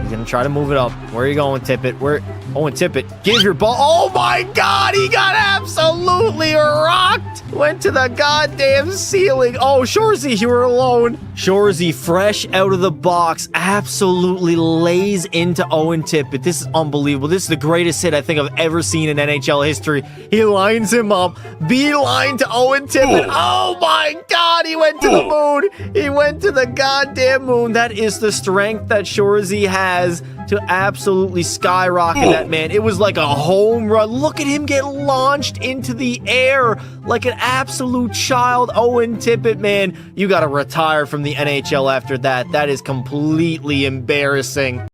He's going to try to move it up. Where are you going, Tippett? Owen Tippett, give your ball. Oh, my God. He got absolutely rocked. Went to the goddamn ceiling. Oh, Shorzy, you were alone. Shorzy, fresh out of the box, absolutely lays into Owen Tippett. This is unbelievable. This is the greatest hit I think I've ever seen in NHL history. He lines him up. Beeline to Owen Tippett. Oh, my God. He went to the moon. He went to the goddamn moon. That is the strength that Shorzy has to absolutely skyrocket that man. It was like a home run. Look at him get launched into the air like an absolute child. Owen Tippett, man, you got to retire from the NHL after that. That is completely embarrassing.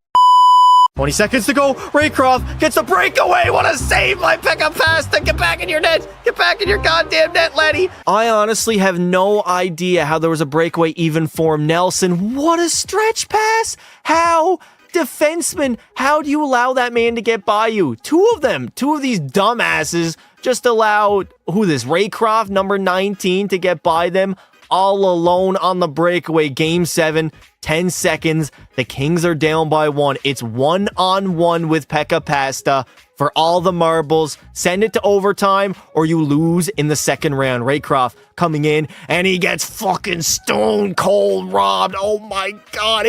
20 seconds to go. Raycroft gets a breakaway. What a save by Pekka Pasta. Get back in your net. Get back in your goddamn net, laddie. I honestly have no idea how there was a breakaway even for Nelson. What a stretch pass. How? Defenseman, how do you allow that man to get by you? Two of these dumbasses just allowed, Raycroft, number 19, to get by them all alone on the breakaway. Game 7, 10 seconds. The Kings are down by 1. It's 1-on-1 with Pekka Pasta for all the marbles. Send it to overtime or you lose in the second round. Raycroft coming in and he gets fucking stone cold robbed. Oh my God.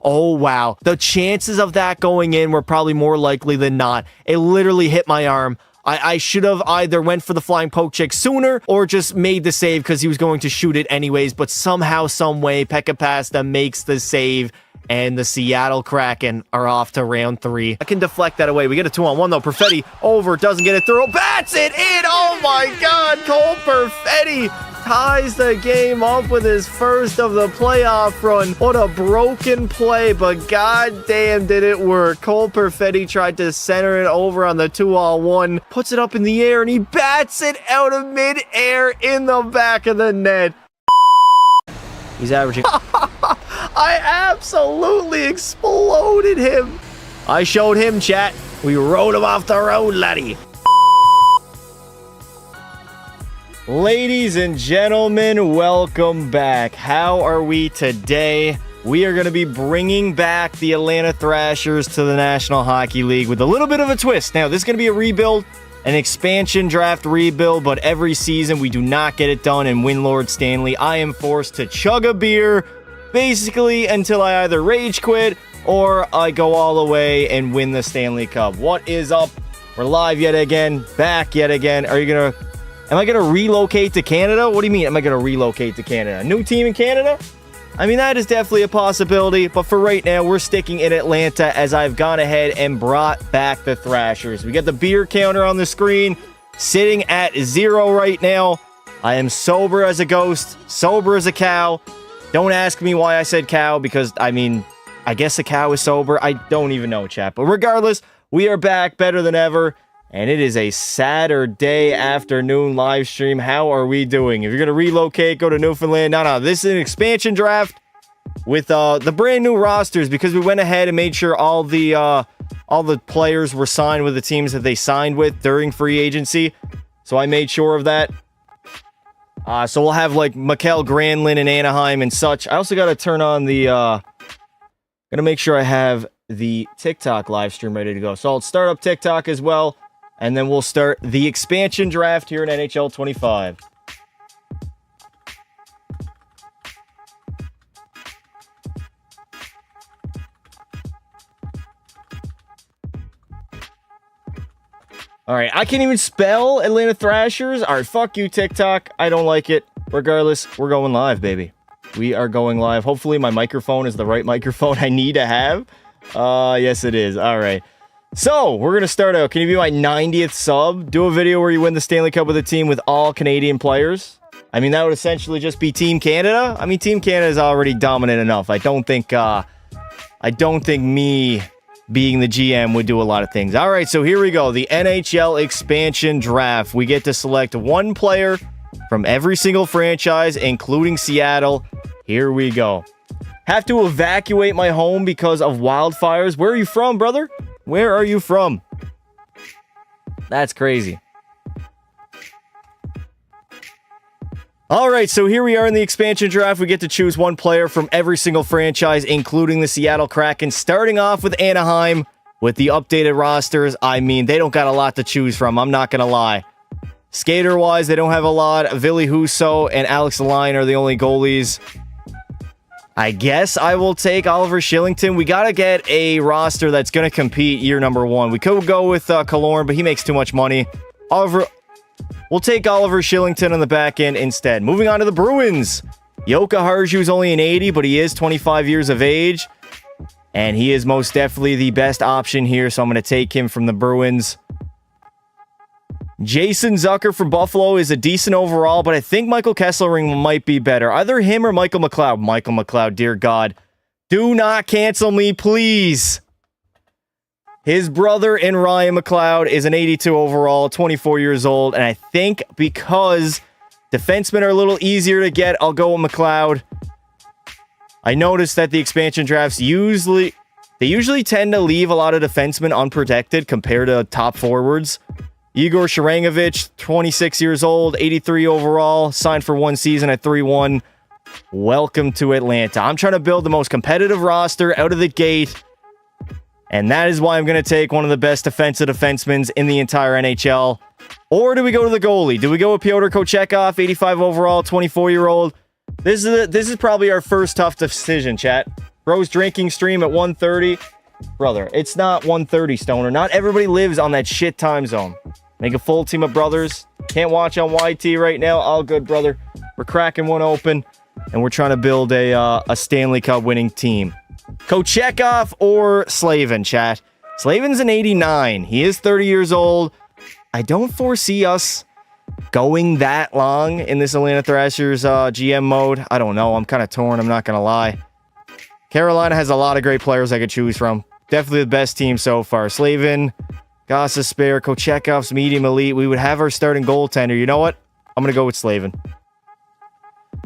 Oh wow. The chances of that going in were probably more likely than not. It literally hit my arm. I should have either went for the flying poke check sooner or just made the save because he was going to shoot it anyways. But somehow, some way, Pekka Pasta makes the save and the Seattle Kraken are off to round 3. I can deflect that away. We get a 2-on-1 though. Perfetti over, doesn't get it through. Bats it in! Oh my God! Cole Perfetti ties the game up with his first of the playoff run. What a broken play, but goddamn did it work. Cole Perfetti tried to center it over on the 2-on-1, puts it up in the air, and he bats it out of midair in the back of the net. He's averaging. I absolutely exploded him. I showed him, chat. We rode him off the road, laddie. Ladies and gentlemen, welcome back. How are we today? We are going to be bringing back the Atlanta Thrashers to the National Hockey League with a little bit of a twist. Now, this is going to be a rebuild, an expansion draft rebuild, but every season we do not get it done and win Lord Stanley. I am forced to chug a beer basically until I either rage quit or I go all the way and win the Stanley Cup. What is up? We're live yet again, back yet again. Am I going to relocate to Canada? What do you mean, am I going to relocate to Canada? A new team in Canada? I mean, that is definitely a possibility, but for right now, we're sticking in Atlanta as I've gone ahead and brought back the Thrashers. We got the beer counter on the screen, sitting at 0 right now. I am sober as a ghost, sober as a cow. Don't ask me why I said cow, because, I mean, I guess a cow is sober. I don't even know, chat. But regardless, we are back better than ever. And it is a Saturday afternoon live stream. How are we doing? If you're going to relocate, go to Newfoundland. No. This is an expansion draft with the brand new rosters because we went ahead and made sure all the players were signed with the teams that they signed with during free agency. So I made sure of that. So we'll have like Mikael Granlund in Anaheim and such. I also got to turn on the... Got to make sure I have the TikTok live stream ready to go. So I'll start up TikTok as well. And then we'll start the expansion draft here in NHL 25. All right, I can't even spell Atlanta Thrashers. All right, fuck you, TikTok. I don't like it. Regardless, we're going live, baby. We are going live. Hopefully my microphone is the right microphone I need to have. Yes, it is. All right. So, we're going to start out. Can you be my 90th sub? Do a video where you win the Stanley Cup with a team with all Canadian players. I mean, that would essentially just be Team Canada. I mean, Team Canada is already dominant enough. I don't think me being the GM would do a lot of things. All right, so here we go. The NHL expansion draft. We get to select one player from every single franchise, including Seattle. Here we go. Have to evacuate my home because of wildfires. Where are you from, brother? Where are you from? That's crazy. All right, so here we are in the expansion draft. We get to choose one player from every single franchise, including the Seattle Kraken, starting off with Anaheim with the updated rosters. I mean, they don't got a lot to choose from. I'm not going to lie. Skater-wise, they don't have a lot. Ville Husso and Alex Line are the only goalies. I guess I will take Oliver Shillington. We got to get a roster that's going to compete year number one. We could go with Killorn, but he makes too much money. We'll take Oliver Shillington on the back end instead. Moving on to the Bruins. Yoka Harju's only an 80, but he is 25 years of age. And he is most definitely the best option here, so I'm going to take him from the Bruins. Jason Zucker from Buffalo is a decent overall, but I think Michael Kesselring might be better. Either him or Michael McLeod. Michael McLeod, dear God. Do not cancel me, please. His brother in Ryan McLeod is an 82 overall, 24 years old, and I think because defensemen are a little easier to get, I'll go with McLeod. I noticed that the expansion drafts usually tend to leave a lot of defensemen unprotected compared to top forwards. Igor Sharangovich, 26 years old, 83 overall, signed for one season at 3-1. Welcome to Atlanta. I'm trying to build the most competitive roster out of the gate. And that is why I'm going to take one of the best defensive defensemen in the entire NHL. Or do we go to the goalie? Do we go with Pyotr Kochetkov, 85 overall, 24-year-old? This is probably our first tough decision, chat. Bro's drinking stream at 1:30. Brother, it's not 1:30, Stoner. Not everybody lives on that shit time zone. Make a full team of brothers. Can't watch on YT right now. All good, brother. We're cracking one open, and we're trying to build a Stanley Cup winning team. Kochetkov or Slavin, chat. Slavin's an 89. He is 30 years old. I don't foresee us going that long in this Atlanta Thrashers GM mode. I don't know. I'm kind of torn. I'm not going to lie. Carolina has a lot of great players I could choose from. Definitely the best team so far. Slavin, Gossa spare, Kochetkov's medium elite. We would have our starting goaltender. You know what? I'm going to go with Slavin.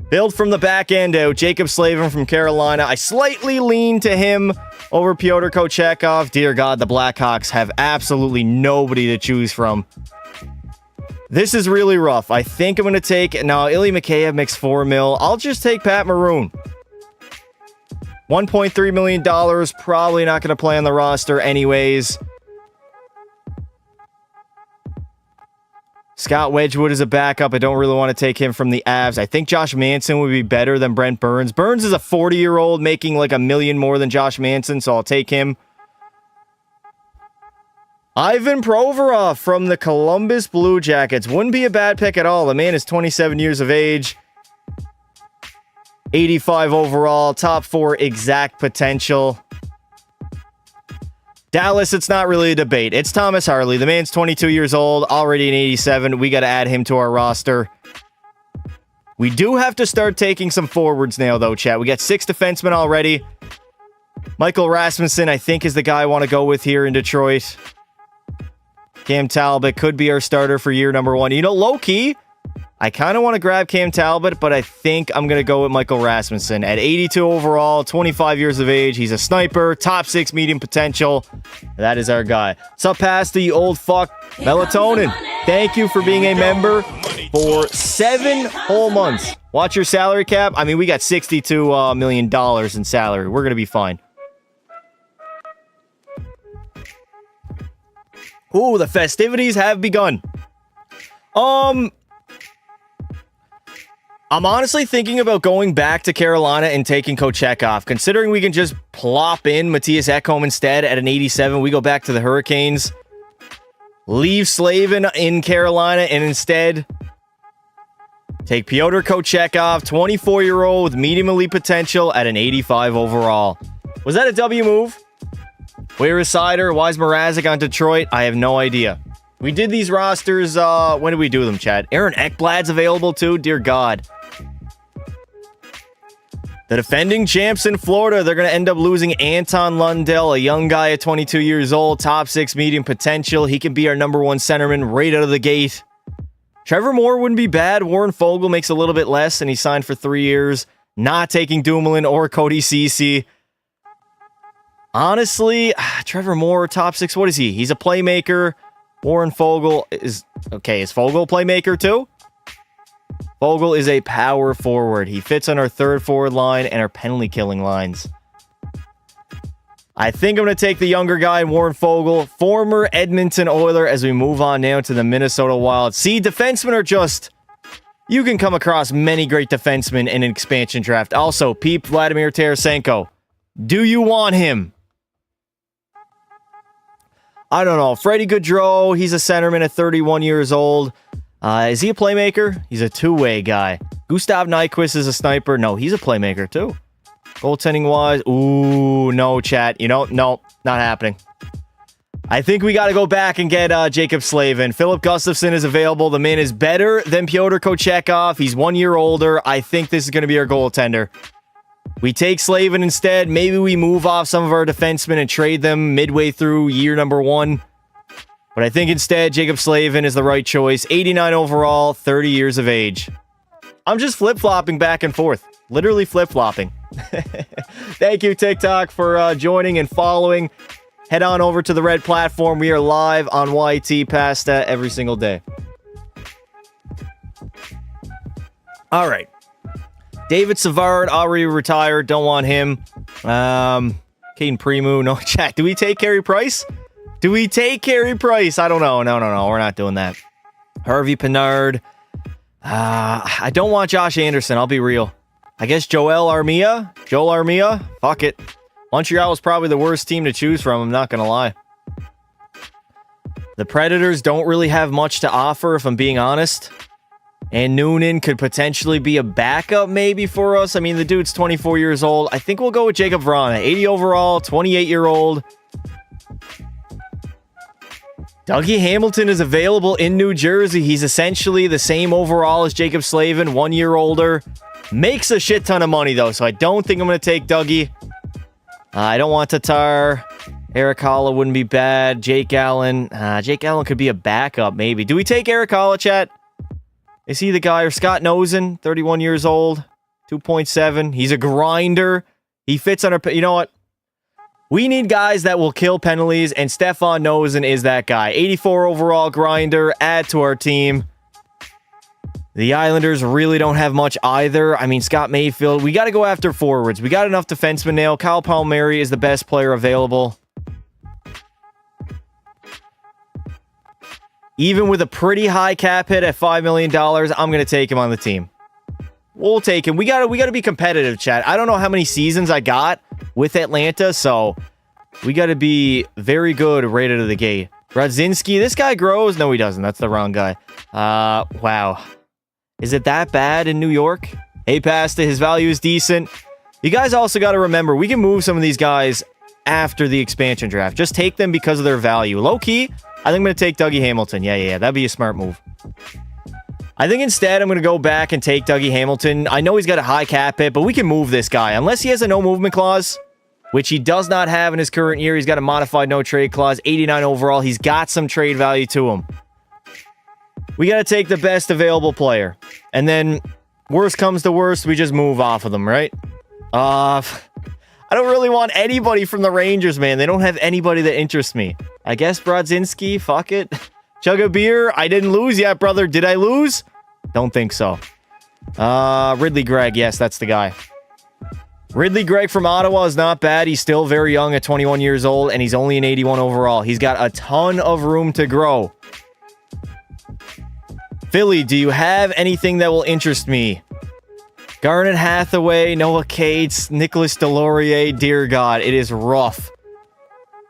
Build from the back end out. Jacob Slavin from Carolina. I slightly lean to him over Pyotr Kochetkov. Dear God, the Blackhawks have absolutely nobody to choose from. This is really rough. I think I'm going to take... Now, Ilya Mikheyev makes $4 million. I'll just take Pat Maroon. $1.3 million. Probably not going to play on the roster anyways. Scott Wedgwood is a backup. I don't really want to take him from the Avs. I think Josh Manson would be better than Brent Burns. Burns is a 40-year-old making like $1 million more than Josh Manson, so I'll take him. Ivan Provorov from the Columbus Blue Jackets. Wouldn't be a bad pick at all. The man is 27 years of age. 85 overall. Top 4 exact potential. Dallas, it's not really a debate. It's Thomas Harley. The man's 22 years old, already an 87. We got to add him to our roster. We do have to start taking some forwards now, though, chat. We got 6 defensemen already. Michael Rasmussen, I think, is the guy I want to go with here in Detroit. Cam Talbot could be our starter for year number 1. You know, low-key, I kind of want to grab Cam Talbot, but I think I'm going to go with Michael Rasmussen. At 82 overall, 25 years of age, he's a sniper, top 6 medium potential. That is our guy. What's up, past the old fuck Melatonin? Thank you for being a member for 7 whole months. Watch your salary cap. I mean, we got $62 million in salary. We're going to be fine. Ooh, the festivities have begun. I'm honestly thinking about going back to Carolina and taking Kochetkov. Considering we can just plop in Matthias Ekholm instead at an 87, we go back to the Hurricanes. Leave Slavin in Carolina and instead take Pyotr Kochetkov, 24-year-old with medium elite potential at an 85 overall. Was that a W move? Where is Sider? Why is Mrazek on Detroit? I have no idea. We did these rosters, when did we do them, Chad? Aaron Ekblad's available too? Dear God. The defending champs in Florida, they're going to end up losing Anton Lundell, a young guy at 22 years old, top 6 medium potential. He can be our number 1 centerman right out of the gate. Trevor Moore wouldn't be bad. Warren Fogle makes a little bit less, and he signed for 3 years. Not taking Dumoulin or Cody Ceci. Honestly, Trevor Moore, top 6, what is he? He's a playmaker. Warren Fogle is... Okay, is Fogle a playmaker too? Fogle is a power forward. He fits on our third forward line and our penalty killing lines. I think I'm going to take the younger guy, Warren Fogle, former Edmonton Oiler, as we move on now to the Minnesota Wild. See, defensemen are just... You can come across many great defensemen in an expansion draft. Also, Peep Vladimir Tarasenko. Do you want him? I don't know. Freddie Gaudreau, he's a centerman at 31 years old. Is he a playmaker? He's a two-way guy. Gustav Nyquist is a sniper. No, he's a playmaker too. Goaltending-wise, ooh, no, chat. You know, no, not happening. I think we got to go back and get Jacob Slavin. Philip Gustafsson is available. The man is better than Pyotr Kochekov. He's 1 year older. I think this is going to be our goaltender. We take Slavin instead. Maybe we move off some of our defensemen and trade them midway through year number 1. But I think instead, Jacob Slavin is the right choice. 89 overall, 30 years of age. I'm just flip-flopping back and forth. Literally flip-flopping. Thank you, TikTok, for joining and following. Head on over to the red platform. We are live on YT Pasta every single day. All right. David Savard, already retired. Don't want him. Caden Premu, no chat. Do we take Carey Price? Do we take Carey Price? I don't know. No. We're not doing that. Harvey Pinard. I don't want Josh Anderson. I'll be real. I guess Joel Armia. Fuck it. Montreal is probably the worst team to choose from. I'm not going to lie. The Predators don't really have much to offer, if I'm being honest. And Noonan could potentially be a backup maybe for us. I mean, the dude's 24 years old. I think we'll go with Jacob Vrana. 80 overall, 28-year-old. Dougie Hamilton is available in New Jersey. He's essentially the same overall as Jacob Slavin, 1 year older. Makes a shit ton of money, though, so I don't think I'm going to take Dougie. I don't want Tatar. Eric Holla wouldn't be bad. Jake Allen. Jake Allen could be a backup, maybe. Do we take Eric Holla, chat? Is he the guy? Or Scott Nosen, 31 years old, 2.7. He's a grinder. He fits on our... You know what? We need guys that will kill penalties, and Stefan Nosen is that guy. 84 overall grinder. Add to our team. The Islanders really don't have much either. I mean, Scott Mayfield. We got to go after forwards. We got enough defensemen now. Kyle Palmieri is the best player available. Even with a pretty high cap hit at $5 million, I'm going to take him on the team. We'll take him. We got to be competitive, chat. I don't know how many seasons I got with Atlanta, so we got to be very good right out of the gate. Radzinski, this guy grows. No, he doesn't. That's the wrong guy. Wow. Is it that bad in New York? Hey, Pasta, his value is decent. You guys also got to remember, we can move some of these guys after the expansion draft. Just take them because of their value. Low-key, I think I'm going to take Dougie Hamilton. Yeah. That'd be a smart move. I think instead I'm going to go back and take Dougie Hamilton. I know he's got a high cap hit, but we can move this guy. Unless he has a no-movement clause, which he does not have in his current year. He's got a modified no-trade clause, 89 overall. He's got some trade value to him. We got to take the best available player. And then, worst comes to worst, we just move off of them, right? I don't really want anybody from the Rangers, man. They don't have anybody that interests me. I guess Brodzinski, fuck it. Chug a beer. I didn't lose yet, brother. Did I lose? Don't think so. Ridley Gregg. Yes, that's the guy. Ridley Gregg from Ottawa is not bad. He's still very young at 21 years old, and he's only an 81 overall. He's got a ton of room to grow. Philly, do you have anything that will interest me? Garnet Hathaway, Noah Cates, Nicholas Delorier. Dear God, it is rough.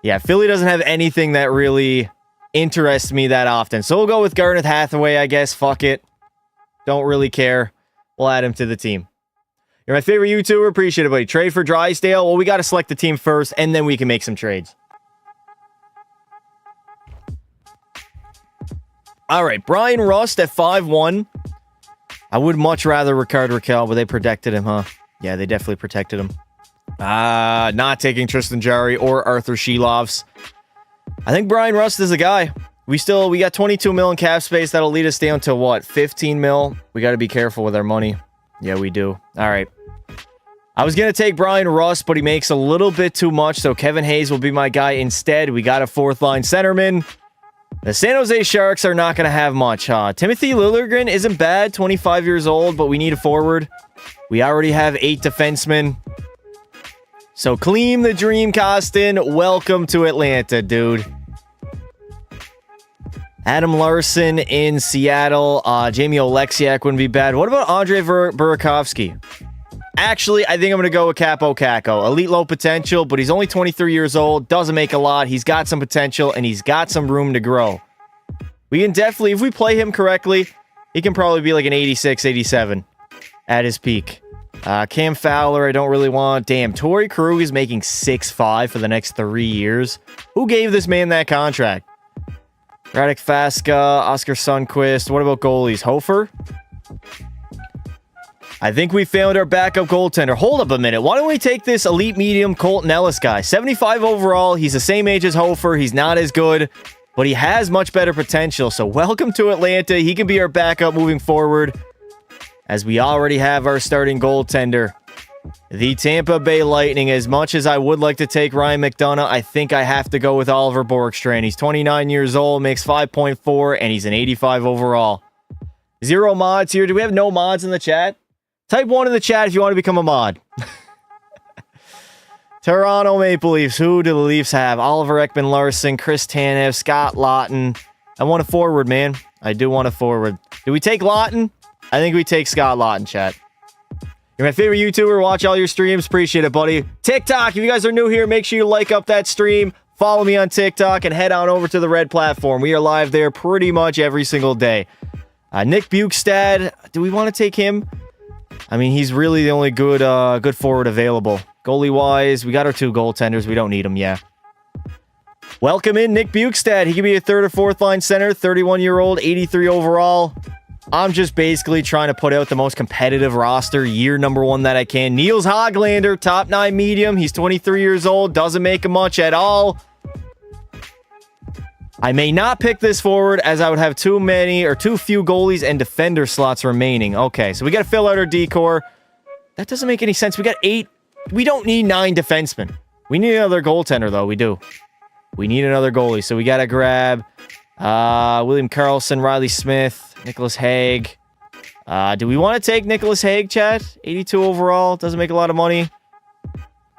Yeah, Philly doesn't have anything that really interests me that often. So we'll go with Garnet Hathaway, I guess. Fuck it. Don't really care. We'll add him to the team. You're my favorite YouTuber. Appreciate it, buddy. Trade for Drysdale. Well, we got to select the team first, and then we can make some trades. All right, Brian Rust at 5'1". I would much rather Ricard Raquel, but they protected him, huh? Yeah, they definitely protected him. Not taking Tristan Jarry or Arthur Shelovs. I think Brian Rust is a guy. We got 22 mil in cap space. That'll lead us down to what? 15 mil? We got to be careful with our money. Yeah, we do. All right. I was going to take Brian Rust, but he makes a little bit too much, so Kevin Hayes will be my guy instead. We got a fourth line centerman. The San Jose Sharks are not going to have much, huh? Timothy Liljegren isn't bad, 25 years old, but we need a forward. We already have 8 defensemen. So, Clean the Dream, Costin. Welcome to Atlanta, dude. Adam Larson in Seattle. Jamie Oleksiak wouldn't be bad. What about Andrei Burakovsky? Actually, I think I'm going to go with Capo Caco. Elite low potential, but he's only 23 years old. Doesn't make a lot. He's got some potential, and he's got some room to grow. We can definitely, if we play him correctly, he can probably be like an 86, 87 at his peak. Cam Fowler, I don't really want. Damn, Torrey Krug is making 6.5 for the next 3 years. Who gave this man that contract? Radek Faska, Oscar Sundquist. What about goalies? Hofer? I think we found our backup goaltender. Hold up a minute. Why don't we take this elite medium Colton Ellis guy? 75 overall. He's the same age as Hofer. He's not as good, but he has much better potential. So welcome to Atlanta. He can be our backup moving forward, as we already have our starting goaltender. The Tampa Bay Lightning, as much as I would like to take Ryan McDonough, I think I have to go with Oliver Borkstrand. He's 29 years old, makes 5.4, and he's an 85 overall. 0 mods here. Do we have no mods in the chat? Type 1 in the chat if you want to become a mod. Toronto Maple Leafs. Who do the Leafs have? Oliver Ekman-Larsson, Chris Tanev, Scott Laughton. I want a forward, man. I do want a forward. Do we take Laughton? I think we take Scott Laughton, chat. You're my favorite YouTuber. Watch all your streams. Appreciate it, buddy. TikTok. If you guys are new here, make sure you like up that stream. Follow me on TikTok and head on over to the Red platform. We are live there pretty much every single day. Nick Bukestad. Do we want to take him? I mean, he's really the only good forward available. Goalie-wise, we got our 2 goaltenders. We don't need them, yeah. Welcome in Nick Bukestad. He could be a 3rd or 4th line center, 31-year-old, 83 overall. I'm just basically trying to put out the most competitive roster, year number 1 that I can. Niels Hoglander, top 9 medium. He's 23 years old, doesn't make much at all. I may not pick this forward, as I would have too few goalies and defender slots remaining. Okay, so we got to fill out our decor. That doesn't make any sense. We got 8. We don't need 9 defensemen. We need another goaltender, though. We do. We need another goalie, so we got to grab William Karlsson, Riley Smith, Nicholas Hague. Do we want to take Nicholas Hague, chat? 82 overall. Doesn't make a lot of money.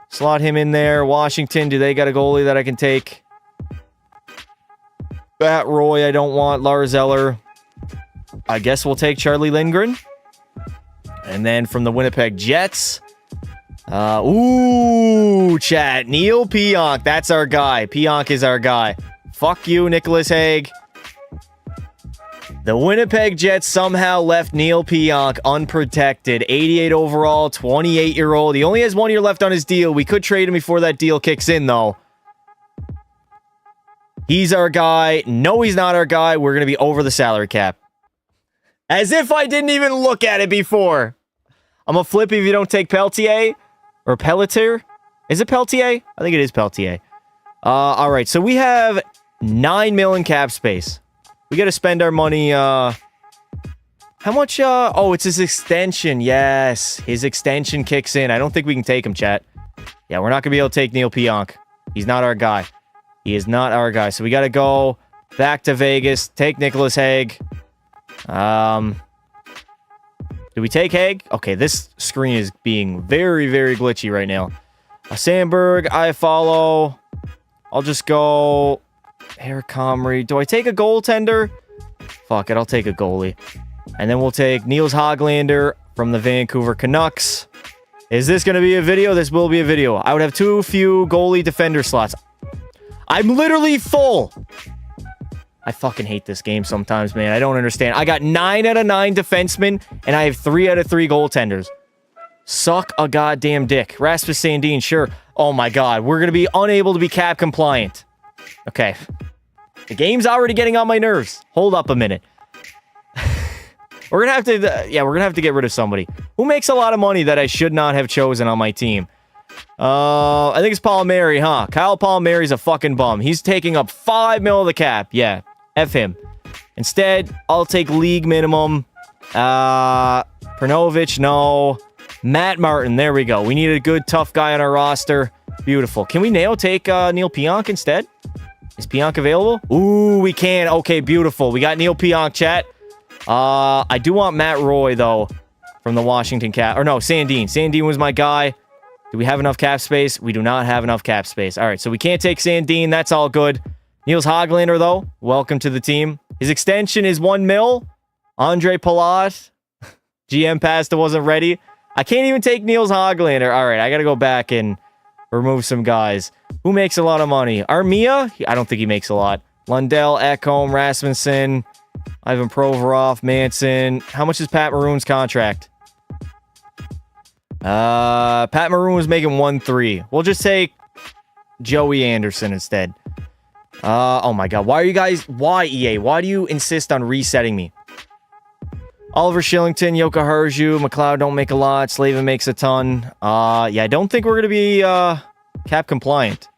Slot him in there. Washington, do they got a goalie that I can take? Bat Roy, I don't want. Lars Eller. I guess we'll take Charlie Lindgren. And then from the Winnipeg Jets. Ooh, chat. Neil Pionk. That's our guy. Pionk is our guy. Fuck you, Nicholas Hague. The Winnipeg Jets somehow left Neil Pionk unprotected. 88 overall, 28-year-old. He only has 1 year left on his deal. We could trade him before that deal kicks in, though. He's our guy. No, he's not our guy. We're going to be over the salary cap. As if I didn't even look at it before. I'm a flip if you don't take Peltier. Or Pelletier. Is it Peltier? I think it is Peltier. All right, so we have 9 million cap space. We got to spend our money. How much? Oh, it's his extension. Yes, his extension kicks in. I don't think we can take him, chat. Yeah, we're not going to be able to take Neil Pionk. He's not our guy. He is not our guy. So we got to go back to Vegas. Take Nicholas Hague. Do we take Hague? Okay, this screen is being very, very glitchy right now. Sandberg, I follow. I'll just go Eric Comrie. Do I take a goaltender? Fuck it, I'll take a goalie. And then we'll take Niels Hoglander from the Vancouver Canucks. Is this going to be a video? This will be a video. I would have too few goalie defender slots. I'm literally full. I fucking hate this game sometimes, man. I don't understand. I got 9 out of 9 defensemen, and I have 3 out of 3 goaltenders. Suck a goddamn dick. Rasmus Sandin, sure. Oh my god, we're going to be unable to be cap compliant. Okay. The game's already getting on my nerves. Hold up a minute. We're going to have to, we're going to have to get rid of somebody who makes a lot of money that I should not have chosen on my team. I think it's Palmieri, huh? Kyle Palmieri's a fucking bum. He's taking up 5 mil of the cap. Yeah, F him. Instead, I'll take league minimum. Pernovich, no. Matt Martin, there we go. We need a good, tough guy on our roster. Beautiful. Can we take Neil Pionk instead? Is Pionk available? Ooh, we can. Okay, beautiful. We got Neil Pionk, chat. I do want Matt Roy, though, from the Washington Cap. Or no, Sandin. Sandin was my guy. Do we have enough cap space? We do not have enough cap space. All right, so we can't take Sandin. That's all good. Niels Hoglander, though, welcome to the team. His extension is 1 mil. Andre Palat. GM Pasta wasn't ready. I can't even take Niels Hoglander. All right, I got to go back and remove some guys. Who makes a lot of money? Armia? I don't think he makes a lot. Lundell, Ekholm, Rasmussen, Ivan Provorov, Manson. How much is Pat Maroon's contract? Pat Maroon was making 1.3. We'll just take Joey Anderson instead. Oh my god. Why are you guys... Why, EA? Why do you insist on resetting me? Oliver Shillington, Yoka Herju, McLeod don't make a lot. Slavin makes a ton. Yeah, I don't think we're going to be cap compliant.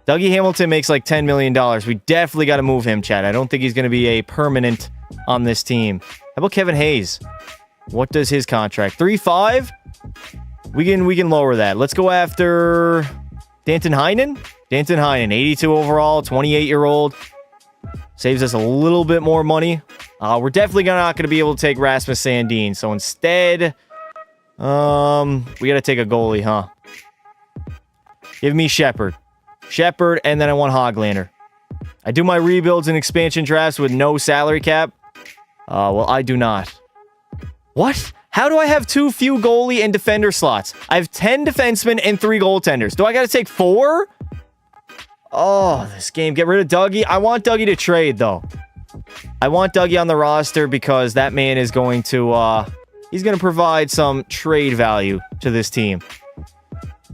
Dougie Hamilton makes like $10 million. We definitely got to move him, Chad. I don't think he's going to be a permanent on this team. How about Kevin Hayes? What does his contract? 3.5? We can lower that. Let's go after Danton Heinen. Danton Heinen, 82 overall, 28-year-old. Saves us a little bit more money. We're definitely not going to be able to take Rasmus Sandin. So instead, we got to take a goalie, huh? Give me Shepard. Shepard, and then I want Hoglander. I do my rebuilds and expansion drafts with no salary cap. Well, I do not. What? How do I have too few goalie and defender slots? I have 10 defensemen and 3 goaltenders. Do I got to take 4? Oh, this game. Get rid of Dougie. I want Dougie to trade, though. I want Dougie on the roster because that man is going to, he's going to provide some trade value to this team.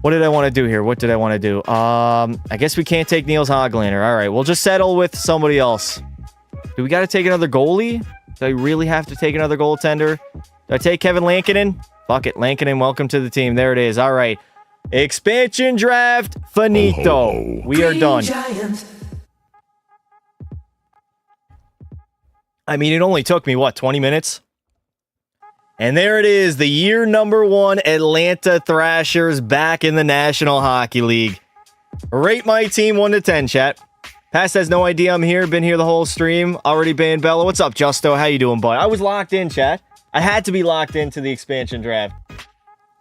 What did I want to do here? What did I want to do? I guess we can't take Niels Hoglander. All right, we'll just settle with somebody else. Do we got to take another goalie? Do I really have to take another goaltender? Do I take Kevin Lankinen? Fuck it, Lankinen, welcome to the team. There it is. All right. Expansion draft, finito. We are done. I mean, it only took me, what, 20 minutes? And there it is, the year number 1 Atlanta Thrashers back in the National Hockey League. Rate my team 1 to 10, chat. Past has no idea I'm here. Been here the whole stream. Already banned Bella. What's up, Justo? How you doing, bud? I was locked in, chat. I had to be locked into the expansion draft.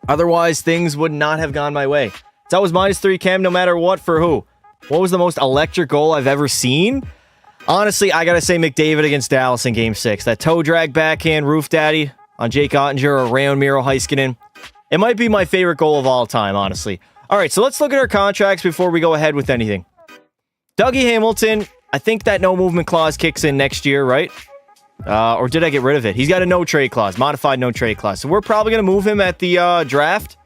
Otherwise, things would not have gone my way. It's always -3 chem no matter what for who. What was the most electric goal I've ever seen? Honestly, I gotta say McDavid against Dallas in Game 6. That toe drag backhand roof daddy on Jake Ottinger or Rayon Miro Heiskanen. It might be my favorite goal of all time, honestly. All right, so let's look at our contracts before we go ahead with anything. Dougie Hamilton, I think that no movement clause kicks in next year, right? Or did I get rid of it? He's got a no trade clause, modified no trade clause. So we're probably going to move him at the draft.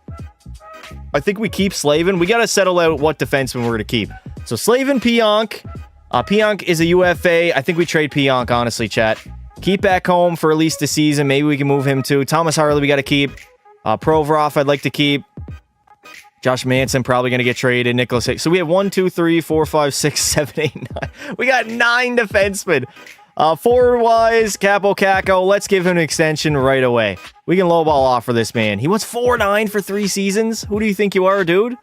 I think we keep Slavin. We got to settle out what defenseman we're going to keep. So Slavin, Pionk. Pionk is a UFA. I think we trade Pionk, honestly, chat. Keep back home for at least a season. Maybe we can move him too. Thomas Harley, we got to keep. Provorov, I'd like to keep. Josh Manson probably going to get traded. Nicholas Hicks. So we have 1, 2, 3, 4, 5, 6, 7, 8, 9. We got 9 defensemen. Forward-wise, Capo Caco, let's give him an extension right away. We can lowball offer this man. He wants 4.9 for 3 seasons. Who do you think you are, dude?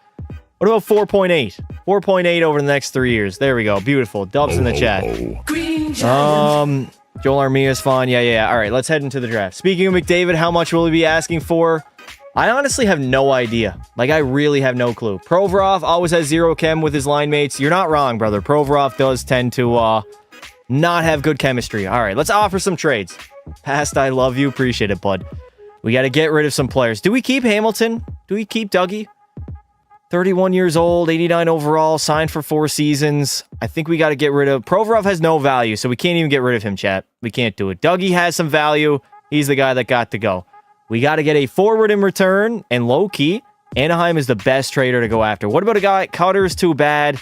What about 4.8? 4.8 over the next 3 years. There we go. Beautiful. Dubs in the chat. Joel Armia is fine. Yeah. All right, let's head into the draft. Speaking of McDavid, how much will he be asking for? I honestly have no idea. Like, I really have no clue. Provorov always has 0 chem with his line mates. You're not wrong, brother. Provorov does tend to not have good chemistry. All right, let's offer some trades. Past, I love you. Appreciate it, bud. We got to get rid of some players. Do we keep Hamilton? Do we keep Dougie? 31 years old, 89 overall, signed for 4 seasons. I think we got to get rid of... Provorov has no value, so we can't even get rid of him, chat. We can't do it. Dougie has some value. He's the guy that got to go. We got to get a forward in return, and low-key, Anaheim is the best trader to go after. What about a guy? Cutter's too bad.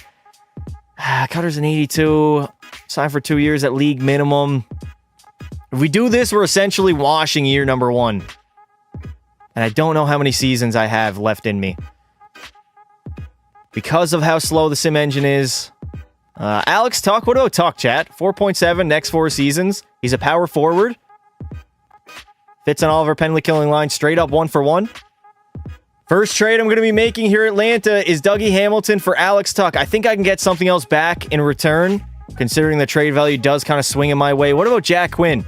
Cutter's an 82. Signed for 2 years at league minimum. If we do this, we're essentially washing year number 1. And I don't know how many seasons I have left in me. Because of how slow the sim engine is. Alex Tuck. What about Tuck, chat? 4.7 next 4 seasons. He's a power forward. Fits on all of our penalty killing lines straight up 1 for 1. First trade I'm going to be making here at Atlanta is Dougie Hamilton for Alex Tuck. I think I can get something else back in return, considering the trade value does kind of swing in my way. What about Jack Quinn?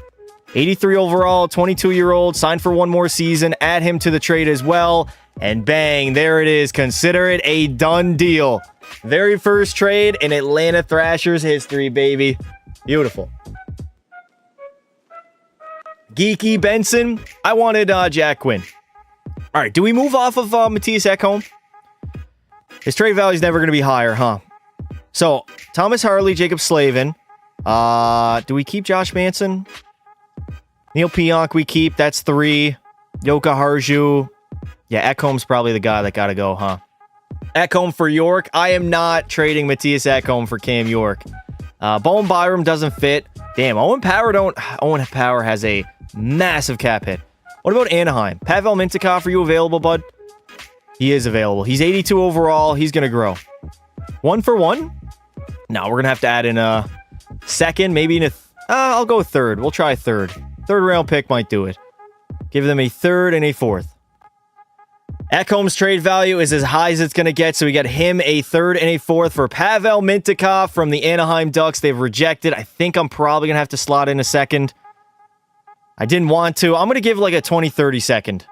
83 overall, 22-year-old, signed for one more season. Add him to the trade as well. And bang, there it is. Consider it a done deal. Very first trade in Atlanta Thrashers history, baby. Beautiful. Geeky Benson. I wanted Jack Quinn. All right, do we move off of Matthias Ekholm? His trade value is never going to be higher, huh? So, Thomas Harley, Jacob Slavin. Do we keep Josh Manson? Neil Pionk we keep. That's 3. Joka Harju. Yeah, Ekholm's probably the guy that got to go, huh? Ekholm for York. I am not trading Matthias Ekholm for Cam York. Bowen Byram doesn't fit. Damn, Owen Power has a massive cap hit. What about Anaheim? Pavel Mintyukov, are you available, bud? He is available. He's 82 overall. He's going to grow. 1 for 1? No, we're going to have to add in a second, maybe in a... I'll go third. We'll try third. Third round pick might do it. Give them a third and a fourth. Ekholm's trade value is as high as it's going to get, so we got him a third and a fourth for Pavel Mintyukov from the Anaheim Ducks. They've rejected. I think I'm probably going to have to slot in a second. I didn't want to. I'm going to give like a 2030 second.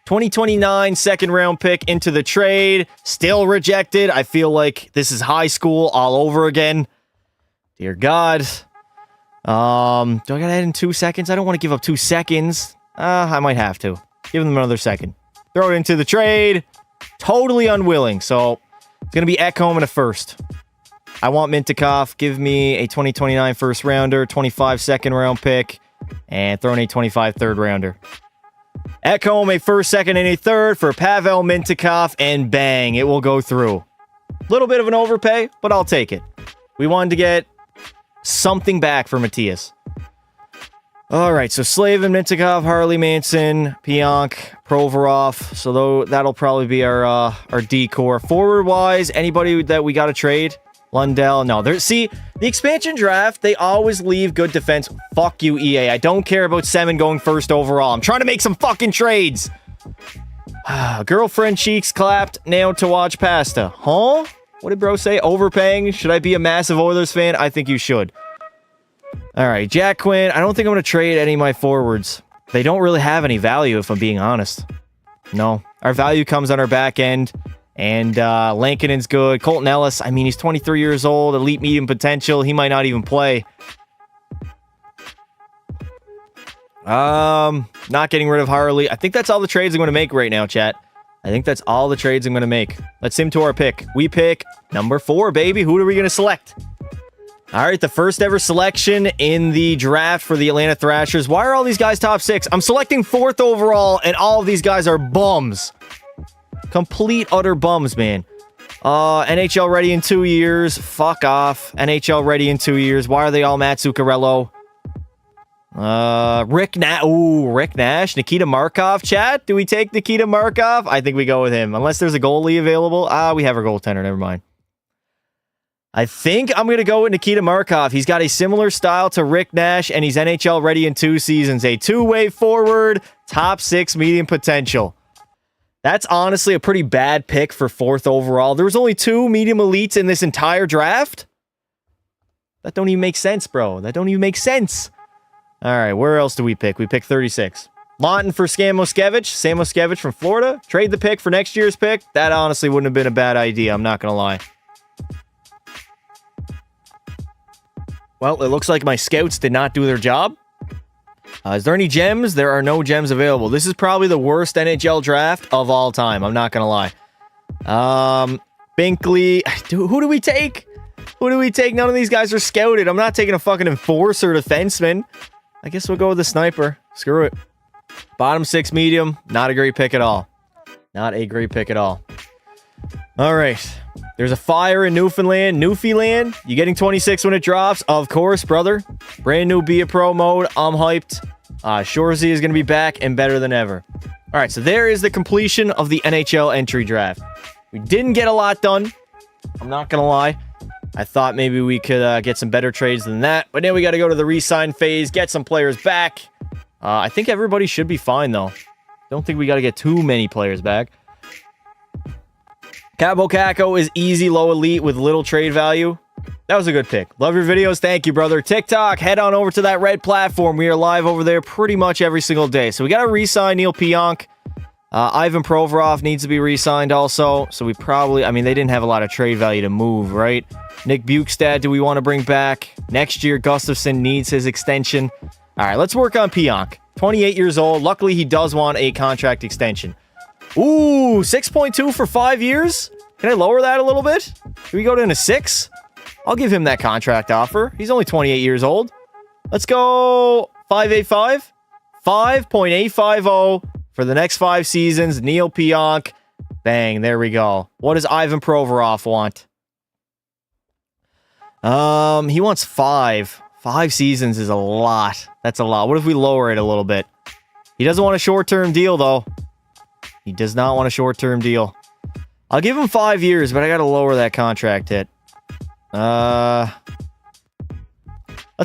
2029 second round pick into the trade. Still rejected. I feel like this is high school all over again. Dear God. Do I got to add in 2 seconds? I don't want to give up 2 seconds. I might have to. Give them another second. Throw it into the trade. Totally unwilling. So it's going to be Ekholm and a first. I want Mintyukov. Give me a 2029 first rounder, 25 second round pick, and throw in a 25 third rounder. Ekholm, a first, second, and a third for Pavel Mintyukov, and bang, it will go through. Little bit of an overpay, but I'll take it. We wanted to get something back for Matthias. All right, so Slavin, Mintyukov, Harley, Manson, Pionk, Provorov. So that'll probably be our D-core. Forward-wise, anybody that we got to trade? Lundell, no. See, the expansion draft, they always leave good defense. Fuck you, EA. I don't care about Semin going first overall. I'm trying to make some fucking trades. Girlfriend cheeks clapped, now to watch pasta. Huh? What did bro say? Overpaying? Should I be a massive Oilers fan? I think you should. All right, Jack Quinn. I don't think I'm going to trade any of my forwards. They don't really have any value, if I'm being honest. No. Our value comes on our back end. And Lankinen's good. Colton Ellis, I mean, he's 23 years old. Elite medium potential. He might not even play. Not getting rid of Harley. I think that's all the trades I'm going to make right now, chat. I think that's all the trades I'm going to make. Let's sim to our pick. We pick number 4, baby. Who are we going to select? All right, the first ever selection in the draft for the Atlanta Thrashers. Why are all these guys top 6? I'm selecting 4th overall, and all of these guys are bums. Complete utter bums, man. NHL ready in 2 years. Fuck off. NHL ready in 2 years. Why are they all Matt Zuccarello? Rick Nash. Nikita Markov, chat. Do we take Nikita Markov? I think we go with him. Unless there's a goalie available. We have our goaltender. Never mind. I think I'm going to go with Nikita Markov. He's got a similar style to Rick Nash, and he's NHL ready in 2 seasons. A two-way forward, top 6 medium potential. That's honestly a pretty bad pick for 4th overall. There was only 2 medium elites in this entire draft? That don't even make sense, bro. That don't even make sense. All right, where else do we pick? We pick 36. Lawton for Sam Moskevich from Florida. Trade the pick for next year's pick. That honestly wouldn't have been a bad idea. I'm not going to lie. Well, it looks like my scouts did not do their job. Is there any gems? There are no gems available. This is probably the worst NHL draft of all time. I'm not going to lie. Binkley. Who do we take? Who do we take? None of these guys are scouted. I'm not taking a fucking enforcer defenseman. I guess we'll go with the sniper. Screw it. Bottom 6 medium. Not a great pick at all. Not a great pick at all. All right. There's a fire in Newfoundland. Newfieland. You getting 26 when it drops? Of course, brother. Brand new Be a Pro mode. I'm hyped. Shorzy is going to be back and better than ever. All right, so there is the completion of the NHL entry draft. We didn't get a lot done. I'm not going to lie. I thought maybe we could get some better trades than that. But now we got to go to the re-sign phase, get some players back. I think everybody should be fine, though. Don't think we got to get too many players back. Cabo Caco is easy, low elite with little trade value. That was a good pick. Love your videos. Thank you, brother. TikTok, head on over to that red platform. We are live over there pretty much every single day. So we got to re-sign Neil Pionk. Ivan Provorov needs to be re-signed also. So we probably... I mean, they didn't have a lot of trade value to move, right? Nick Bukestad, do we want to bring back? Next year, Gustafsson needs his extension. All right, let's work on Pionk. 28 years old. Luckily, he does want a contract extension. Ooh, 6.2 for 5 years? Can I lower that a little bit? Can we go down to 6? I'll give him that contract offer. He's only 28 years old. Let's go 585. 5.850 for the next 5 seasons. Neil Pionk. Bang, there we go. What does Ivan Provorov want? He wants 5. 5 seasons is a lot. That's a lot. What if we lower it a little bit? He doesn't want a short-term deal, though. He does not want a short-term deal. I'll give him 5 years, but I got to lower that contract hit. Let's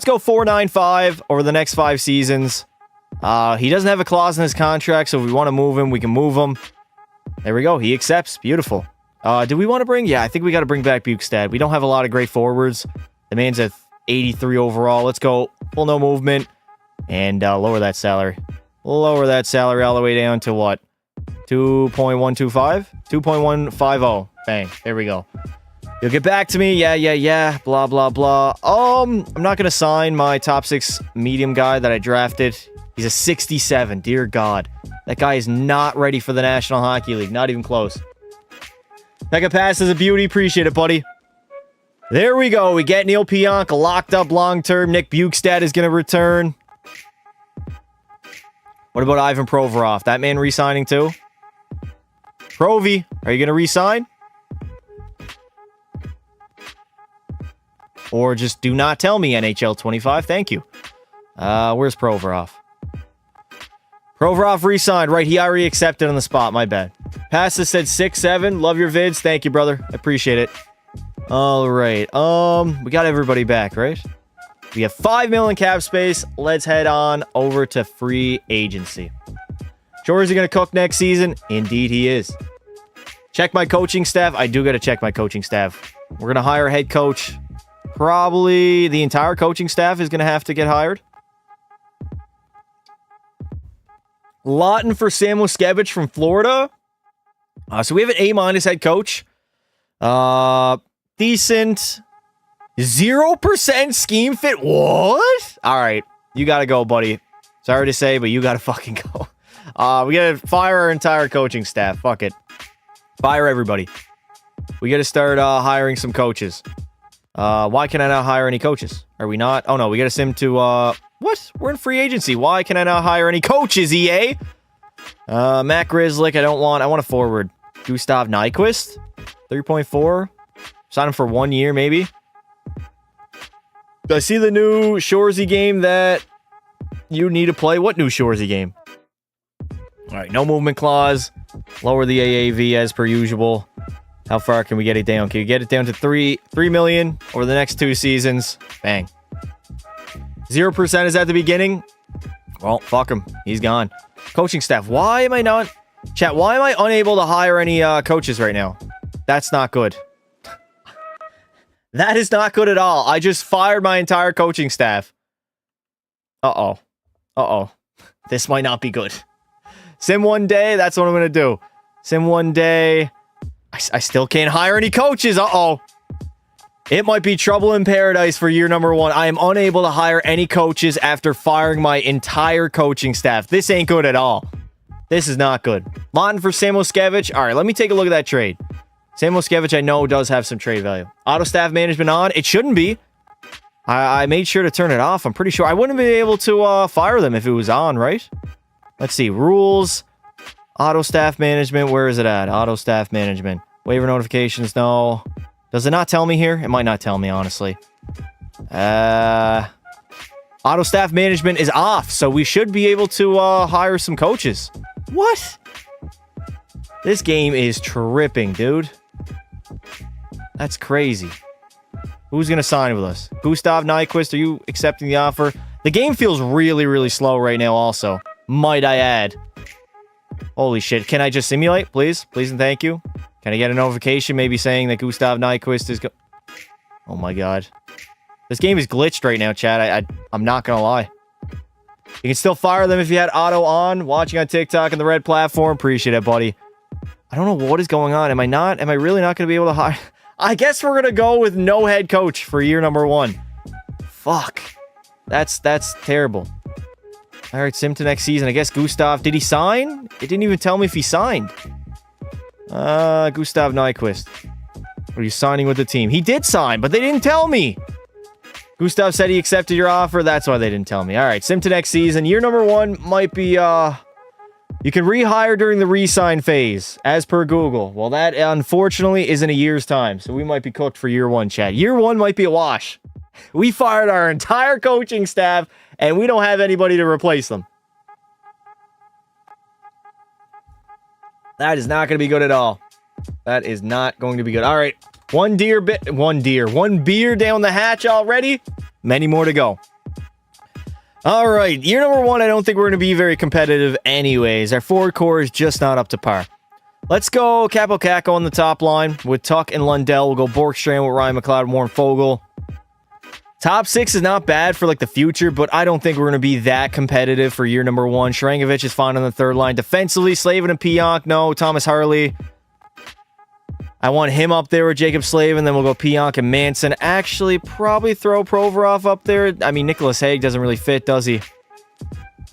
go 495 over the next 5 seasons. He doesn't have a clause in his contract, so if we want to move him, we can move him. There we go. He accepts. Beautiful. Do we want to bring? Yeah, I think we got to bring back Bukestad. We don't have a lot of great forwards. The man's at 83 overall. Let's go full no movement and lower that salary. Lower that salary all the way down to what? 2.125? 2.150. Bang. There we go. You'll get back to me. Yeah. Blah, blah, blah. I'm not going to sign my top 6 medium guy that I drafted. He's a 67. Dear God. That guy is not ready for the National Hockey League. Not even close. Mega Pass is a beauty. Appreciate it, buddy. There we go. We get Neil Pionk locked up long-term. Nick Bukestad is going to return. What about Ivan Provorov? That man re-signing too? Provy, are you going to re-sign? Or just do not tell me NHL 25. Thank you. Where's Provorov? Provorov re-signed. Right, he already accepted on the spot. My bad. Pasta said 6-7. Love your vids. Thank you, brother. I appreciate it. All right. We got everybody back, right? We have 5 million cap space. Let's head on over to free agency. Sure, is he going to cook next season? Indeed, he is. Check my coaching staff. I do got to check my coaching staff. We're going to hire a head coach. Probably the entire coaching staff is going to have to get hired. Lawton for Sam Muskevich from Florida. So we have an A- head coach. Decent. 0% scheme fit. What? All right. You got to go, buddy. Sorry to say, but you got to fucking go. We got to fire our entire coaching staff. Fuck it. Fire everybody. We got to start hiring some coaches. Why can I not hire any coaches? Are we not? Oh, no. We got to sim to... what? We're in free agency. Why can I not hire any coaches, EA? Matt Grizzlick, I don't want... I want a forward. Gustav Nyquist? 3.4? Sign him for 1 year, maybe? Do I see the new Shoresy game that you need to play? What new Shoresy game? All right, no movement clause. Lower the AAV as per usual. How far can we get it down? Can you get it down to 3 million over the next 2 seasons? Bang. 0% is at the beginning. Well, fuck him. He's gone. Coaching staff. Why am I not... Chat, why am I unable to hire any coaches right now? That's not good. That is not good at all. I just fired my entire coaching staff. Uh-oh. Uh-oh. This might not be good. Sim one day. That's what I'm going to do. Sim one day. I still can't hire any coaches. Uh-oh. It might be trouble in paradise for year number 1. I am unable to hire any coaches after firing my entire coaching staff. This ain't good at all. This is not good. Lawton for Sam Muskevich. All right, let me take a look at that trade. Sam Muskevich, I know, does have some trade value. Auto staff management on. It shouldn't be. I made sure to turn it off. I'm pretty sure I wouldn't be able to fire them if it was on, right? Let's see. Rules. Auto staff management. Where is it at? Auto staff management. Waiver notifications. No. Does it not tell me here? It might not tell me, honestly. Auto staff management is off, so we should be able to hire some coaches. What? This game is tripping, dude. That's crazy. Who's going to sign with us? Gustav Nyquist, are you accepting the offer? The game feels really, really slow right now also. Might I add. Holy shit. Can I just simulate, please? Please and thank you. Can I get a notification maybe saying that Gustav Nyquist is Oh my god. This game is glitched right now, chat. I'm not gonna lie. You can still fire them if you had auto on. Watching on TikTok and the red platform. Appreciate it, buddy. I don't know what is going on. Am I really not gonna be able to hire? I guess we're gonna go with no head coach for year number 1. Fuck. That's terrible. Alright, sim to next season. I guess Gustav, did he sign? It didn't even tell me if he signed. Gustav Nyquist. Are you signing with the team? He did sign, but they didn't tell me. Gustav said he accepted your offer. That's why they didn't tell me. Alright, sim to next season. Year number 1 might be, you can rehire during the re-sign phase, as per Google. Well, that, unfortunately, is in a year's time, so we might be cooked for year 1, chat. Year 1 might be a wash. We fired our entire coaching staff, and we don't have anybody to replace them. That is not going to be good at all. That is not going to be good. All right. One beer down the hatch already. Many more to go. All right. Year number 1, I don't think we're going to be very competitive anyways. Our forward core is just not up to par. Let's go Capo Caco on the top line with Tuck and Lundell. We'll go Borkstrand with Ryan McLeod and Warren Fogle. Top 6 is not bad for like the future, but I don't think we're going to be that competitive for year number 1. Sharangovich is fine on the third line. Defensively, Slavin and Pionk. No. Thomas Harley. I want him up there with Jacob Slavin. Then we'll go Pionk and Manson. Actually, probably throw Provorov up there. I mean, Nicholas Hague doesn't really fit, does he?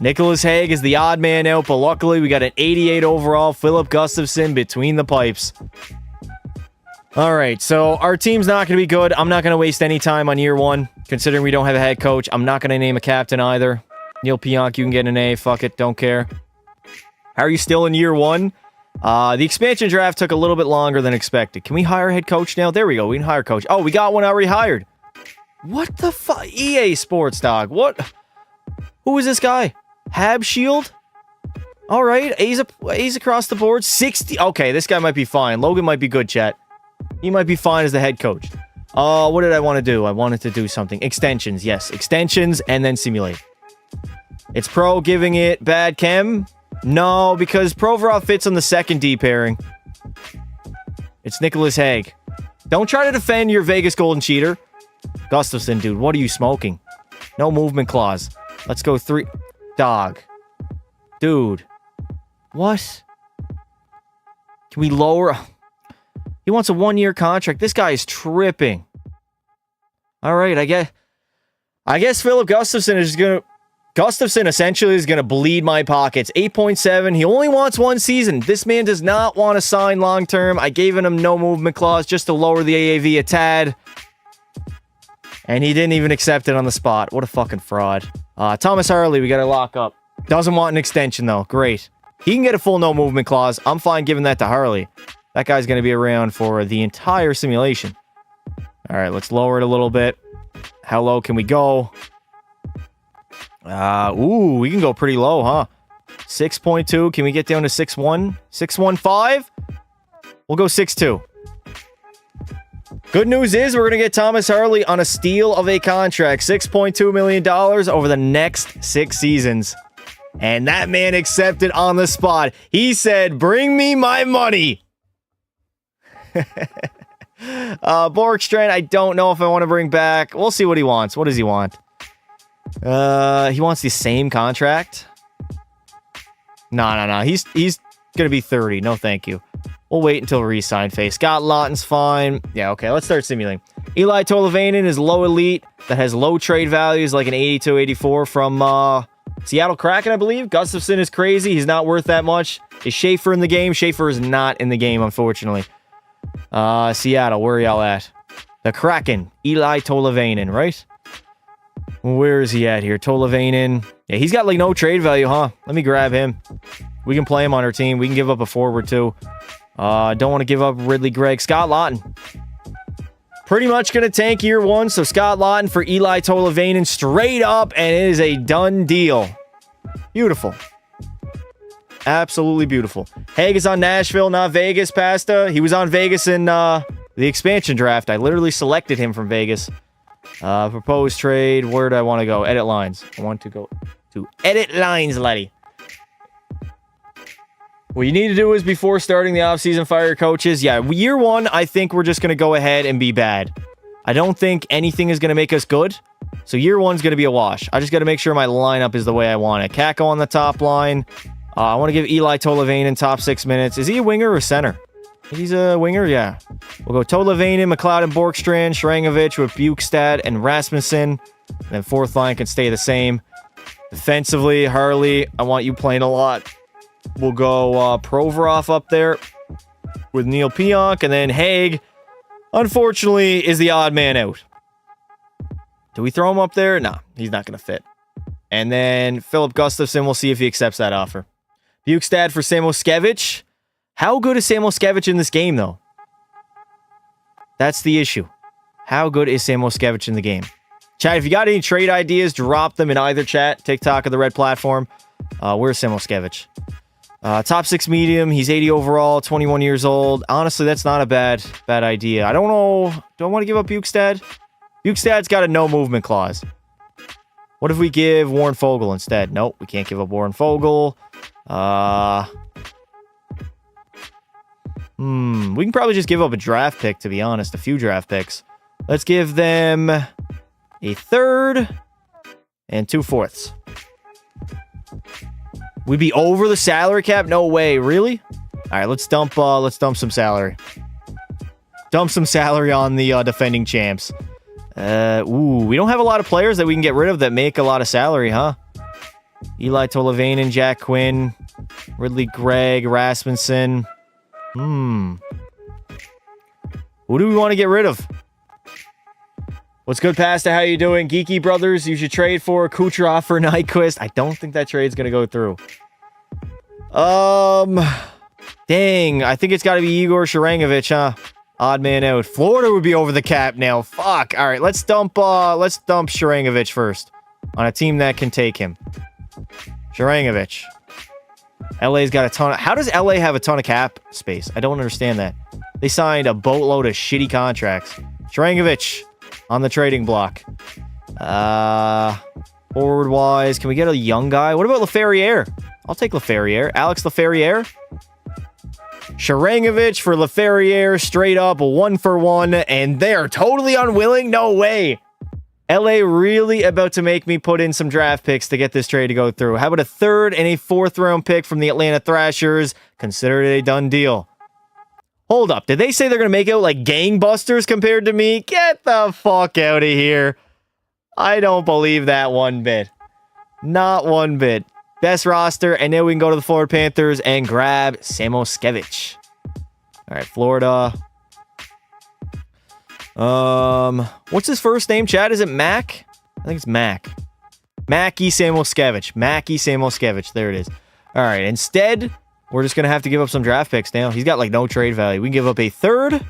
Nicholas Hague is the odd man out, but luckily we got an 88 overall Philip Gustafsson between the pipes. All right, so our team's not going to be good. I'm not going to waste any time on year 1, considering we don't have a head coach. I'm not going to name a captain either. Neil Pionk, you can get an A. Fuck it, don't care. How are you still in year 1? The expansion draft took a little bit longer than expected. Can we hire a head coach now? There we go. We can hire coach. Oh, we got one already hired. What the fuck? EA Sports, dog. What? Who is this guy? Hab Shield? All right. A's across the board. 60. Okay, this guy might be fine. Logan might be good, chat. He might be fine as the head coach. What did I want to do? I wanted to do something. Extensions. Yes, extensions and then simulate. It's pro giving it bad chem. No, because Provorov fits on the second D pairing. It's Nicholas Hague. Don't try to defend your Vegas Golden Cheater. Gustafsson, dude, what are you smoking? No movement clause. Let's go 3. Dog. Dude. What? Can we lower? He wants a 1-year contract. This guy is tripping. All right, I guess Philip Gustafsson is going to... Gustafsson essentially is going to bleed my pockets. 8.7. He only wants 1 season. This man does not want to sign long-term. I gave him no movement clause just to lower the AAV a tad. And he didn't even accept it on the spot. What a fucking fraud. Thomas Harley, we got to lock up. Doesn't want an extension, though. Great. He can get a full no movement clause. I'm fine giving that to Harley. That guy's going to be around for the entire simulation. All right, let's lower it a little bit. How low can we go? Ooh, we can go pretty low, huh? 6.2. Can we get down to 6.1? 6.15? We'll go 6.2. Good news is we're going to get Thomas Harley on a steal of a contract. $6.2 million over the next 6 seasons. And that man accepted on the spot. He said, bring me my money. Borkstrand, I don't know if I want to bring back. We'll see what he wants. What does he want? He wants the same contract. No. He's gonna be 30. No, thank you. We'll wait until re-sign phase. Scott Lawton's fine. Yeah, okay. Let's start simulating. Eli Tolvanen is low elite that has low trade values, like an 82, 84 from Seattle Kraken, I believe. Gustafsson is crazy. He's not worth that much. Is Schaefer in the game? Schaefer is not in the game, unfortunately. Seattle, where are y'all at? The Kraken. Eli Tolvanen, right? Where is he at here? Tolvanen. Yeah, he's got like no trade value, huh? Let me grab him. We can play him on our team. We can give up a forward too. Don't want to give up Ridley Gregg. Scott Lawton. Pretty much going to tank year 1. So Scott Lawton for Eli Tolvanen straight up. And it is a done deal. Beautiful. Absolutely beautiful. Hague is on Nashville, not Vegas, Pasta. He was on Vegas in the expansion draft. I literally selected him from Vegas. Proposed trade. Where do I want to go? Edit lines. I want to go to edit lines, laddie. What you need to do is before starting the offseason, fire your coaches. Yeah, year one, I think we're just going to go ahead and be bad. I don't think anything is going to make us good. So year one's going to be a wash. I just got to make sure my lineup is the way I want it. Kako on the top line. I want to give Eli Tolavainen top 6 minutes. Is he a winger or center? He's a winger, yeah. We'll go Tolavainen, McLeod, and Borkstrand, Sharangovich with Bukestad and Rasmussen. And then fourth line can stay the same. Defensively, Harley, I want you playing a lot. We'll go Provorov up there with Neil Pionk. And then Haig, unfortunately, is the odd man out. Do we throw him up there? No, he's not going to fit. And then Philip Gustafson, we'll see if he accepts that offer. Bukestad for Samoskevich. How good is Samoskevich in this game, though? That's the issue. How good is Samoskevich in the game? Chat, if you got any trade ideas, drop them in either chat, TikTok, or the red platform. Where's Samoskevich? Top 6 medium. He's 80 overall, 21 years old. Honestly, that's not a bad idea. I don't know. Do I want to give up Bukestad? Bukestad's got a no movement clause. What if we give Warren Fogle instead? Nope, we can't give up Warren Fogle. We can probably just give up a draft pick, to be honest. A few draft picks. Let's give them a third and 2 fourths. We'd be over the salary cap? No way. Really? All right, let's dump some salary. Dump some salary on the defending champs. We don't have a lot of players that we can get rid of that make a lot of salary, huh? Eli Tolavainen, Jack Quinn, Ridley Gregg, Rasmussen. Who do we want to get rid of? What's good, Pasta? How you doing? Geeky Brothers, you should trade for Kucherov for Nyquist. I don't think that trade's going to go through. Dang. I think it's got to be Igor Sharangovich, huh? Odd man out. Florida would be over the cap now. Fuck. All right, let's dump Sharangovich first on a team that can take him. Sharangovich. LA's got a ton of... How does LA have a ton of cap space? I don't understand that. They signed a boatload of shitty contracts. Sharangovich on the trading block. Forward-wise, can we get a young guy? What about Laferriere? I'll take Laferriere. Alex Laferriere. Sharangovich for Laferriere, straight up, 1-for-1, and they're totally unwilling? No way. LA really about to make me put in some draft picks to get this trade to go through. How about a 3rd and a 4th round pick from the Atlanta Thrashers? Consider it a done deal. Hold up. Did they say they're going to make out like gangbusters compared to me? Get the fuck out of here. I don't believe that one bit. Not one bit. Best roster, and then we can go to the Florida Panthers and grab Samoskevich. All right, Florida. What's his first name, Chad? Is it Mac? I think it's Mac. Mackie Samoskevich. Mackie Samoskevich. There it is. All right, instead, we're just going to have to give up some draft picks now. He's got like no trade value. We can give up a 3rd,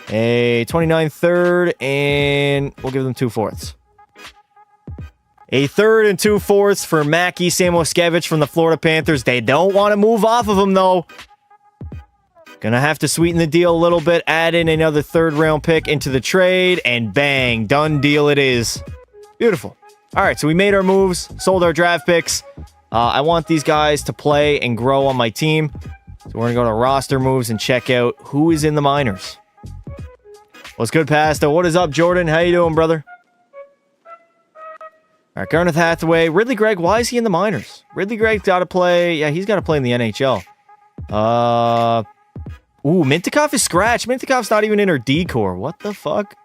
a 29 3rd, and we'll give them 2 fourths. A 3rd and 2 fourths for Mackie Samoskevich from the Florida Panthers. They don't want to move off of him, though. Gonna have to sweeten the deal a little bit, add in another 3rd round pick into the trade, and bang, done deal it is. Beautiful. All right, so we made our moves, sold our draft picks. I want these guys to play and grow on my team. So we're gonna go to roster moves and check out who is in the minors. What's good, Pasta? What is up, Jordan? How you doing, brother? All right, Gareth Hathaway. Ridley Gregg, why is he in the minors? Ridley Gregg's got to play... Yeah, he's got to play in the NHL. Mintikov is scratched. Mintikov's not even in our D-core. What the fuck?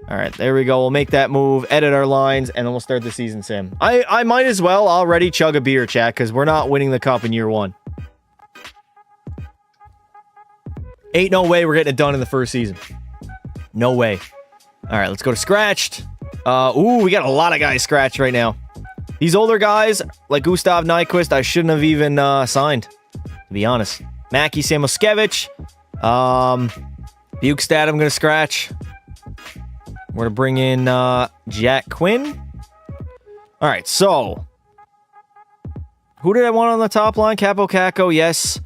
All right, there we go. We'll make that move, edit our lines, and then we'll start the season sim. I might as well already chug a beer, chat, because we're not winning the cup in year 1. Ain't no way we're getting it done in the first season. No way. All right, let's go to scratched. We got a lot of guys scratched right now. These older guys, like Gustav Nyquist, I shouldn't have even signed, to be honest. Mackie Samoskevich. Bukestad, I'm going to scratch. We're going to bring in Jack Quinn. All right, so who did I want on the top line? Capo Kako, yes.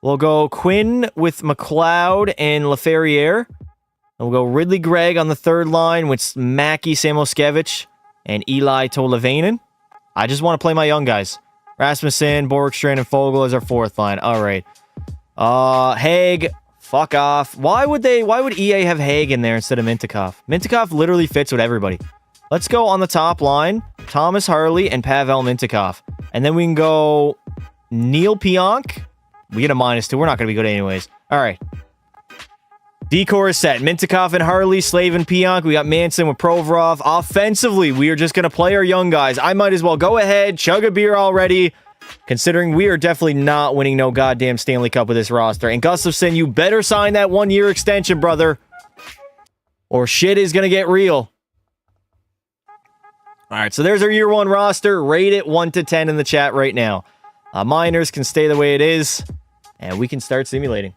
We'll go Quinn with McLeod and Laferriere. And we'll go Ridley Gregg on the 3rd line with Mackie Samoskevich and Eli Tolavainen. I just want to play my young guys. Rasmussen, Borkstrand, and Fogle as our 4th line. All right. Haig, fuck off. Why would EA have Haig in there instead of Mintikov? Mintikov literally fits with everybody. Let's go on the top line, Thomas Harley and Pavel Mintikov. And then we can go Neil Pionk. We get a -2. We're not going to be good anyways. All right. Decor is set. Mintikov and Harley, Slave and Pionk. We got Manson with Provorov. Offensively, we are just going to play our young guys. I might as well go ahead, chug a beer already, considering we are definitely not winning no goddamn Stanley Cup with this roster. And Gustafsson, you better sign that 1-year extension, brother, or shit is going to get real. All right, so there's our year 1 roster. Rate it 1 to 10 in the chat right now. Minors can stay the way it is, and we can start simulating.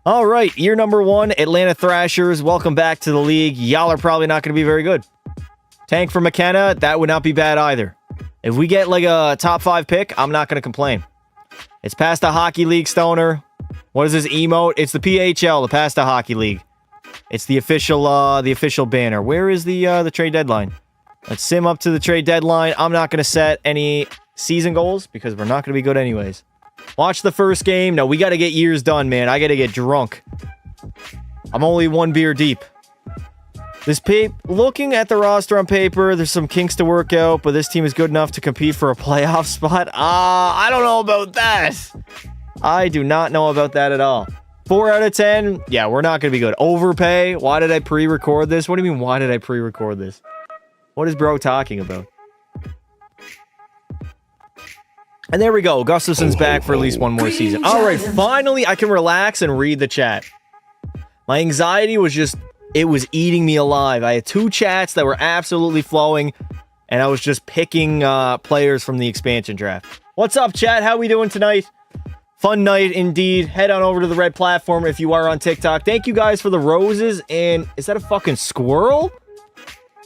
All right, year number 1, Atlanta Thrashers. Welcome back to the league. Y'all are probably not going to be very good. Tank for McKenna, that would not be bad either. If we get like a top 5 pick, I'm not going to complain. It's past the Hockey League, Stoner. What is this emote? It's the PHL, the past the Hockey League. It's the official banner. Where is the trade deadline? Let's sim up to the trade deadline. I'm not going to set any season goals because we're not going to be good anyways. Watch the first game. No, we got to get years done, man. I got to get drunk. I'm only 1 beer deep. Looking at the roster on paper, there's some kinks to work out, but this team is good enough to compete for a playoff spot. I don't know about that. I do not know about that at all. 4 out of 10. Yeah, we're not going to be good. Overpay. Why did I pre-record this? What do you mean, why did I pre-record this? What is bro talking about? And there we go. Gustafsson's back for at least 1 more season. All right, finally, I can relax and read the chat. My anxiety was just, it was eating me alive. I had 2 chats that were absolutely flowing, and I was just picking players from the expansion draft. What's up, chat? How we doing tonight? Fun night indeed. Head on over to the red platform if you are on TikTok. Thank you guys for the roses. And is that a fucking squirrel?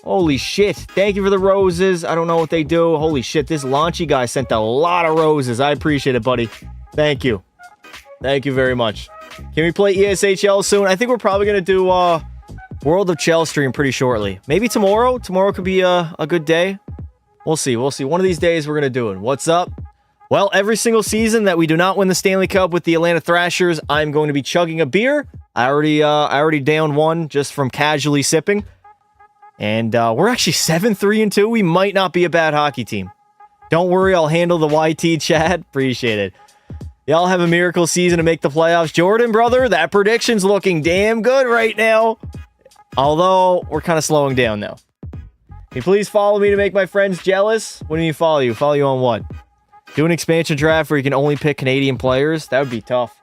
Holy shit. Thank you for the roses. I don't know what they do. Holy shit. This Launchy guy sent a lot of roses. I appreciate it, buddy. Thank you. Thank you very much. Can we play ESHL soon? I think we're probably going to do World of Chell stream pretty shortly. Maybe tomorrow. Tomorrow could be a good day. We'll see. We'll see. One of these days we're going to do it. What's up? Well, every single season that we do not win the Stanley Cup with the Atlanta Thrashers, I'm going to be chugging a beer. I already downed 1 just from casually sipping. And we're actually 7-3-2. We might not be a bad hockey team. Don't worry, I'll handle the YT chat. Appreciate it. Y'all have a miracle season to make the playoffs. Jordan, brother, that prediction's looking damn good right now. Although, we're kind of slowing down now. Can you please follow me to make my friends jealous? What do you follow you? Follow you on what? Do an expansion draft where you can only pick Canadian players? That would be tough.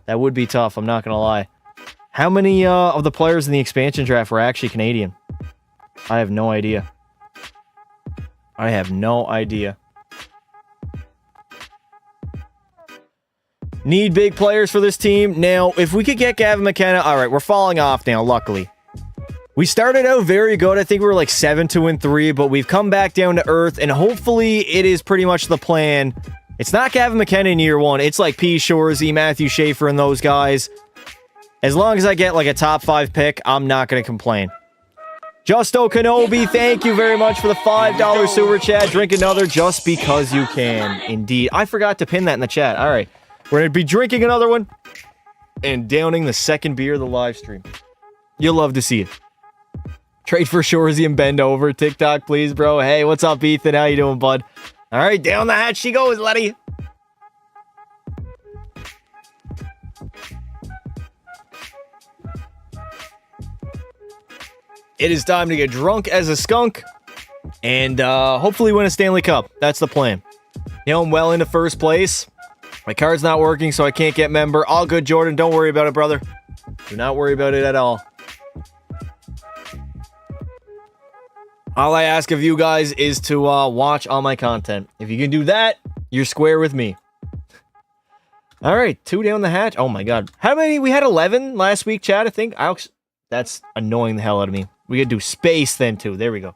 That would be tough, I'm not going to lie. How many of the players in the expansion draft were actually Canadian? I have no idea. I have no idea. Need big players for this team. Now, if we could get Gavin McKenna... All right, we're falling off now, luckily. We started out very good. I think we were like 7-2-3, but we've come back down to earth, and hopefully it is pretty much the plan. It's not Gavin McKenna in year 1. It's like P. Shorzy, Matthew Schaefer, and those guys. As long as I get like a top 5 pick, I'm not going to complain. Justo Kenobi, thank you very much for the $5 super chat. Drink another just because you can. Indeed. I forgot to pin that in the chat. All right. We're going to be drinking another one and downing the second beer of the live stream. You'll love to see it. Trade for Shorzy and bend over. TikTok, please, bro. Hey, what's up, Ethan? How you doing, bud? All right, down the hatch she goes, Letty. It is time to get drunk as a skunk and hopefully win a Stanley Cup. That's the plan. You know, I'm well into first place. My card's not working, so I can't get member. All good, Jordan. Don't worry about it, brother. Do not worry about it at all. All I ask of you guys is to watch all my content. If you can do that, you're square with me. All right, 2 down the hatch. Oh, my God. How many? We had 11 last week, Chad, I think. That's annoying the hell out of me. We could do space then, too. There we go.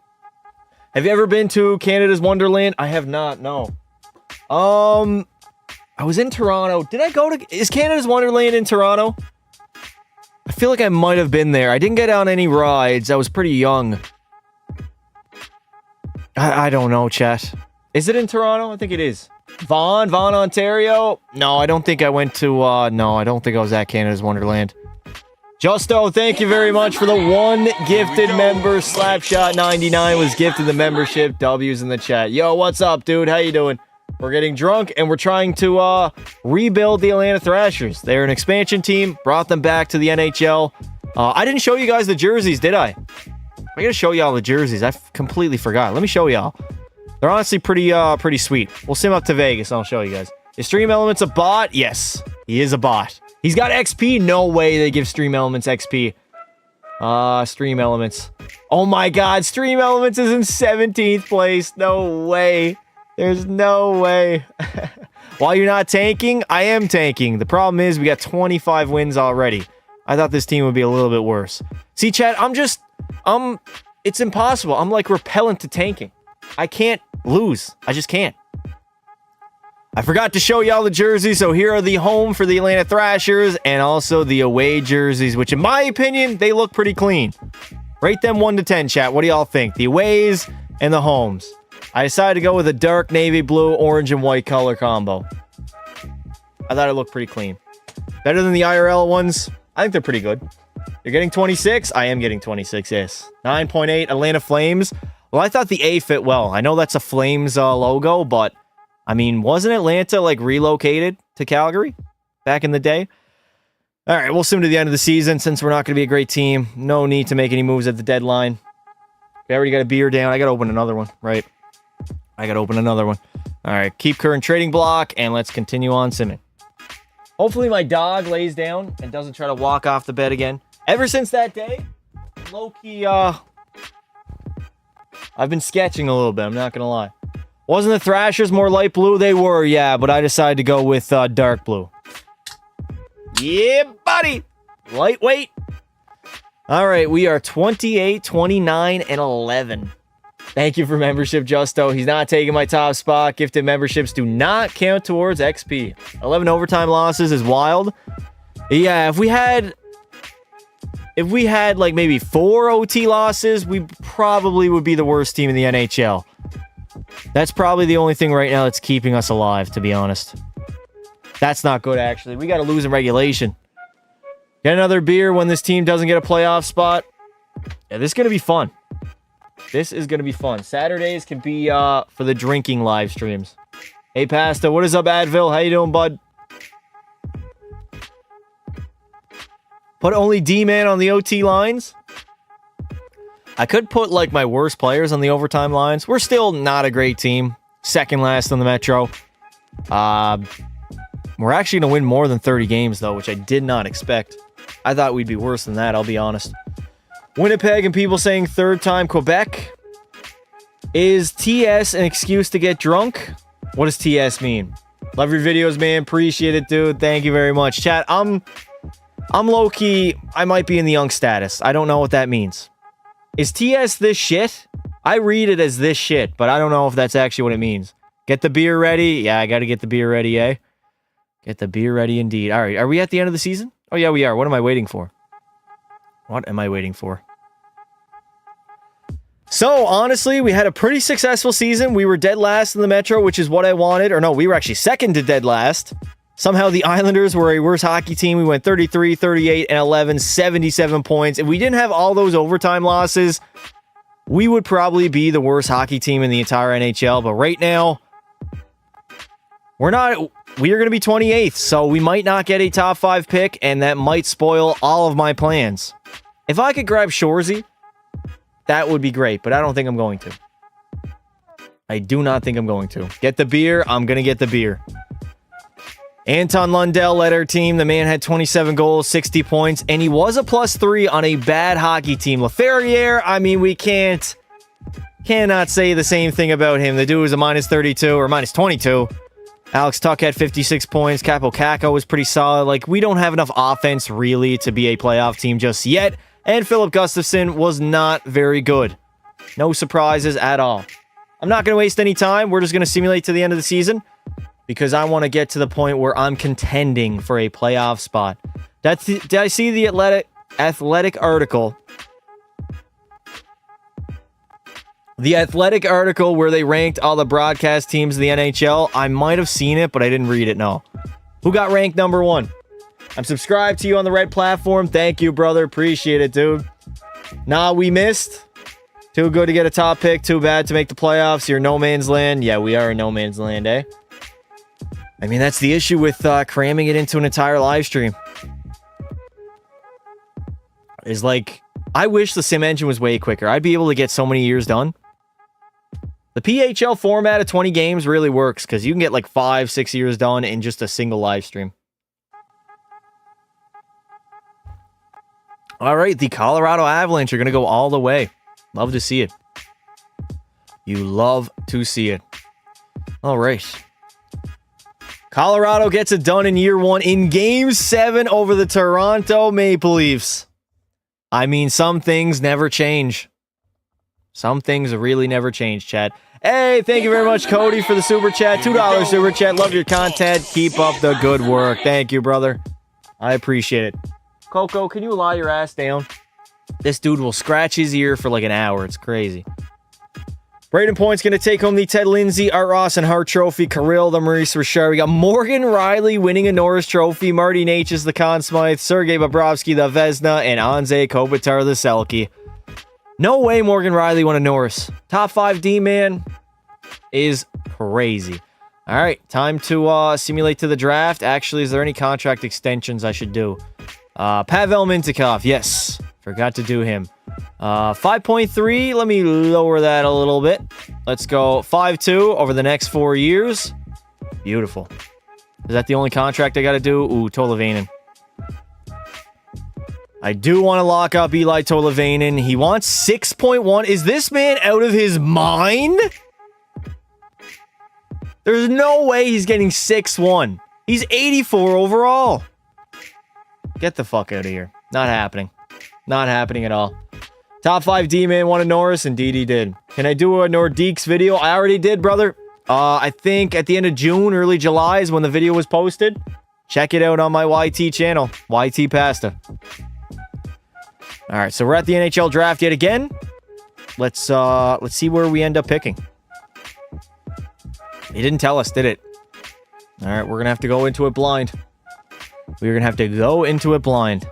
Have you ever been to Canada's Wonderland? I have not, no. I was in Toronto. Did I go to... Is Canada's Wonderland in Toronto? I feel like I might have been there. I didn't get on any rides. I was pretty young. I don't know, chat. Is it in Toronto? I think it is. Vaughan, Ontario. No, I don't think I went to, no, I don't think I was at Canada's Wonderland. Justo, thank you very much for the one gifted member. Slapshot99 was gifted the membership. W's in the chat. Yo, what's up, dude? How you doing? We're getting drunk, and we're trying to rebuild the Atlanta Thrashers. They're an expansion team. Brought them back to the NHL. I didn't show you guys the jerseys, did I? I gotta show y'all the jerseys. I completely forgot. Let me show y'all. They're honestly pretty sweet. We'll sim up to Vegas, and I'll show you guys. Is Stream Elements a bot? Yes, he is a bot. He's got XP? No way they give Stream Elements XP. Stream Elements. Oh my god, Stream Elements is in 17th place. No way. There's no way. While you're not tanking, I am tanking. The problem is we got 25 wins already. I thought this team would be a little bit worse. See, chat, it's impossible. I'm like repellent to tanking. I can't lose. I just can't. I forgot to show y'all the jerseys, so here are the home for the Atlanta Thrashers and also the away jerseys, which in my opinion, they look pretty clean. Rate them 1 to 10, chat. What do y'all think? The aways and the homes. I decided to go with a dark navy blue, orange, and white color combo. I thought it looked pretty clean. Better than the IRL ones. I think they're pretty good. You're getting 26? I am getting 26, yes. 9.8 Atlanta Flames. Well, I thought the A fit well. I know that's a Flames logo, but I mean, wasn't Atlanta like relocated to Calgary back in the day? All right, we'll sim to the end of the season since we're not going to be a great team. No need to make any moves at the deadline. We already got a beer down. I got to open another one, right? I got to open another one. All right, keep current trading block, and let's continue on simming. Hopefully my dog lays down and doesn't try to walk off the bed again. Ever since that day, low-key, I've been sketching a little bit, I'm not going to lie. Wasn't the Thrashers more light blue? They were, yeah, but I decided to go with dark blue. Yeah, buddy! Lightweight. All right, we are 28, 29, and 11. Thank you for membership, Justo. He's not taking my top spot. Gifted memberships do not count towards XP. 11 overtime losses is wild. Yeah, if we had like maybe 4 OT losses, we probably would be the worst team in the NHL. That's probably the only thing right now that's keeping us alive, to be honest. That's not good, actually. We got to lose in regulation. Get another beer when this team doesn't get a playoff spot. Yeah, this is going to be fun. This is going to be fun. Saturdays can be for the drinking live streams. Hey, Pasta, what is up, Advil? How you doing, bud? Put only D-Man on the OT lines. I could put, like, my worst players on the overtime lines. We're still not a great team. Second last in the Metro. We're actually going to win more than 30 games, though, which I did not expect. I thought we'd be worse than that, I'll be honest. Winnipeg and people saying third time Quebec. Is TS an excuse to get drunk? What does TS mean? Love your videos, man. Appreciate it, dude. Thank you very much. Chat, I'm low-key. I might be in the young status. I don't know what that means. Is TS this shit? I read it as this shit, but I don't know if that's actually what it means. Get the beer ready. Yeah, I got to get the beer ready, eh? Get the beer ready indeed. All right, are we at the end of the season? Oh, yeah, we are. What am I waiting for? What am I waiting for? So, honestly, we had a pretty successful season. We were dead last in the Metro, which is what I wanted. Or no, we were actually second to dead last. Somehow the Islanders were a worse hockey team. We went 33, 38, and 11, 77 points. If we didn't have all those overtime losses, we would probably be the worst hockey team in the entire NHL. But right now, we're not. We are going to be 28th, so we might not get a top 5 pick, and that might spoil all of my plans. If I could grab Shorzy, that would be great, but I don't think I'm going to. I do not think I'm going to. Get the beer. I'm going to get the beer. Anton Lundell led our team. The man had 27 goals, 60 points, and he was a +3 on a bad hockey team. Laferriere, I mean, we cannot say the same thing about him. The dude was a -32 or -22. Alex Tuck had 56 points. Capo Caco was pretty solid. Like, we don't have enough offense, really, to be a playoff team just yet. And Philip Gustafson was not very good. No surprises at all. I'm not going to waste any time. We're just going to simulate to the end of the season because I want to get to the point where I'm contending for a playoff spot. Did I see the athletic article The Athletic article where they ranked all the broadcast teams of the NHL, I might have seen it, but I didn't read it, no. Who got ranked number 1? I'm subscribed to you on the red platform. Thank you, brother. Appreciate it, dude. Nah, we missed. Too good to get a top pick. Too bad to make the playoffs. You're no man's land. Yeah, we are in no man's land, eh? I mean, that's the issue with cramming it into an entire live stream. Is like, I wish the sim engine was way quicker. I'd be able to get so many years done. The PHL format of 20 games really works because you can get like 5-6 years done in just a single live stream. All right, the Colorado Avalanche are going to go all the way. Love to see it. You love to see it. All right. Colorado gets it done in year 1 in Game 7 over the Toronto Maple Leafs. I mean, some things never change. Some things really never change, chat. Hey, thank you very much, Cody, for the super chat. $2 super chat. Love your content. Keep up the good work. Thank you, brother. I appreciate it. Coco, can you lie your ass down? This dude will scratch his ear for like an hour. It's crazy. Braden Point's going to take home the Ted Lindsay, Art Ross, and Hart Trophy. Kirill, the Maurice Richard. We got Morgan Riley winning a Norris Trophy. Marty Natchez, the Conn Smythe. Sergei Bobrovsky, the Vezina. And Anze Kopitar, the Selke. No way Morgan Riley won a Norris. Top 5 D-man is crazy. All right, time to simulate to the draft. Actually, is there any contract extensions I should do? Pavel Mintyukov, yes. Forgot to do him. 5.3, let me lower that a little bit. Let's go 5.2 over the next 4 years. Beautiful. Is that the only contract I got to do? Ooh, Tolvanen. I do want to lock up Eli Tolvanen. He wants 6.1. Is this man out of his mind? There's no way he's getting 6.1. He's 84 overall. Get the fuck out of here. Not happening. Not happening at all. Top 5 D-man won a Norris. Indeed he did. Can I do a Nordiques video? I already did, brother. I think at the end of June, early July is when the video was posted. Check it out on my YT channel. YT Pasta. All right, so we're at the NHL draft yet again. Let's see where we end up picking. He didn't tell us, did it? All right, we're going to have to go into it blind. We're going to have to go into it blind.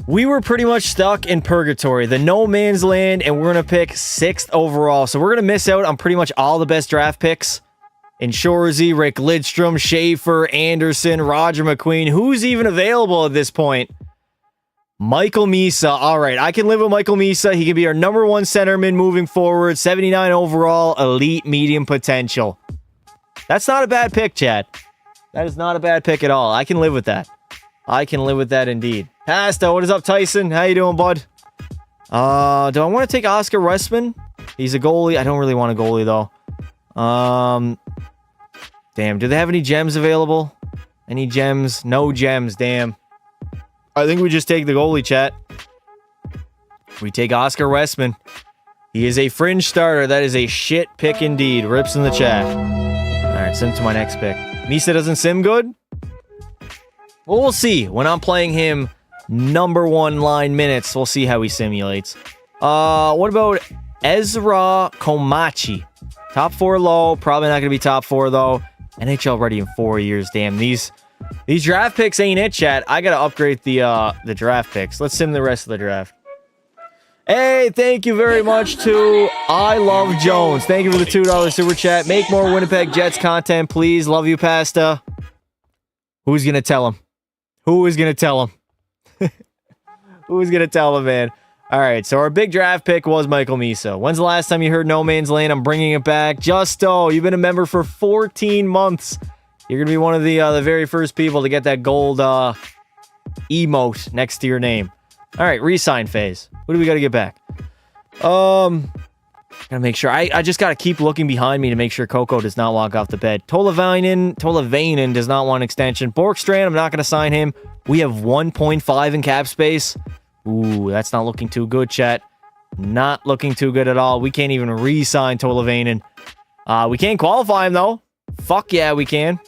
We were pretty much stuck in purgatory, the no man's land, and we're going to pick 6th overall. So we're going to miss out on pretty much all the best draft picks. In Shorzy, Rick Lidstrom, Schaefer, Anderson, Roger McQueen. Who's even available at this point? Michael Misa. All right, I can live with Michael Misa. He can be our number 1 centerman moving forward. 79 overall, elite medium potential. That's not a bad pick, Chad. That is not a bad pick at all. I can live with that. I can live with that indeed. Pasta, what is up, Tyson? How you doing, bud? Do I want to take Oscar Westman? He's a goalie. I don't really want a goalie, though. Damn, do they have any gems available? Any gems? No gems, damn. I think we just take the goalie, chat. We take Oscar Westman. He is a fringe starter. That is a shit pick indeed. Rips in the chat. All right, send to my next pick. Misa doesn't sim good? Well, we'll see. When I'm playing him number 1 line minutes, we'll see how he simulates. What about Ezra Komachi? Top 4 low. Probably not going to be top 4, though. NHL ready in 4 years. Damn, these draft picks ain't it, chat. I got to upgrade the draft picks. Let's sim the rest of the draft. Hey, thank you very much to I Love Jones. Thank you for the $2 super chat. Make more Winnipeg Jets content, please. Love you, Pasta. Who's going to tell him? Who is going to tell him? Who's going to tell him, man? All right, so our big draft pick was Michael Misa. When's the last time you heard No Man's Land? I'm bringing it back. Justo, you've been a member for 14 months. You're going to be one of the very first people to get that gold emote next to your name. All right, re-sign phase. What do we got to get back? Gotta make sure. I just got to keep looking behind me to make sure Coco does not walk off the bed. Tolvanen does not want an extension. Borkstrand, I'm not going to sign him. We have 1.5 in cap space. Ooh, that's not looking too good, chat. Not looking too good at all. We can't even re-sign Tolvanen. We can't qualify him, though. Fuck yeah, we can.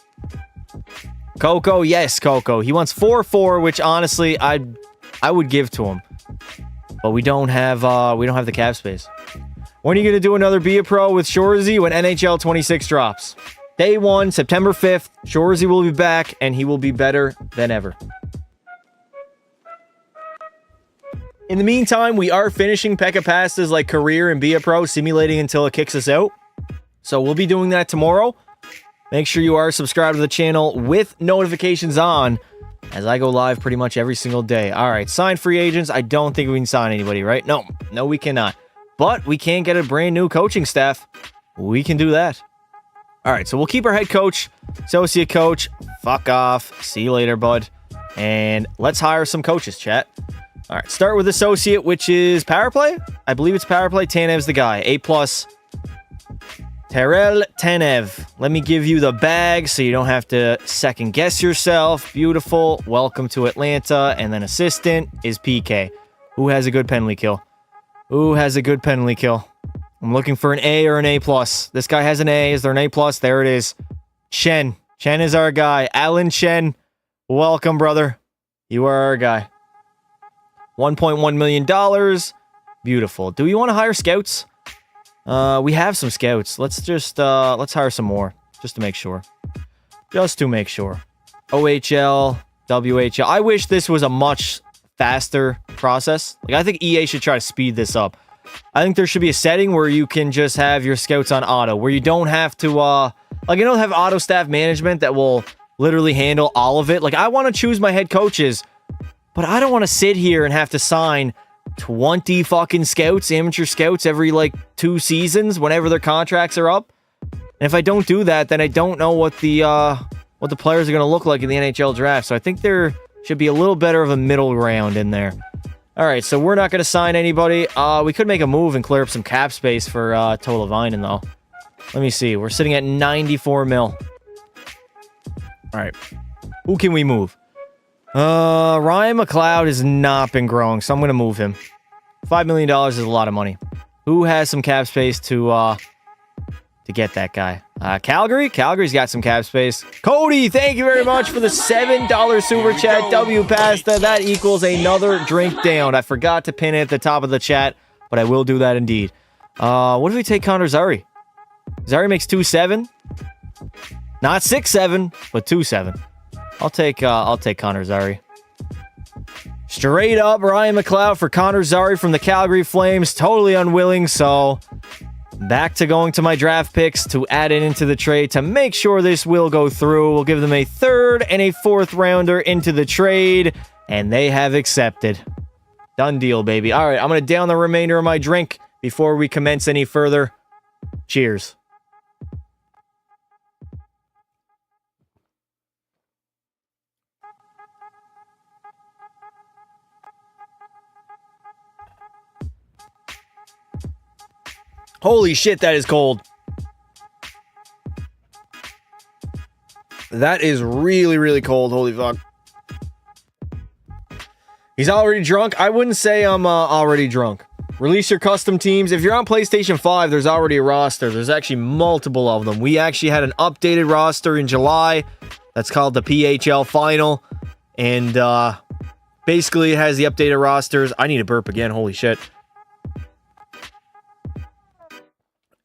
Coco, yes, Coco. He wants 4-4, which honestly, I would give to him. But we don't have the cap space. When are you going to do another Be a Pro with Shorzy when NHL 26 drops? Day 1, September 5th, Shorzy will be back, and he will be better than ever. In the meantime, we are finishing Pekka Pasta's like career and Be a Pro, simulating until it kicks us out. So we'll be doing that tomorrow. Make sure you are subscribed to the channel with notifications on, as I go live pretty much every single day. All right, sign free agents. I don't think we can sign anybody, right? No, we cannot. But we can get a brand new coaching staff. We can do that. All right, so we'll keep our head coach, associate coach. Fuck off. See you later, bud. And let's hire some coaches, chat. All right, start with associate, which is power play. I believe it's power play. Tanev's the guy. A+. Terrell Tanev. Let me give you the bag so you don't have to second guess yourself. Beautiful. Welcome to Atlanta. And then assistant is PK. Who has a good penalty kill? Who has a good penalty kill? I'm looking for an A or an A+. This guy has an A. Is there an A+? There it is. Chen. Chen is our guy. Alan Chen. Welcome, brother. You are our guy. $1.1 million. Beautiful. Do we want to hire scouts? We have some scouts. Let's hire some more. Just to make sure. Just to make sure. OHL, WHL. I wish this was a much faster process. Like, I think EA should try to speed this up. I think there should be a setting where you can just have your scouts on auto, where you don't have to, like, you don't have auto staff management that will literally handle all of it. Like, I want to choose my head coaches, but I don't want to sit here and have to sign 20 fucking scouts, amateur scouts, every, like, 2 seasons whenever their contracts are up. And if I don't do that, then I don't know what the players are going to look like in the NHL draft. So I think there should be a little better of a middle ground in there. All right, so we're not going to sign anybody. We could make a move and clear up some cap space for Tola Vinen, though. Let me see. We're sitting at 94 mil. All right. Who can we move? Ryan McLeod has not been growing, so I'm going to move him. $5 million is a lot of money. Who has some cap space to get that guy? Calgary? Calgary's got some cap space. Cody, thank you very much for the $7 super chat. W Pasta, that equals another drink down. I forgot to pin it at the top of the chat, but I will do that indeed. What if we take Connor Zary? Zary makes 2.7. Not 6.7, but 2.7. I'll take Connor Zary. Straight up Ryan McLeod for Connor Zary from the Calgary Flames. Totally unwilling, so back to going to my draft picks to add it into the trade to make sure this will go through. We'll give them a 3rd and a 4th rounder into the trade, and they have accepted. Done deal, baby. All right, I'm going to down the remainder of my drink before we commence any further. Cheers. Holy shit, that is cold. That is really, really cold. Holy fuck. He's already drunk? I wouldn't say I'm already drunk. Release your custom teams. If you're on PlayStation 5, there's already a roster. There's actually multiple of them. We actually had an updated roster in July. That's called the PHL Final. And basically it has the updated rosters. I need a burp again. Holy shit.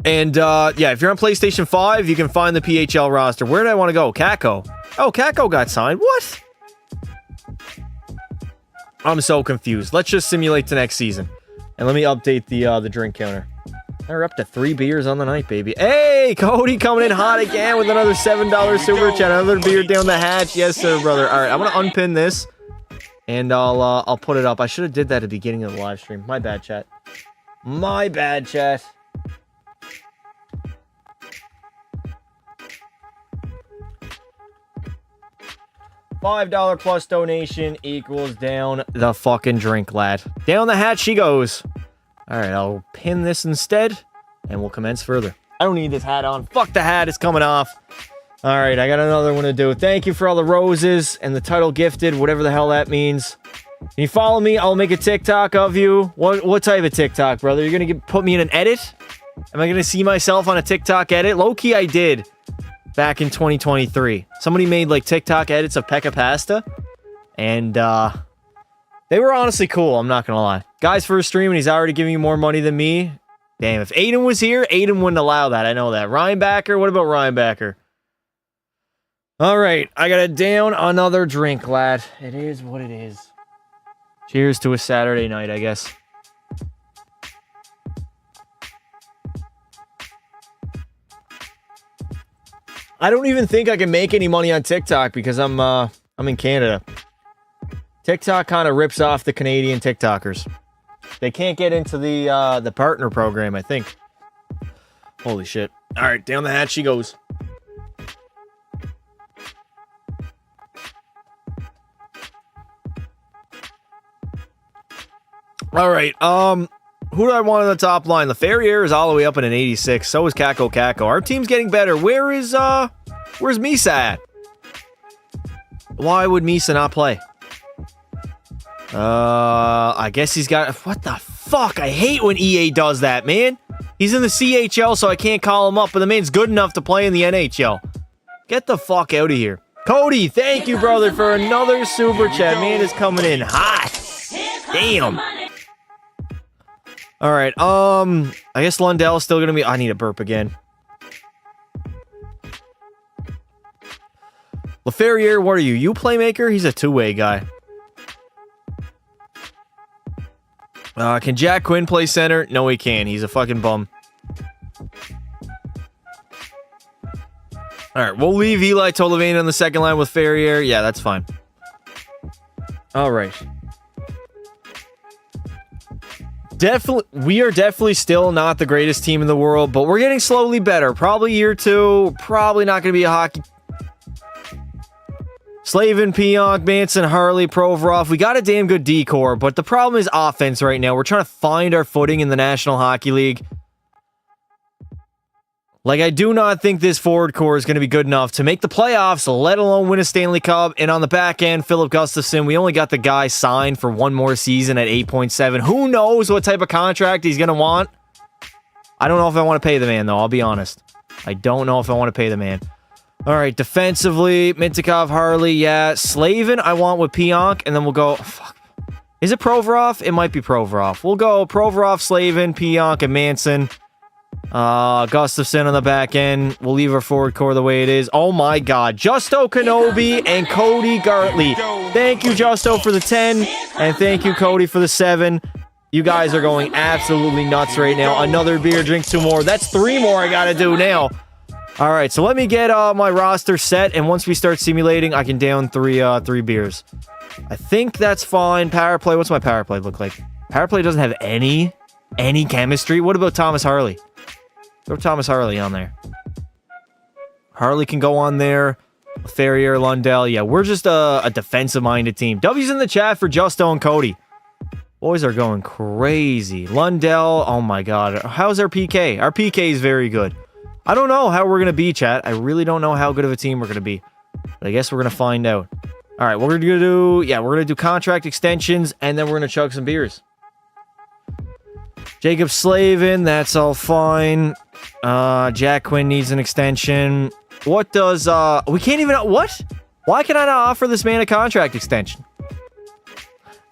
And, yeah, if you're on PlayStation 5, you can find the PHL roster. Where did I want to go? Kako. Oh, Kako got signed. What? I'm so confused. Let's just simulate to next season. And let me update the drink counter. We're up to 3 beers on the night, baby. Hey, Cody coming in hot again with another $7 super chat. Another beer down the hatch. Yes, sir, brother. All right, I'm going to unpin this. And I'll put it up. I should have did that at the beginning of the live stream. My bad, chat. My bad, chat. $5 plus donation equals down the fucking drink, lad. Down the hatch she goes. All right, I'll pin this instead, and we'll commence further. I don't need this hat on. Fuck the hat, it's coming off. All right, I got another one to do. Thank you for all the roses and the title gifted, whatever the hell that means. Can you follow me? I'll make a TikTok of you. What type of TikTok, brother? You're gonna put me in an edit? Am I gonna see myself on a TikTok edit? Low-key, I did. Back in 2023. Somebody made like TikTok edits of Pekka Pasta. And they were honestly cool, I'm not gonna lie. Guy's first stream and he's already giving you more money than me. Damn, if Aiden was here, Aiden wouldn't allow that. I know that. Reinbacker, what about Reinbacker? All right, I gotta down another drink, lad. It is what it is. Cheers to a Saturday night, I guess. I don't even think I can make any money on TikTok because I'm in Canada. TikTok kind of rips off the Canadian TikTokers. They can't get into the partner program, I think. Holy shit. All right, down the hatch she goes. All right, who do I want on the top line? The Ferrier is all the way up in an 86. So is Kako Kako. Our team's getting better. Where's Misa at? Why would Misa not play? I guess he's got... What the fuck? I hate when EA does that, man. He's in the CHL, so I can't call him up, but the man's good enough to play in the NHL. Get the fuck out of here. Cody, thank you, brother, for another super chat. Man is coming in hot. Damn. All right, I guess Lundell's still gonna be... I need a burp again. LaFerriere, what are you? You playmaker? He's a two-way guy. Can Jack Quinn play center? No, he can't. He's a fucking bum. All right, we'll leave Eli Tolovane on the second line with Ferrier. Yeah, that's fine. All right. We are definitely still not the greatest team in the world, but we're getting slowly better. Probably year two. Probably not going to be a hockey. Slavin, Pionk, Manson, Harley, Provorov. We got a damn good D-core, but the problem is offense right now. We're trying to find our footing in the National Hockey League. Like, I do not think this forward core is going to be good enough to make the playoffs, let alone win a Stanley Cup. And on the back end, Philip Gustafsson, we only got the guy signed for one more season at 8.7. Who knows what type of contract he's going to want? I don't know if I want to pay the man, though. I'll be honest. I don't know if I want to pay the man. All right, defensively, Mintikov, Harley, yeah. Slavin, I want with Pionk, and then we'll go... Fuck. Is it Provorov? It might be Provorov. We'll go Provorov, Slavin, Pionk, and Manson. Gustafsson on the back end. We'll leave our forward core the way it is. Oh my god. Justo Kenobi and Cody Gartley. Thank you, Justo, for the 10. And thank you, Cody, for the 7. You guys are going absolutely nuts right now. Another beer, drink 2 more. That's 3 more I gotta do now. Alright, so let me get my roster set. And once we start simulating, I can down 3 beers. I think that's fine. Power play. What's my power play look like? Power play doesn't have any chemistry. What about Thomas Harley? Throw Thomas Harley on there. Harley can go on there. Ferrier, Lundell. Yeah, we're just a defensive-minded team. W's in the chat for Justo and Cody. Boys are going crazy. Lundell. Oh, my God. How's our PK? Our PK is very good. I don't know how we're going to be, chat. I really don't know how good of a team we're going to be. But I guess we're going to find out. All right, what we're going to do... Yeah, we're going to do contract extensions, and then we're going to chug some beers. Jacob Slavin, that's all fine. Jack Quinn needs an extension. What does, we can't even, what? Why can I not offer this man a contract extension?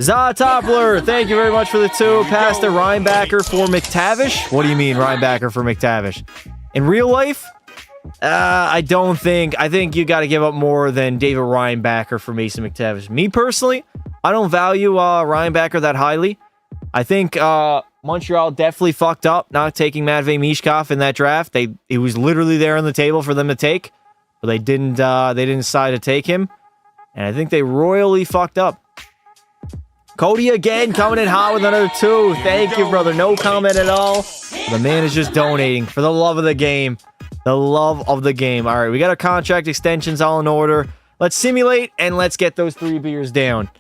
Za Toppler, thank you very much for the 2. Pass to Reinbacker for McTavish. What do you mean, Reinbacker for McTavish? In real life? I don't think, I think you got to give up more than David Reinbacker for Mason McTavish. Me personally, I don't value Reinbacker that highly. I think, Montreal definitely fucked up not taking Matvei Mishkov in that draft. He was literally there on the table for them to take, but they didn't decide to take him. And I think they royally fucked up. Cody again coming in hot with another 2. Thank you, brother. No comment at all. The man is just donating for the love of the game. The love of the game. All right, we got our contract extensions all in order. Let's simulate and let's get those 3 beers down.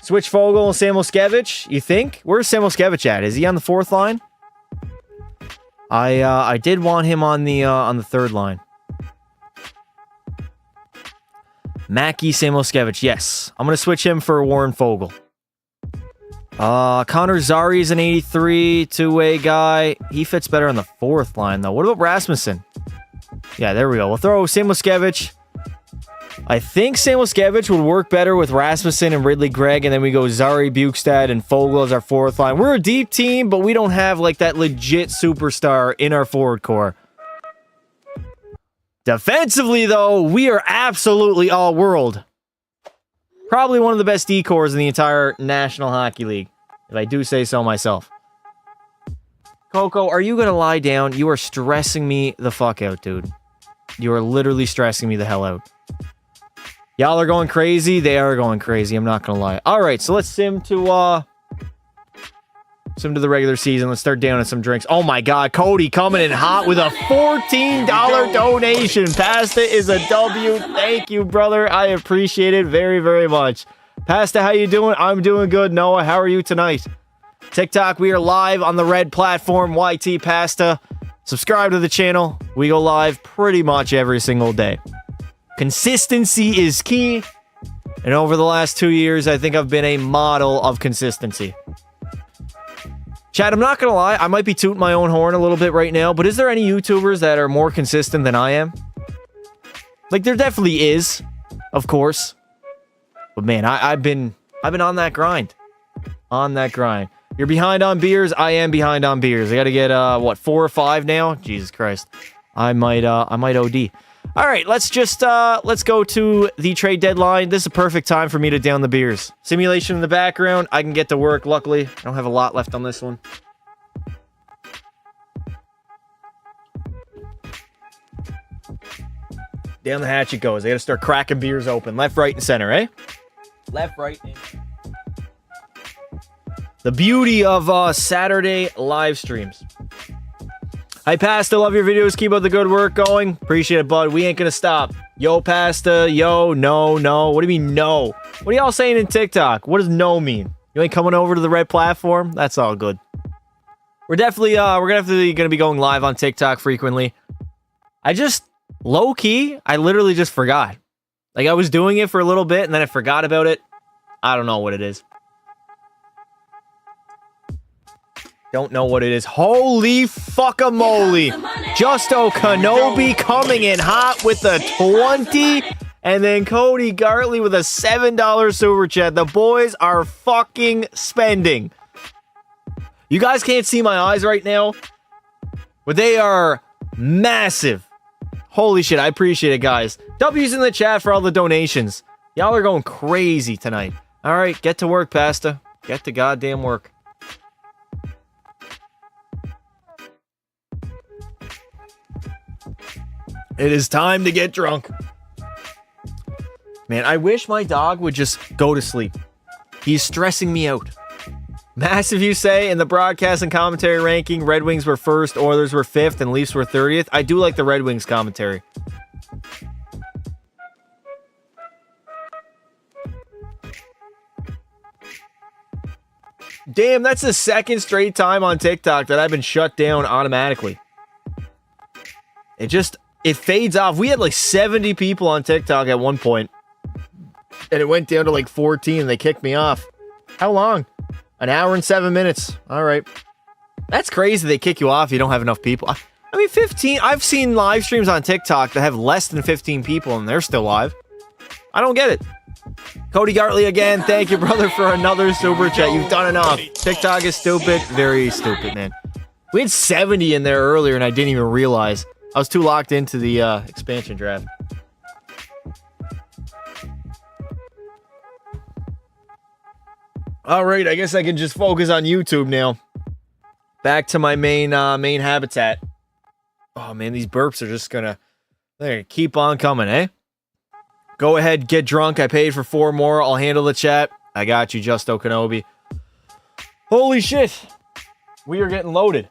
Switch Fogle and Samoskevich, you think? Where's Samoskevich at? Is he on the 4th line? I did want him on the 3rd line. Mackie Samoskevich, yes. I'm going to switch him for Warren Fogle. Connor Zari is an 83, 2-way guy. He fits better on the 4th line, though. What about Rasmussen? Yeah, there we go. We'll throw Samoskevich. I think Samuelskevich would work better with Rasmussen and Ridley Gregg, and then we go Zari, Bukestad, and Fogle as our fourth line. We're a deep team, but we don't have like that legit superstar in our forward core. Defensively, though, we are absolutely all-world. Probably one of the best D-cores in the entire National Hockey League, if I do say so myself. Coco, are you going to lie down? You are stressing me the fuck out, dude. You are literally stressing me the hell out. Y'all are going crazy. They are going crazy. I'm not going to lie. All right, so let's sim to the regular season. Let's start down on some drinks. Oh my God, Cody coming in hot with a $14 donation. Pasta is a W. Thank you, brother. I appreciate it very, very much. Pasta, how you doing? I'm doing good. Noah, how are you tonight? TikTok, we are live on the red platform, YT Pasta. Subscribe to the channel. We go live pretty much every single day. Consistency is key. And over the last 2 years, I think I've been a model of consistency. Chad, I'm not going to lie. I might be tooting my own horn a little bit right now, but is there any YouTubers that are more consistent than I am? Like, there definitely is, of course. But man, I've been on that grind. On that grind. You're behind on beers. I am behind on beers. I got to get, what, 4 or 5 now? Jesus Christ. I might OD. All right, let's go to the trade deadline. This is a perfect time for me to down the beers. Simulation in the background. I can get to work, luckily. I don't have a lot left on this one. Down the hatch it goes. I got to start cracking beers open. Left, right, and center, eh? Left, right, and... The beauty of Saturday live streams. Hi, Pasta. Love your videos. Keep up the good work going. Appreciate it, bud. We ain't gonna stop. Yo, Pasta. Yo, no. What do you mean, no? What are y'all saying in TikTok? What does no mean? You ain't coming over to the red platform? That's all good. We're definitely gonna be going live on TikTok frequently. I just, low-key, I literally just forgot. Like, I was doing it for a little bit, and then I forgot about it. I don't know what it is. Don't know what it is. Holy fuckamoly. Justo Kenobi coming in hot with the 20. And then Cody Gartley with a $7 super chat. The boys are fucking spending. You guys can't see my eyes right now, but they are massive. Holy shit, I appreciate it, guys. W's in the chat for all the donations. Y'all are going crazy tonight. All right, get to work, Pasta. Get to goddamn work. It is time to get drunk. Man, I wish my dog would just go to sleep. He's stressing me out. Massive, you say, in the broadcast and commentary ranking, Red Wings were first, Oilers were 5th, and Leafs were 30th. I do like the Red Wings commentary. Damn, that's the second straight time on TikTok that I've been shut down automatically. It fades off. We had like 70 people on TikTok at one point, and it went down to like 14, and they kicked me off. How long? An hour and 7 minutes. All right. That's crazy they kick you off if you don't have enough people. I mean, 15. I've seen live streams on TikTok that have less than 15 people, and they're still live. I don't get it. Cody Gartley again. Thank you, brother, for another super chat. You've done enough. TikTok is stupid. Very stupid, man. We had 70 in there earlier, and I didn't even realize. I was too locked into the expansion draft. All right, I guess I can just focus on YouTube now. Back to my main habitat. Oh man, these burps are just they're gonna keep on coming, eh? Go ahead, get drunk. I paid for 4 more. I'll handle the chat. I got you, Justo Kenobi. Holy shit, we are getting loaded.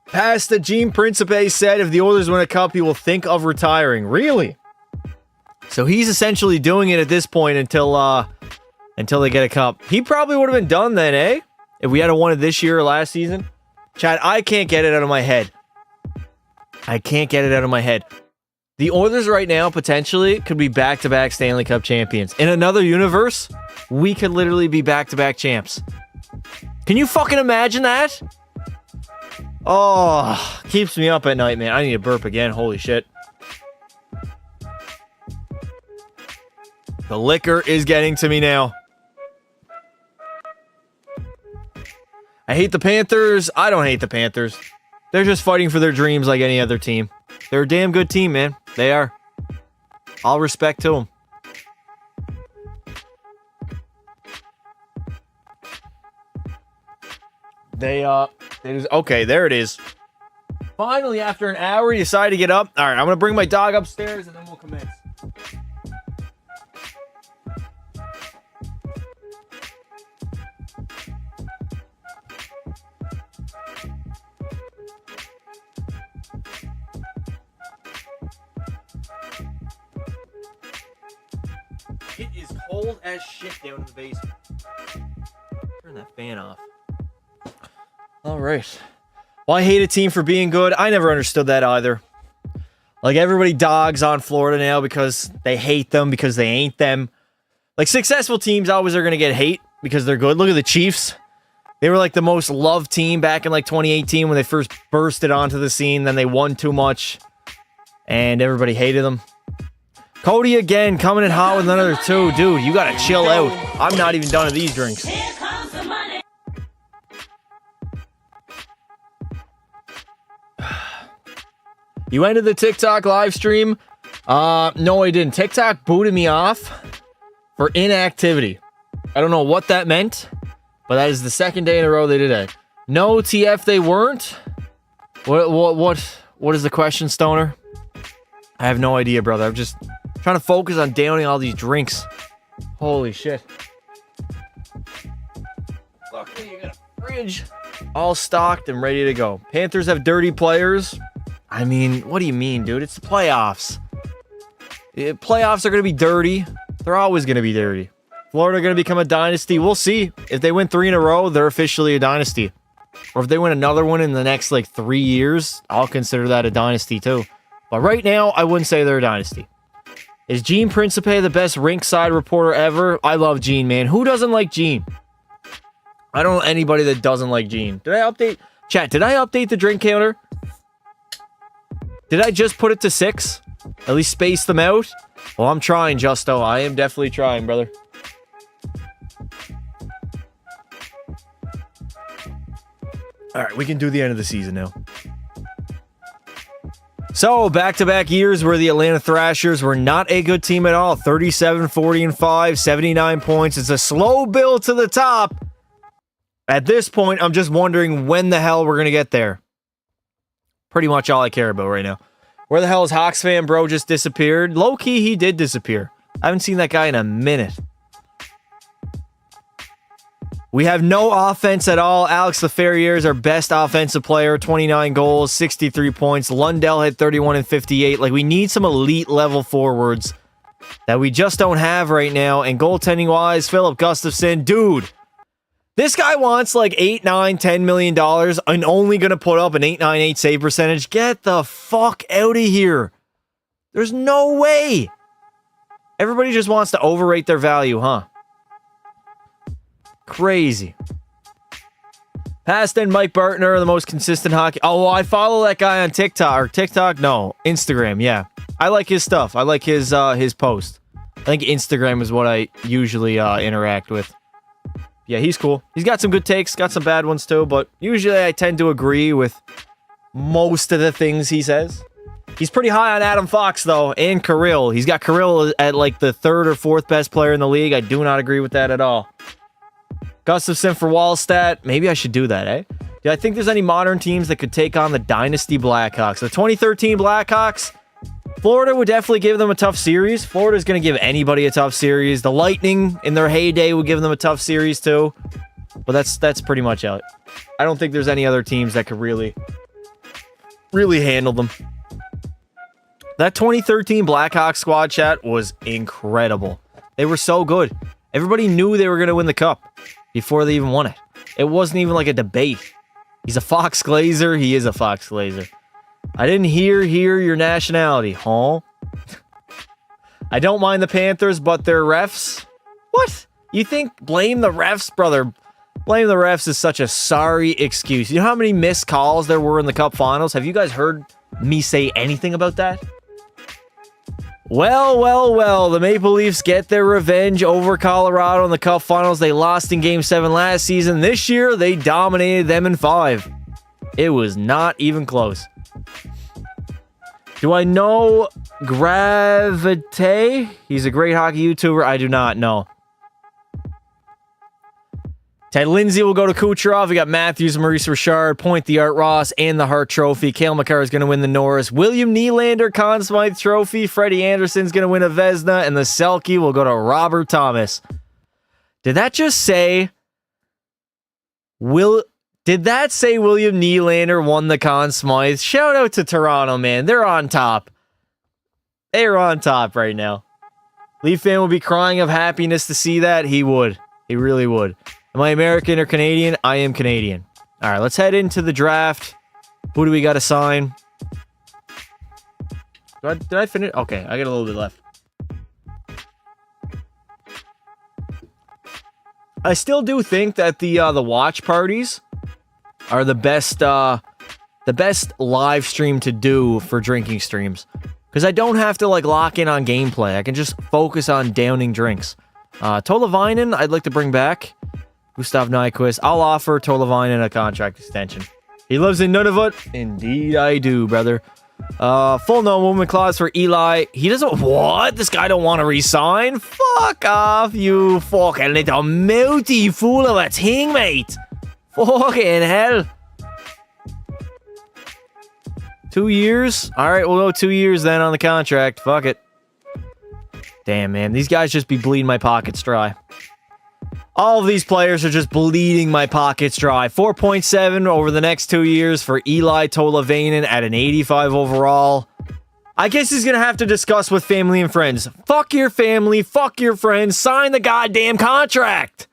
Pasta Gene Principe said if the Oilers win a cup, he will think of retiring. Really? So he's essentially doing it at this point until they get a cup. He probably would have been done then, eh? If we had won it this year or last season. Chad, I can't get it out of my head. I can't get it out of my head. The Oilers right now potentially could be back-to-back Stanley Cup champions. In another universe, we could literally be back-to-back champs. Can you fucking imagine that? Oh, keeps me up at night, man. I need to burp again. Holy shit. The liquor is getting to me now. I hate the Panthers. I don't hate the Panthers. They're just fighting for their dreams like any other team. They're a damn good team, man. They are. All respect to them. Okay, there it is. Finally, after an hour, you decide to get up. All right, I'm going to bring my dog upstairs and then we'll commence. It is cold as shit down in the basement. Turn that fan off. All right. Well, I hate a team for being good. I never understood that either. Like, everybody dogs on Florida now because they hate them, because they ain't them. Like, successful teams always are going to get hate because they're good. Look at the Chiefs. They were, like, the most loved team back in, like, 2018 when they first bursted onto the scene. Then they won too much, and everybody hated them. Cody again, coming in hot with another 2. Dude, you got to chill out. I'm not even done with these drinks. You ended the TikTok live stream? No, I didn't. TikTok booted me off for inactivity. I don't know what that meant, but that is the second day in a row they did it. No, TF, they weren't. What is the question, Stoner? I have no idea, brother. I'm just trying to focus on downing all these drinks. Holy shit. Luckily, you got a fridge all stocked and ready to go. Panthers have dirty players. I mean, what do you mean, dude? It's the playoffs. Playoffs are going to be dirty. They're always going to be dirty. Florida going to become a dynasty. We'll see. If they win 3 in a row, they're officially a dynasty. Or if they win another one in the next, 3 years, I'll consider that a dynasty, too. But right now, I wouldn't say they're a dynasty. Is Gene Principe the best rinkside reporter ever? I love Gene, man. Who doesn't like Gene? I don't know anybody that doesn't like Gene. Did I update? Chat, did I update the drink counter? Did I just put it to 6? At least space them out? Well, I'm trying, Justo. I am definitely trying, brother. All right, we can do the end of the season now. So, back-to-back years where the Atlanta Thrashers were not a good team at all. 37, 40, and 5, 79 points. It's a slow build to the top. At this point, I'm just wondering when the hell we're going to get there. Pretty much all I care about right now. Where the hell is Hawks fan bro just disappeared? Low-key, he did disappear. I haven't seen that guy in a minute. We have no offense at all. Alex Laferriere is our best offensive player. 29 goals, 63 points. Lundell had 31 and 58. Like, we need some elite level forwards that we just don't have right now. And goaltending-wise, Philip Gustafson, dude. This guy wants like $8, $9, $10 million and only going to put up an .898 save percentage. Get the fuck out of here. There's no way. Everybody just wants to overrate their value, huh? Crazy. Past and Mike Bartner, the most consistent hockey. Oh, I follow that guy on TikTok. Or TikTok? No. Instagram, yeah. I like his stuff. I like his post. I think Instagram is what I usually interact with. Yeah, he's cool. He's got some good takes, got some bad ones too, but usually I tend to agree with most of the things he says. He's pretty high on Adam Fox, though, and Kirill. He's got Kirill at like the 3rd or 4th best player in the league. I do not agree with that at all. Gustafson for Wallstat. Maybe I should do that, eh? Do I think there's any modern teams that could take on the Dynasty Blackhawks? The 2013 Blackhawks? Florida would definitely give them a tough series. Florida's going to give anybody a tough series. The Lightning, in their heyday, would give them a tough series, too. But that's pretty much it. I don't think there's any other teams that could really handle them. That 2013 Blackhawks squad, chat, was incredible. They were so good. Everybody knew they were going to win the cup before they even won it. It wasn't even like a debate. He's a Fox Glazer. He is a Fox Glazer. I didn't hear your nationality, huh? I don't mind the Panthers, but their refs? What? You think blame the refs, brother? Blame the refs is such a sorry excuse. You know how many missed calls there were in the Cup Finals? Have you guys heard me say anything about that? Well, well, well. The Maple Leafs get their revenge over Colorado in the Cup Finals. They lost in Game 7 last season. This year, they dominated them in 5. It was not even close. Do I know Gravite? He's a great hockey YouTuber. I do not know. Ted Lindsay will go to Kucherov. We got Matthews, Maurice Richard, Point the Art Ross, and the Hart Trophy. Cale Makar is going to win the Norris. William Nylander, Conn Smythe Trophy. Freddie Anderson's going to win a Vezina, and the Selke will go to Robert Thomas. Did that just say... Did that say William Nylander won the Conn Smythe? Shout out to Toronto, man. They're on top. They're on top right now. Leaf fan will be crying of happiness to see that. He would. He really would. Am I American or Canadian? I am Canadian. All right, let's head into the draft. Who do we got to sign? Did I finish? Okay, I got a little bit left. I still do think that the watch parties are the best live stream to do for drinking streams, because I don't have to like lock in on gameplay. I can just focus on downing drinks. Tolavainen, I'd like to bring back. Gustav Nyquist. I'll offer Tolavainen a contract extension. He lives in Nunavut. Indeed I do, brother. Full no movement clause for Eli. He doesn't... What? This guy don't want to resign? Fuck off, you fucking little melty fool of a thing, mate. Fucking hell. 2 years? Alright, we'll go 2 years then on the contract. Fuck it. Damn, man. These guys just be bleeding my pockets dry. All of these players are just bleeding my pockets dry. 4.7 over the next 2 years for Eli Tolavainen at an 85 overall. I guess he's going to have to discuss with family and friends. Fuck your family. Fuck your friends. Sign the goddamn contract.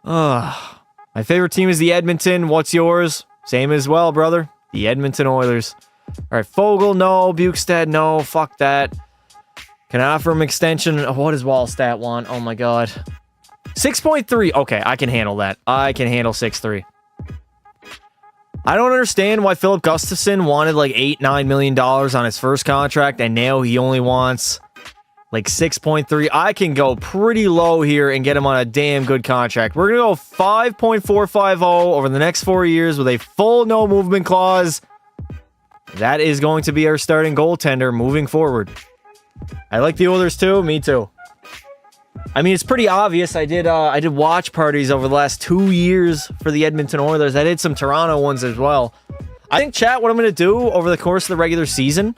My favorite team is the Edmonton. What's yours? Same as well, brother. The Edmonton Oilers. All right, Fogle, no. Bukestad, no. Fuck that. Can I offer him extension? What does Wallstat want? Oh my god. 6.3. Okay, I can handle that. I can handle 6.3. I don't understand why Philip Gustafson wanted like $8-9 million on his first contract, and now he only wants like 6.3. I can go pretty low here and get him on a damn good contract. We're going to go 5.450 over the next 4 years with a full no movement clause. That is going to be our starting goaltender moving forward. I like the Oilers too. Me too. I mean, it's pretty obvious. I did watch parties over the last 2 years for the Edmonton Oilers. I did some Toronto ones as well. I think, chat, what I'm going to do over the course of the regular season,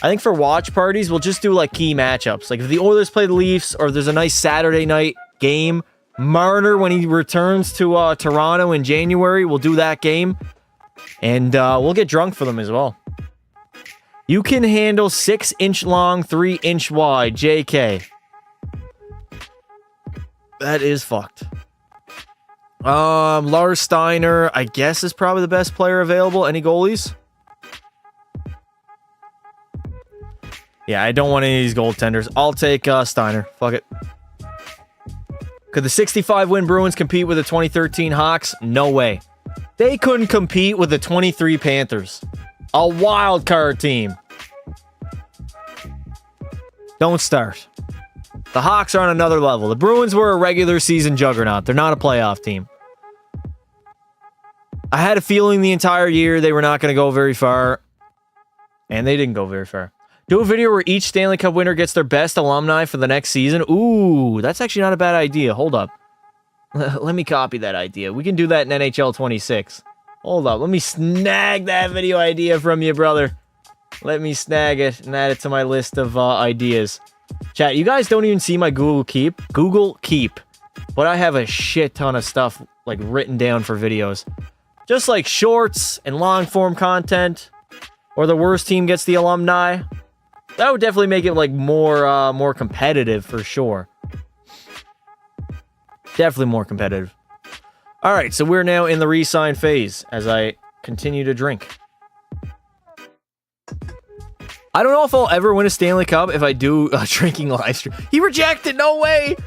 I think for watch parties, we'll just do like key matchups. Like if the Oilers play the Leafs, or if there's a nice Saturday night game, Marner, when he returns to Toronto in January, we'll do that game. And we'll get drunk for them as well. You can handle 6-inch long, 3-inch wide. JK. That is fucked. Lars Steiner, I guess, is probably the best player available. Any goalies? Yeah, I don't want any of these goaltenders. I'll take Steiner. Fuck it. Could the 65-win Bruins compete with the 2013 Hawks? No way. They couldn't compete with the 23 Panthers. A wild card team. Don't start. The Hawks are on another level. The Bruins were a regular season juggernaut. They're not a playoff team. I had a feeling the entire year they were not going to go very far. And they didn't go very far. Do a video where each Stanley Cup winner gets their best alumni for the next season. Ooh, that's actually not a bad idea. Hold up. Let me copy that idea. We can do that in NHL 26. Hold up. Let me snag that video idea from you, brother. Let me snag it and add it to my list of ideas. Chat, you guys don't even see my Google Keep. Google Keep. But I have a shit ton of stuff like written down for videos. Just like shorts and long form content. Or the worst team gets the alumni. That would definitely make it like more competitive for sure. Definitely more competitive. All right, so we're now in the re-sign phase as I continue to drink. I don't know if I'll ever win a Stanley Cup if I do a drinking live stream. He rejected, no way!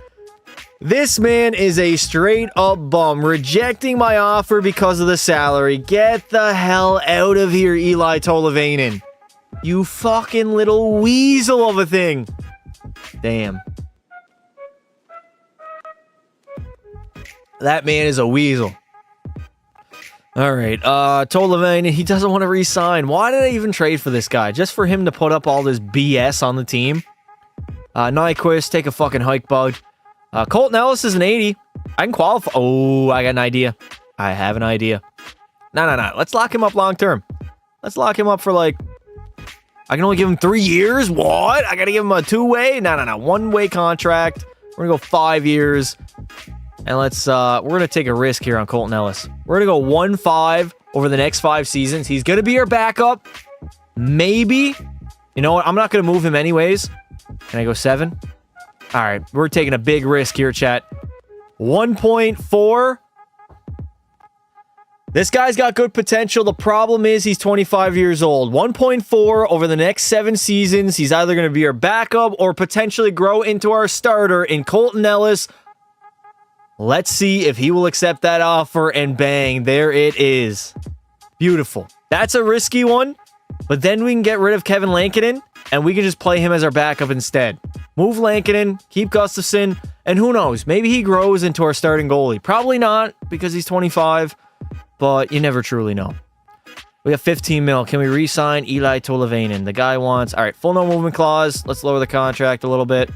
This man is a straight up bum, rejecting my offer because of the salary. Get the hell out of here, Eli Tolvanen. You fucking little weasel of a thing. Damn. That man is a weasel. All right, Tolvanen, he doesn't want to re-sign. Why did I even trade for this guy? Just for him to put up all this BS on the team? Nyquist, take a fucking hike, bud. Colton Ellis is an 80. I can qualify. Oh, I got an idea. I have an idea. No. Let's lock him up long term. Let's lock him up for like... I can only give him 3 years? What? I gotta give him a two-way? No. One-way contract. We're gonna go 5 years. And let's, we're gonna take a risk here on Colton Ellis. We're gonna go 1-5 over the next 5 seasons. He's gonna be our backup. Maybe. You know what? I'm not gonna move him anyways. Can I go 7? All right, we're taking a big risk here, chat. 1.4. This guy's got good potential. The problem is he's 25 years old. 1.4 over the next 7 seasons. He's either going to be our backup or potentially grow into our starter in Colton Ellis. Let's see if he will accept that offer, and bang, there it is. Beautiful. That's a risky one, but then we can get rid of Kevin Lankinen, and we can just play him as our backup instead. Move Lankinen, keep Gustafsson, and who knows, maybe he grows into our starting goalie. Probably not, because he's 25, but you never truly know. We have 15 mil. Can we re-sign Eli Tolvanen? The guy wants... All right, full no movement clause. Let's lower the contract a little bit.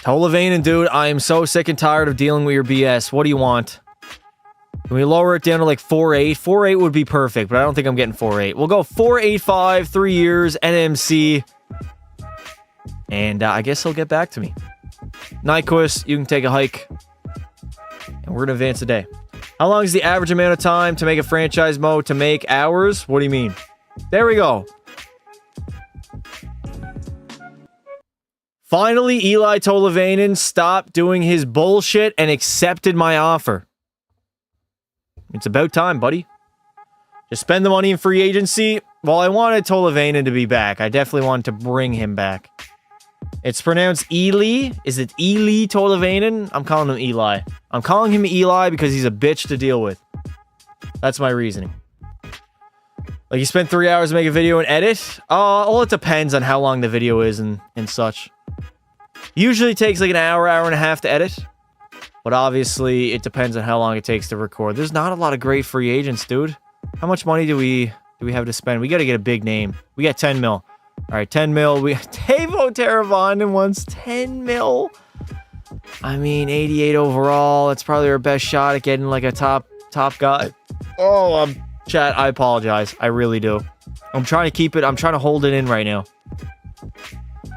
Tolvanen, dude, I am so sick and tired of dealing with your BS. What do you want? Can we lower it down to like 4.8? 4.8 would be perfect, but I don't think I'm getting 4.8. We'll go 4.85, 3 years, NMC. And I guess he'll get back to me. Nyquist, you can take a hike. And we're going to advance a day. How long is the average amount of time to make a franchise mode to make hours? What do you mean? There we go. Finally, Eli Tolvanen stopped doing his bullshit and accepted my offer. It's about time, buddy. Just spend the money in free agency. Well, I wanted Tolvanen to be back. I definitely wanted to bring him back. It's pronounced Eli. Is it Eli Tolvanen? I'm calling him Eli. I'm calling him Eli because he's a bitch to deal with. That's my reasoning. Like, you spent 3 hours to make a video and edit? Well, it depends on how long the video is and such. Usually it takes like an hour, hour and a half to edit. But obviously, it depends on how long it takes to record. There's not a lot of great free agents, dude. How much money do we have to spend? We got to get a big name. We got 10 mil. All right, 10 mil. We Teuvo Teravainen wants 10 mil. I mean, 88 overall. That's probably our best shot at getting like a top guy. Oh, chat, I apologize. I really do. I'm trying to keep it. I'm trying to hold it in right now.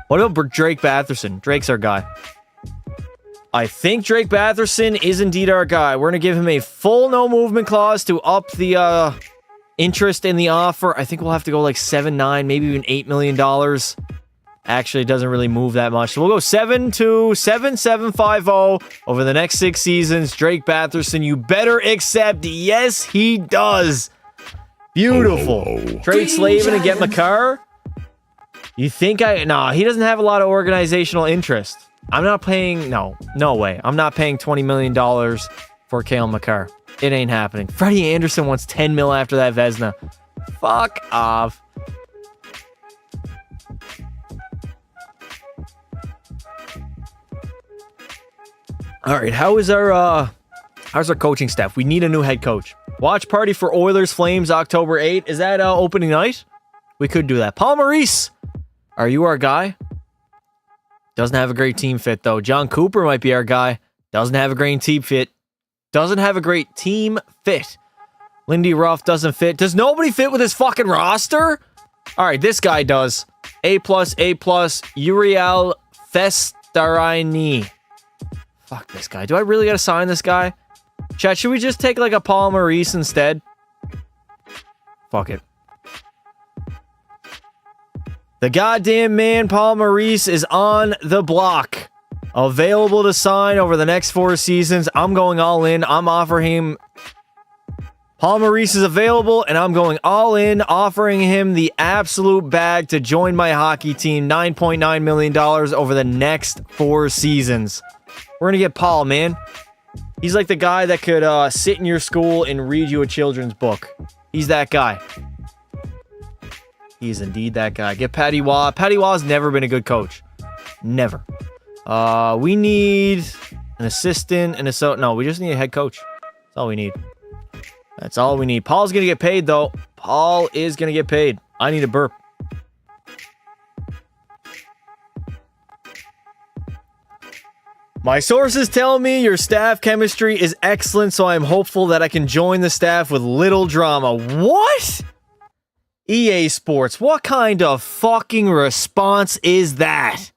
What about Drake Batherson? Drake's our guy. I think Drake Batherson is indeed our guy. We're going to give him a full no movement clause to up the interest in the offer. I think we'll have to go like 7, 9, maybe even $8 million. Actually, it doesn't really move that much. So we'll go 7-7-50 over the next 6 seasons. Drake Batherson, you better accept. Yes, he does. Beautiful. Trade Slavin and get Makar. You think nah, he doesn't have a lot of organizational interest. I'm not paying... No way. I'm not paying $20 million for Cale Makar. It ain't happening. Freddie Anderson wants 10 mil after that Vezina. Fuck off. All right, how's our coaching staff? We need a new head coach. Watch party for Oilers Flames October 8th. Is that opening night? We could do that. Paul Maurice, are you our guy? Doesn't have a great team fit, though. John Cooper might be our guy. Doesn't have a great team fit. Doesn't have a great team fit. Lindy Ruff doesn't fit. Does nobody fit with his fucking roster? All right, this guy does. A+, Uriel Festarini. Fuck this guy. Do I really gotta sign this guy? Chat, should we just take like a Paul Maurice instead? Fuck it. The goddamn man, Paul Maurice, is on the block. Available to sign over the next 4 seasons. I'm going all in. I'm offering him... Paul Maurice is available, and I'm going all in, offering him the absolute bag to join my hockey team. $9.9 million over the next 4 seasons. We're gonna get Paul, man. He's like the guy that could sit in your school and read you a children's book. He's that guy. He's indeed that guy. Get Patty Waugh. Patty Waugh's never been a good coach. Never. We need an assistant and no, we just need a head coach. That's all we need. That's all we need. Paul's gonna get paid, though. Paul is gonna get paid. I need a burp. My sources tell me your staff chemistry is excellent, so I'm hopeful that I can join the staff with little drama. What? EA Sports, what kind of fucking response is that?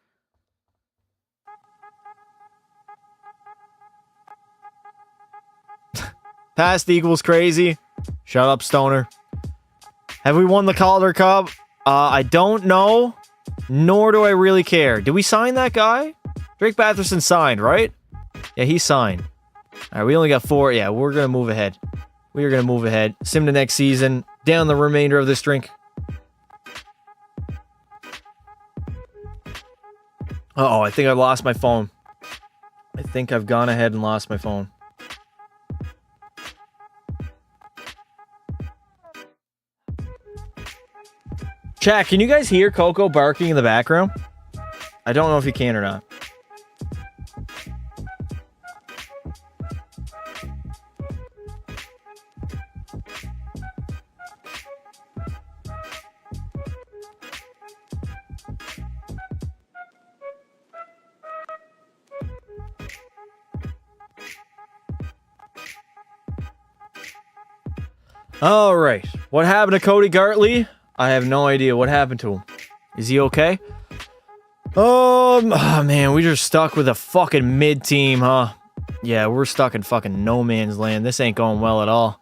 Past equals crazy. Shut up, Stoner. Have we won the Calder Cup? I don't know, nor do I really care. Did we sign that guy? Drake Batherson signed, right? Yeah, he signed. All right, we only got 4. Yeah, we're going to move ahead. We are going to move ahead. Sim to next season. Down the remainder of this drink. Uh-oh, I think I lost my phone. I think I've gone ahead and lost my phone. Chat, can you guys hear Coco barking in the background? I don't know if you can or not. All right. What happened to Cody Gartley? I have no idea what happened to him. Is he okay? Oh man, we just stuck with a fucking mid team, huh? Yeah, we're stuck in fucking no man's land. This ain't going well at all.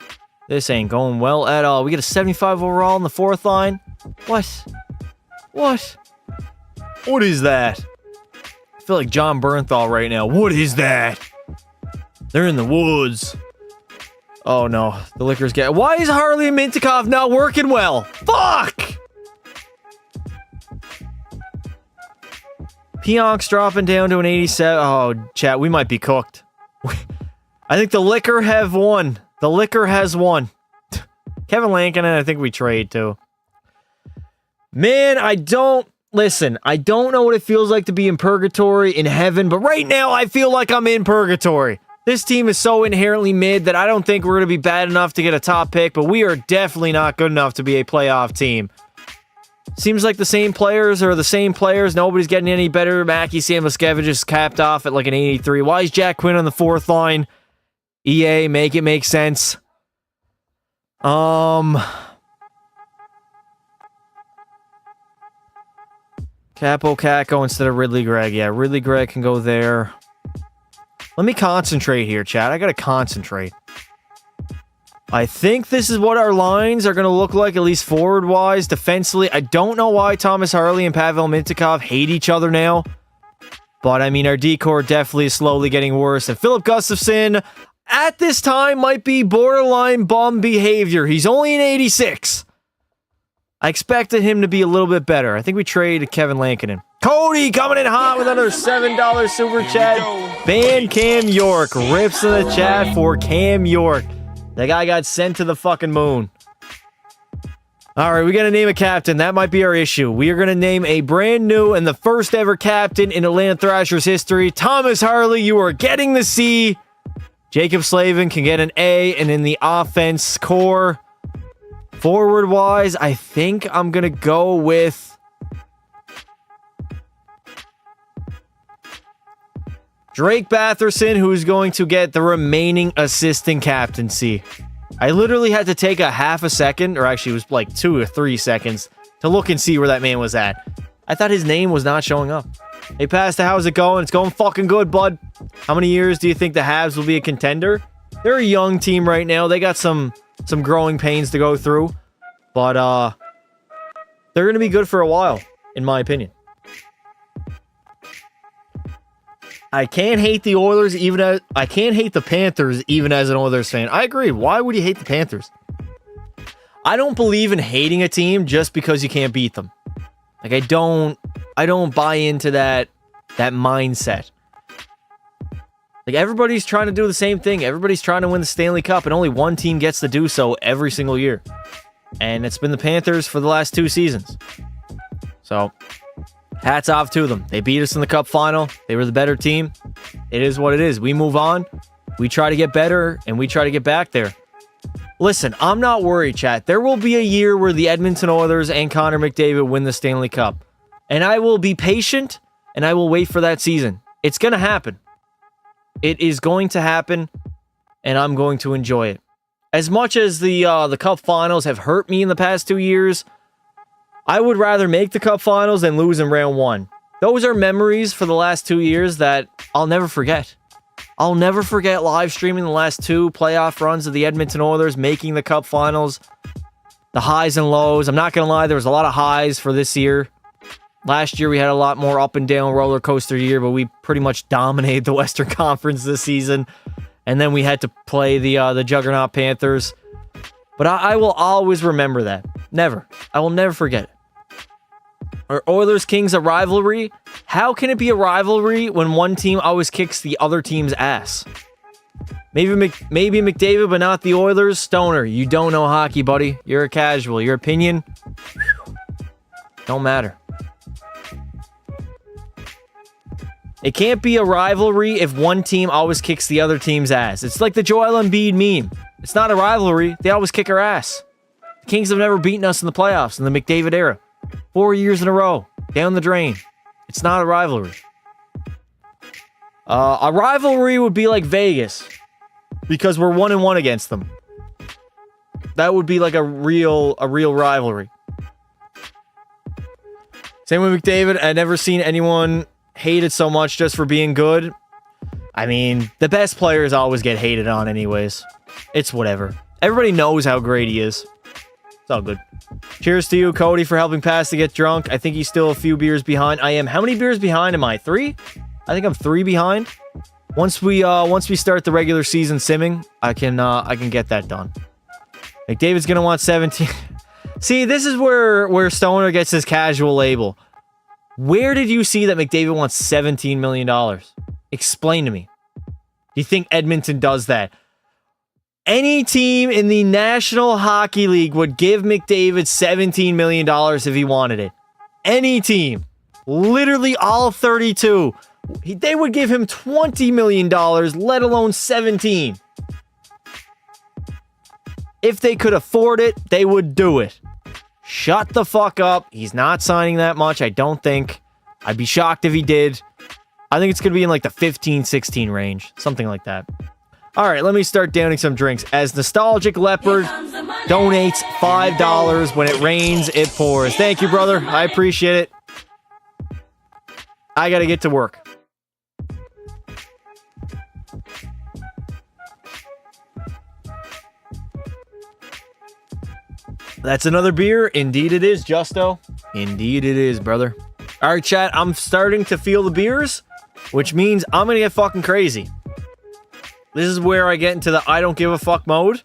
This ain't going well at all. We get a 75 overall in the 4th line. What? What? What is that? I feel like John Bernthal right now. What is that? They're in the woods. Oh no, the liquor's getting... Why is Harley and Mintikov not working well? Fuck! Pionk's dropping down to an 87. Oh, chat, we might be cooked. I think the liquor have won. The liquor has won. Kevin Lankinen, I think we trade too. Man, I don't... Listen, I don't know what it feels like to be in purgatory in heaven, but right now I feel like I'm in purgatory. This team is so inherently mid that I don't think we're going to be bad enough to get a top pick, but we are definitely not good enough to be a playoff team. Seems like the same players are the same players. Nobody's getting any better. Mackie Samoskevich is capped off at like an 83. Why is Jack Quinn on the 4th line? EA, make it make sense. Capo Caco instead of Ridley Gregg. Yeah, Ridley Gregg can go there. Let me concentrate here, chat. I gotta concentrate. I think this is what our lines are gonna look like, at least forward-wise. Defensively, I don't know why Thomas Harley and Pavel Mintikov hate each other now. But, I mean, our D-core definitely is slowly getting worse. And Philip Gustafsson, at this time, might be borderline bum behavior. He's only an 86. I expected him to be a little bit better. I think we traded Kevin Lankinen. Cody coming in hot with another $7 super chat. Ban Cam York. Rips in the chat for Cam York. That guy got sent to the fucking moon. All right, we got to name a captain. That might be our issue. We are going to name a brand new and the first ever captain in Atlanta Thrashers history. Thomas Harley, you are getting the C. Jacob Slavin can get an A. And in the offense core, forward-wise, I think I'm going to go with... Drake Batherson, who's going to get the remaining assistant captaincy. I literally had to take a half a second, or actually it was like 2 or 3 seconds, to look and see where that man was at. I thought his name was not showing up. Hey, Pastor, how's it going? It's going fucking good, bud. How many years do you think the Habs will be a contender? They're a young team right now. They got some growing pains to go through. But, they're going to be good for a while, in my opinion. I can't hate the Oilers even as... I can't hate the Panthers even as an Oilers fan. I agree. Why would you hate the Panthers? I don't believe in hating a team just because you can't beat them. Like, I don't buy into that mindset. Like, everybody's trying to do the same thing. Everybody's trying to win the Stanley Cup, and only one team gets to do so every single year. And it's been the Panthers for the last 2 seasons. So, hats off to them. They beat us in the Cup final. They were the better team. It is what it is. We move on. We try to get better, and we try to get back there. Listen, I'm not worried, chat. There will be a year where the Edmonton Oilers and Connor McDavid win the Stanley Cup. And I will be patient, and I will wait for that season. It's going to happen. It is going to happen, and I'm going to enjoy it. As much as the Cup Finals have hurt me in the past 2 years, I would rather make the Cup Finals than lose in round 1. Those are memories for the last 2 years that I'll never forget. I'll never forget live streaming the last 2 playoff runs of the Edmonton Oilers, making the Cup Finals. The highs and lows. I'm not going to lie, there was a lot of highs for this year. Last year, we had a lot more up and down roller coaster year, but we pretty much dominated the Western Conference this season. And then we had to play the Juggernaut Panthers. But I will always remember that. Never. I will never forget it. Are Oilers Kings a rivalry? How can it be a rivalry when one team always kicks the other team's ass? Maybe McDavid, but not the Oilers? Stoner, you don't know hockey, buddy. You're a casual. Your opinion? Don't matter. It can't be a rivalry if one team always kicks the other team's ass. It's like the Joel Embiid meme. It's not a rivalry. They always kick our ass. The Kings have never beaten us in the playoffs in the McDavid era. 4 years in a row. Down the drain. It's not a rivalry. A rivalry would be like Vegas. Because we're 1-1 against them. That would be like a real rivalry. Same with McDavid. I've never seen anyone hated so much just for being good. I mean, the best players always get hated on anyways. It's whatever. Everybody knows how great he is. It's all good. Cheers to you, Cody, for helping Pass to get drunk. I think he's still a few beers behind. I am. How many beers behind am I? 3? I think I'm 3 behind. Once we start the regular season simming, I can get that done. McDavid's gonna want 17. See, this is where Stoner gets his casual label. Where did you see that McDavid wants $17 million? Explain to me. Do you think Edmonton does that? Any team in the National Hockey League would give McDavid $17 million if he wanted it. Any team. Literally all 32. They would give him $20 million, let alone 17. If they could afford it, they would do it. Shut the fuck up. He's not signing that much, I don't think. I'd be shocked if he did. I think it's going to be in like the 15-16 range. Something like that. All right, let me start downing some drinks. As Nostalgic Leopard donates $5. When it rains, it pours. Thank you, brother. I appreciate it. I got to get to work. That's another beer. Indeed it is, Justo. Indeed it is, brother. All right, chat. I'm starting to feel the beers, which means I'm going to get fucking crazy. This is where I get into the I don't give a fuck mode.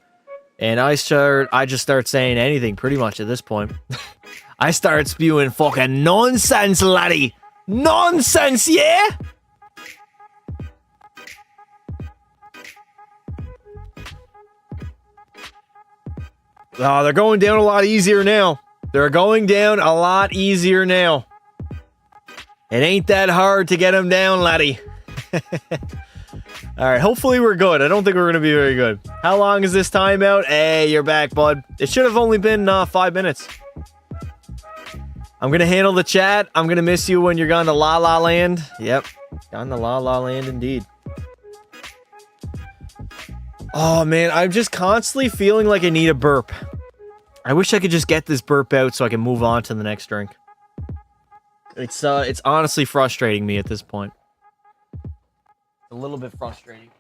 And I just start saying anything pretty much at this point. I start spewing fucking nonsense, laddie. Nonsense, yeah? Oh, they're going down a lot easier now. They're going down a lot easier now. It ain't that hard to get them down, laddie. All right, hopefully we're good. I don't think we're going to be very good. How long is this timeout? Hey, you're back, bud. It should have only been 5 minutes. I'm going to handle the chat. I'm going to miss you when you're gone to La La Land. Yep, gone to La La Land indeed. Oh, man, I'm just constantly feeling like I need a burp. I wish I could just get this burp out so I can move on to the next drink. It's honestly frustrating me at this point. A little bit frustrating.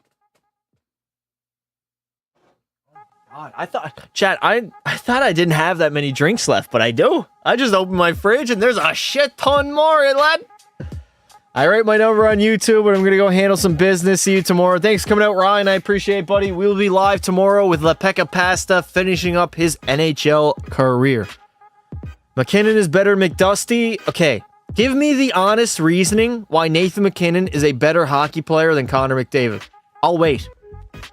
God, I thought, chat, I thought I didn't have that many drinks left, but I do. I just opened my fridge and there's a shit ton more, lad. I write my number on YouTube, but I'm going to go handle some business. See you tomorrow. Thanks for coming out, Ryan. I appreciate it, buddy. We'll be live tomorrow with LaPecca Pasta finishing up his NHL career. McKinnon is better McDusty. Okay, give me the honest reasoning why Nathan McKinnon is a better hockey player than Connor McDavid. I'll wait.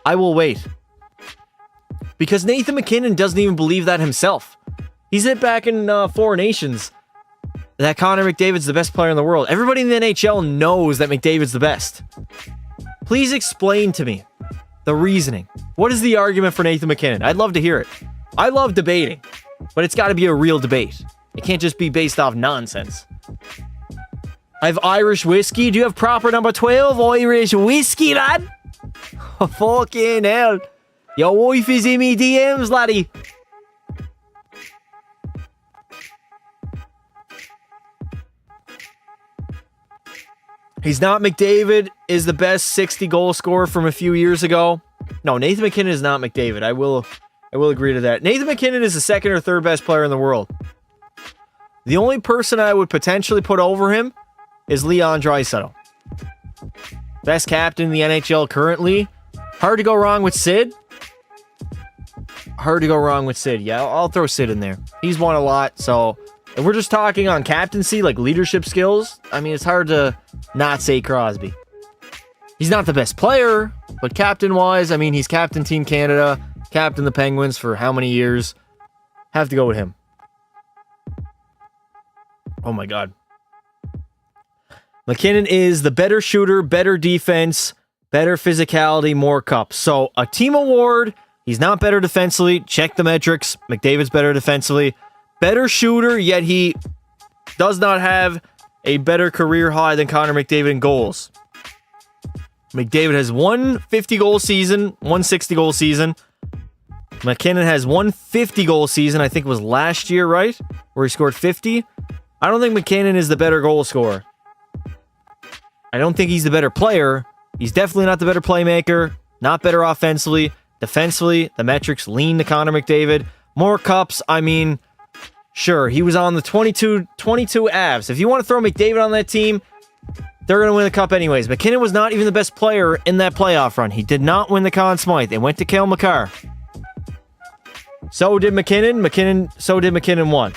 I will wait. Because Nathan MacKinnon doesn't even believe that himself. He said back in Four Nations that Connor McDavid's the best player in the world. Everybody in the NHL knows that McDavid's the best. Please explain to me the reasoning. What is the argument for Nathan MacKinnon? I'd love to hear it. I love debating, but it's got to be a real debate. It can't just be based off nonsense. I have Irish whiskey. Do you have proper number 12 Irish whiskey, lad? Oh, fucking hell. Your wife is in me DMs, laddie. He's not. McDavid is the best 60 goal scorer from a few years ago. No, Nathan MacKinnon is not McDavid. I will agree to that. Nathan MacKinnon is the second or third best player in the world. The only person I would potentially put over him is Leon Draisaitl. Best captain in the NHL currently. Hard to go wrong with Sid. Hard to go wrong with Sid. Yeah, I'll throw Sid in there. He's won a lot, so if we're just talking on captaincy, like leadership skills, I mean, it's hard to not say Crosby. He's not the best player, but captain-wise, I mean, he's captain Team Canada, captain the Penguins for how many years? Have to go with him. Oh my God. MacKinnon is the better shooter, better defense, better physicality, more cups. So a team award. He's not better defensively. Check the metrics. McDavid's better defensively. Better shooter, yet he does not have a better career high than Connor McDavid in goals. McDavid has 150 goal season, 160 goal season. MacKinnon has 150 goal season. I think it was last year, right? Where he scored 50. I don't think MacKinnon is the better goal scorer. I don't think he's the better player. He's definitely not the better playmaker. Not better offensively. Defensively, the metrics lean to Connor McDavid. More cups, I mean, sure, he was on the 22 Avs. If you want to throw McDavid on that team, they're going to win the cup anyways. MacKinnon was not even the best player in that playoff run. He did not win the Conn Smythe. It went to Cale Makar. So did MacKinnon. So did MacKinnon 1.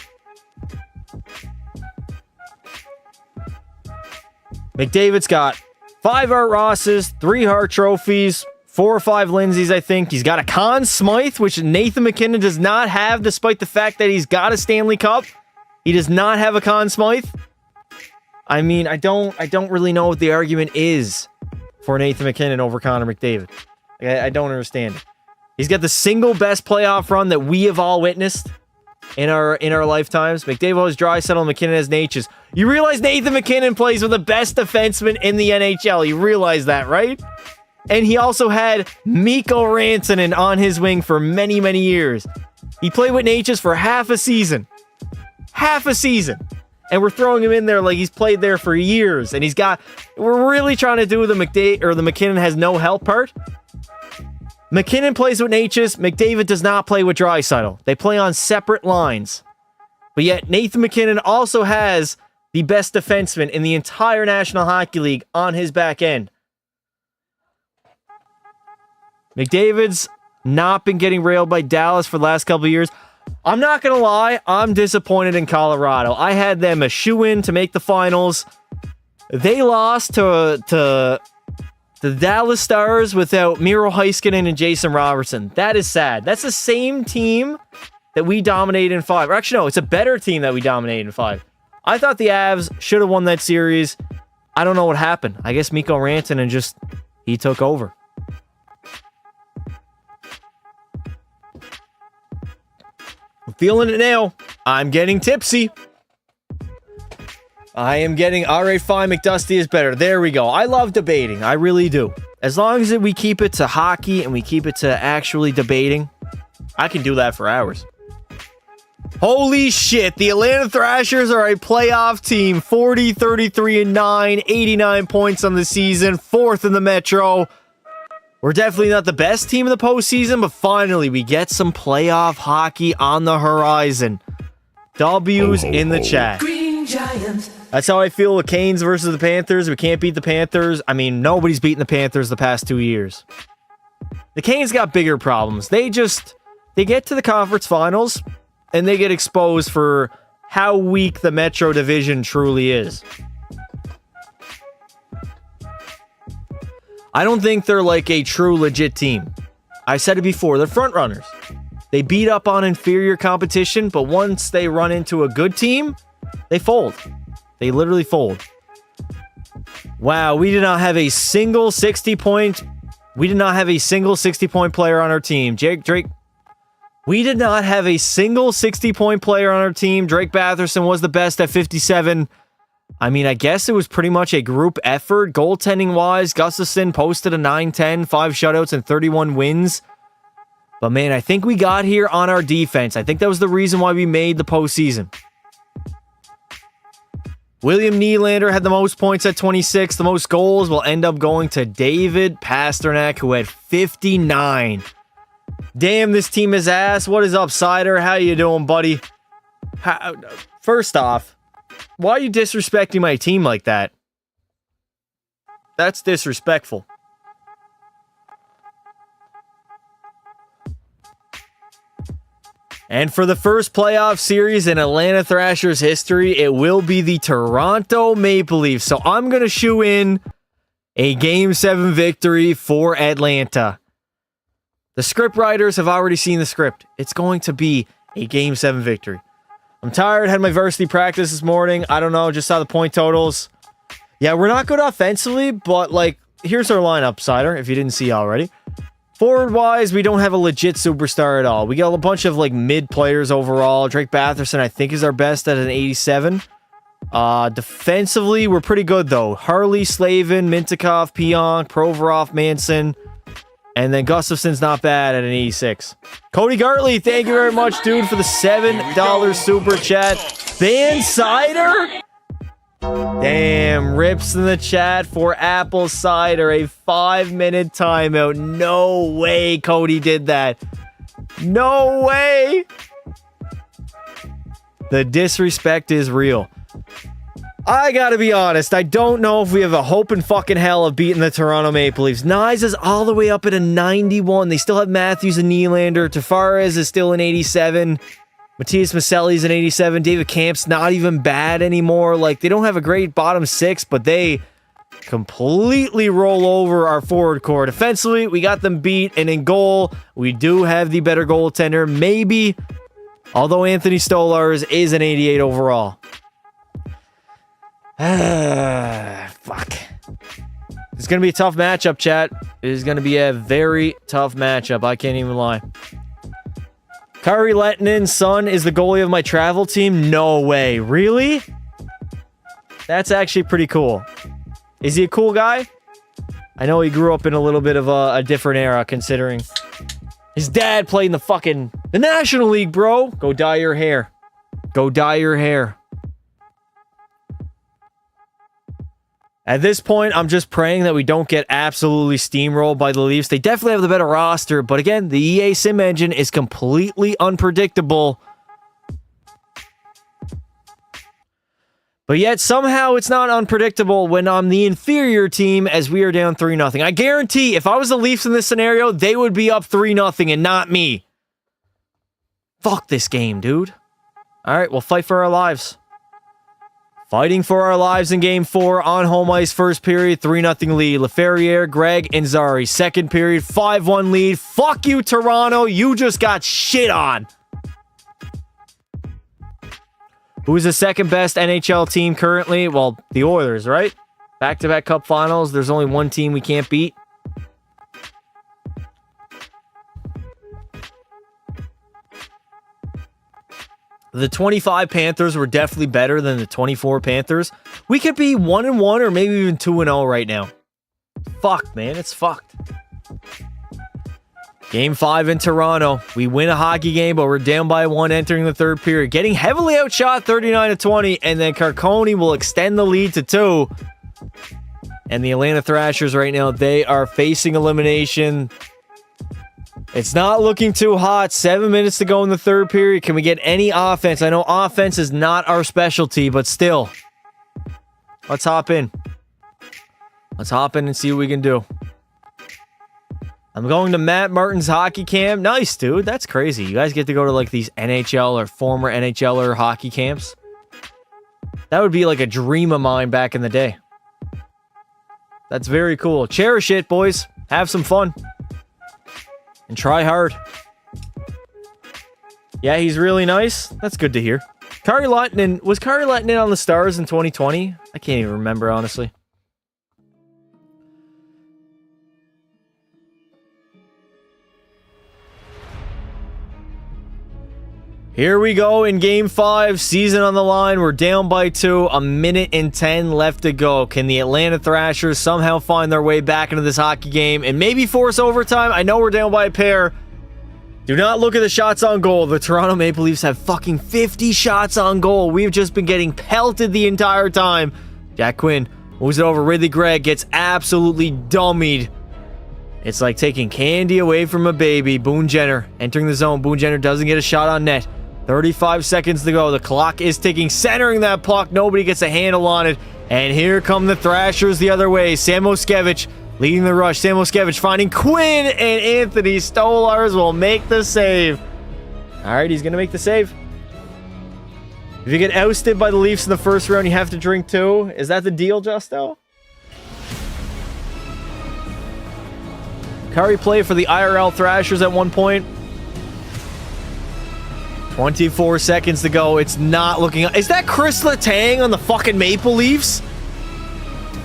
McDavid's got 5 Art Rosses, 3 Hart Trophies, 4 or 5 Lindsays, I think. He's got a Conn Smythe, which Nathan MacKinnon does not have, despite the fact that he's got a Stanley Cup. He does not have a Conn Smythe. I mean, I don't really know what the argument is for Nathan MacKinnon over Connor McDavid. I don't understand it. He's got the single best playoff run that we have all witnessed in our lifetimes. McDavid has Draisaitl, MacKinnon has Natchez. You realize Nathan MacKinnon plays with the best defenseman in the NHL. You realize that, right? And he also had Mikko Rantanen on his wing for many, many years. He played with Natchez for half a season. Half a season. And we're throwing him in there like he's played there for years. And we're really trying to do the MacKinnon has no help part. MacKinnon plays with Natchez. McDavid does not play with Draisaitl. They play on separate lines. But yet Nathan MacKinnon also has the best defenseman in the entire National Hockey League on his back end. McDavid's not been getting railed by Dallas for the last couple of years. I'm not going to lie. I'm disappointed in Colorado. I had them a shoe-in to make the finals. They lost to the Dallas Stars without Miro Heiskanen and Jason Robertson. That is sad. That's the same team that we dominated in 5. Or actually, no, it's a better team that we dominated in 5. I thought the Avs should have won that series. I don't know what happened. I guess Mikko Rantanen he took over. I'm feeling it now. I'm getting tipsy. I am getting, all right, fine, McDusty is better. There we go. I love debating. I really do. As long as we keep it to hockey and we keep it to actually debating, I can do that for hours. Holy shit, the Atlanta Thrashers are a playoff team. 40, 33-9, 89 points on the season, 4th in the Metro. We're definitely not the best team in the postseason, but finally we get some playoff hockey on the horizon. W's in the chat. Green Giant. That's how I feel with Canes versus the Panthers. We can't beat the Panthers. I mean, nobody's beaten the Panthers the past 2 years. The Canes got bigger problems. They get to the conference finals and they get exposed for how weak the Metro division truly is. I don't think they're like a true legit team. I said it before, they're front runners. They beat up on inferior competition, but once they run into a good team, they fold. They literally fold. Wow, we did not have a single 60-point... We did not have a single 60-point player on our team. Drake... We did not have a single 60-point player on our team. Drake Batherson was the best at 57. I mean, I guess it was pretty much a group effort. Goaltending-wise, Gustafsson posted a 9-10, 5 shutouts, and 31 wins. But man, I think we got here on our defense. I think that was the reason why we made the postseason. William Nylander had the most points at 26. The most goals will end up going to David Pastrnak, who had 59. Damn, this team is ass. What is up, Cider? How you doing, buddy? First off, why are you disrespecting my team like that? That's disrespectful. And for the first playoff series in Atlanta Thrashers history, it will be the Toronto Maple Leafs. So I'm going to shoe in a Game 7 victory for Atlanta. The script writers have already seen the script. It's going to be a Game 7 victory. I'm tired. Had my varsity practice this morning. I don't know. Just saw the point totals. Yeah, we're not good offensively, but like, here's our lineup, Cider, if you didn't see already. Forward-wise, we don't have a legit superstar at all. We got a bunch of like mid players overall. Drake Batherson, I think, is our best at an 87. Defensively, we're pretty good though. Harley, Slavin, Mintikov, Pionk, Provorov, Manson. And then Gustafson's not bad at an 86. Cody Gartley, thank you very much, dude, for the $7 super chat. Ban Cider? Damn, rips in the chat for Apple Cider. A 5-minute timeout. No way Cody did that. No way. The disrespect is real. I gotta be honest, I don't know if we have a hope in fucking hell of beating the Toronto Maple Leafs. Nyes is all the way up at a 91. They still have Matthews and Nylander. Tavares is still an 87. Matthias Maselli's an 87. David Kamp's not even bad anymore. Like, they don't have a great bottom six, but they completely roll over our forward core. Defensively, we got them beat, and in goal, we do have the better goaltender. Maybe, although Anthony Stolarz is an 88 overall. Fuck. It's going to be a tough matchup, chat. It is going to be a very tough matchup. I can't even lie. Kari Lettinen's son is the goalie of my travel team? No way. Really? That's actually pretty cool. Is he a cool guy? I know he grew up in a little bit of a different era, considering his dad played in the National League, bro. Go dye your hair. Go dye your hair. At this point, I'm just praying that we don't get absolutely steamrolled by the Leafs. They definitely have the better roster, but again, the EA Sim engine is completely unpredictable. But yet, somehow, it's not unpredictable when I'm the inferior team as we are down 3-0. I guarantee, if I was the Leafs in this scenario, they would be up 3-0 and not me. Fuck this game, dude. All right, we'll fight for our lives. Fighting for our lives in Game 4 on home ice. First period, 3-0 lead. Laferriere, Greg, and Zari. Second period, 5-1 lead. Fuck you, Toronto. You just got shit on. Who's the second best NHL team currently? Well, the Oilers, right? Back-to-back Cup Finals. There's only one team we can't beat. The 25 Panthers were definitely better than the 24 Panthers. We could be 1-1 or maybe even 2-0 right now. Fuck, man. It's fucked. Game 5 in Toronto. We win a hockey game, but we're down by 1 entering the third period. Getting heavily outshot 39-20, and then Carcone will extend the lead to 2. And the Atlanta Thrashers right now, they are facing elimination. It's not looking too hot. 7 minutes to go in the third period. Can we get any offense? I know offense is not our specialty, but still. Let's hop in. Let's hop in and see what we can do. I'm going to Matt Martin's hockey camp. Nice, dude. That's crazy. You guys get to go to like these NHL or former NHLer hockey camps. That would be like a dream of mine back in the day. That's very cool. Cherish it, boys. Have some fun. And try hard. Yeah, he's really nice. That's good to hear. Kari Lehtinen, was Kari Lehtinen on the Stars in 2020? I can't even remember, honestly. Here we go in Game 5, season on the line. We're down by 2, a minute and 10 left to go. Can the Atlanta Thrashers somehow find their way back into this hockey game and maybe force overtime? I know we're down by a pair. Do not look at the shots on goal. The Toronto Maple Leafs have fucking 50 shots on goal. We've just been getting pelted the entire time. Jack Quinn moves it over. Ridley Gregg gets absolutely dummied. It's like taking candy away from a baby. Boone Jenner entering the zone. Boone Jenner doesn't get a shot on net. 35 seconds to go. The clock is ticking. Centering that puck. Nobody gets a handle on it. And here come the Thrashers the other way. Sam Moskevich leading the rush. Sam Moskevich finding Quinn, and Anthony Stolarz will make the save. All right, he's going to make the save. If you get ousted by the Leafs in the first round, you have to drink 2. Is that the deal, Justo? Curry played for the IRL Thrashers at one point. 24 seconds to go. It's not looking... Is that Chris Letang on the fucking Maple Leafs?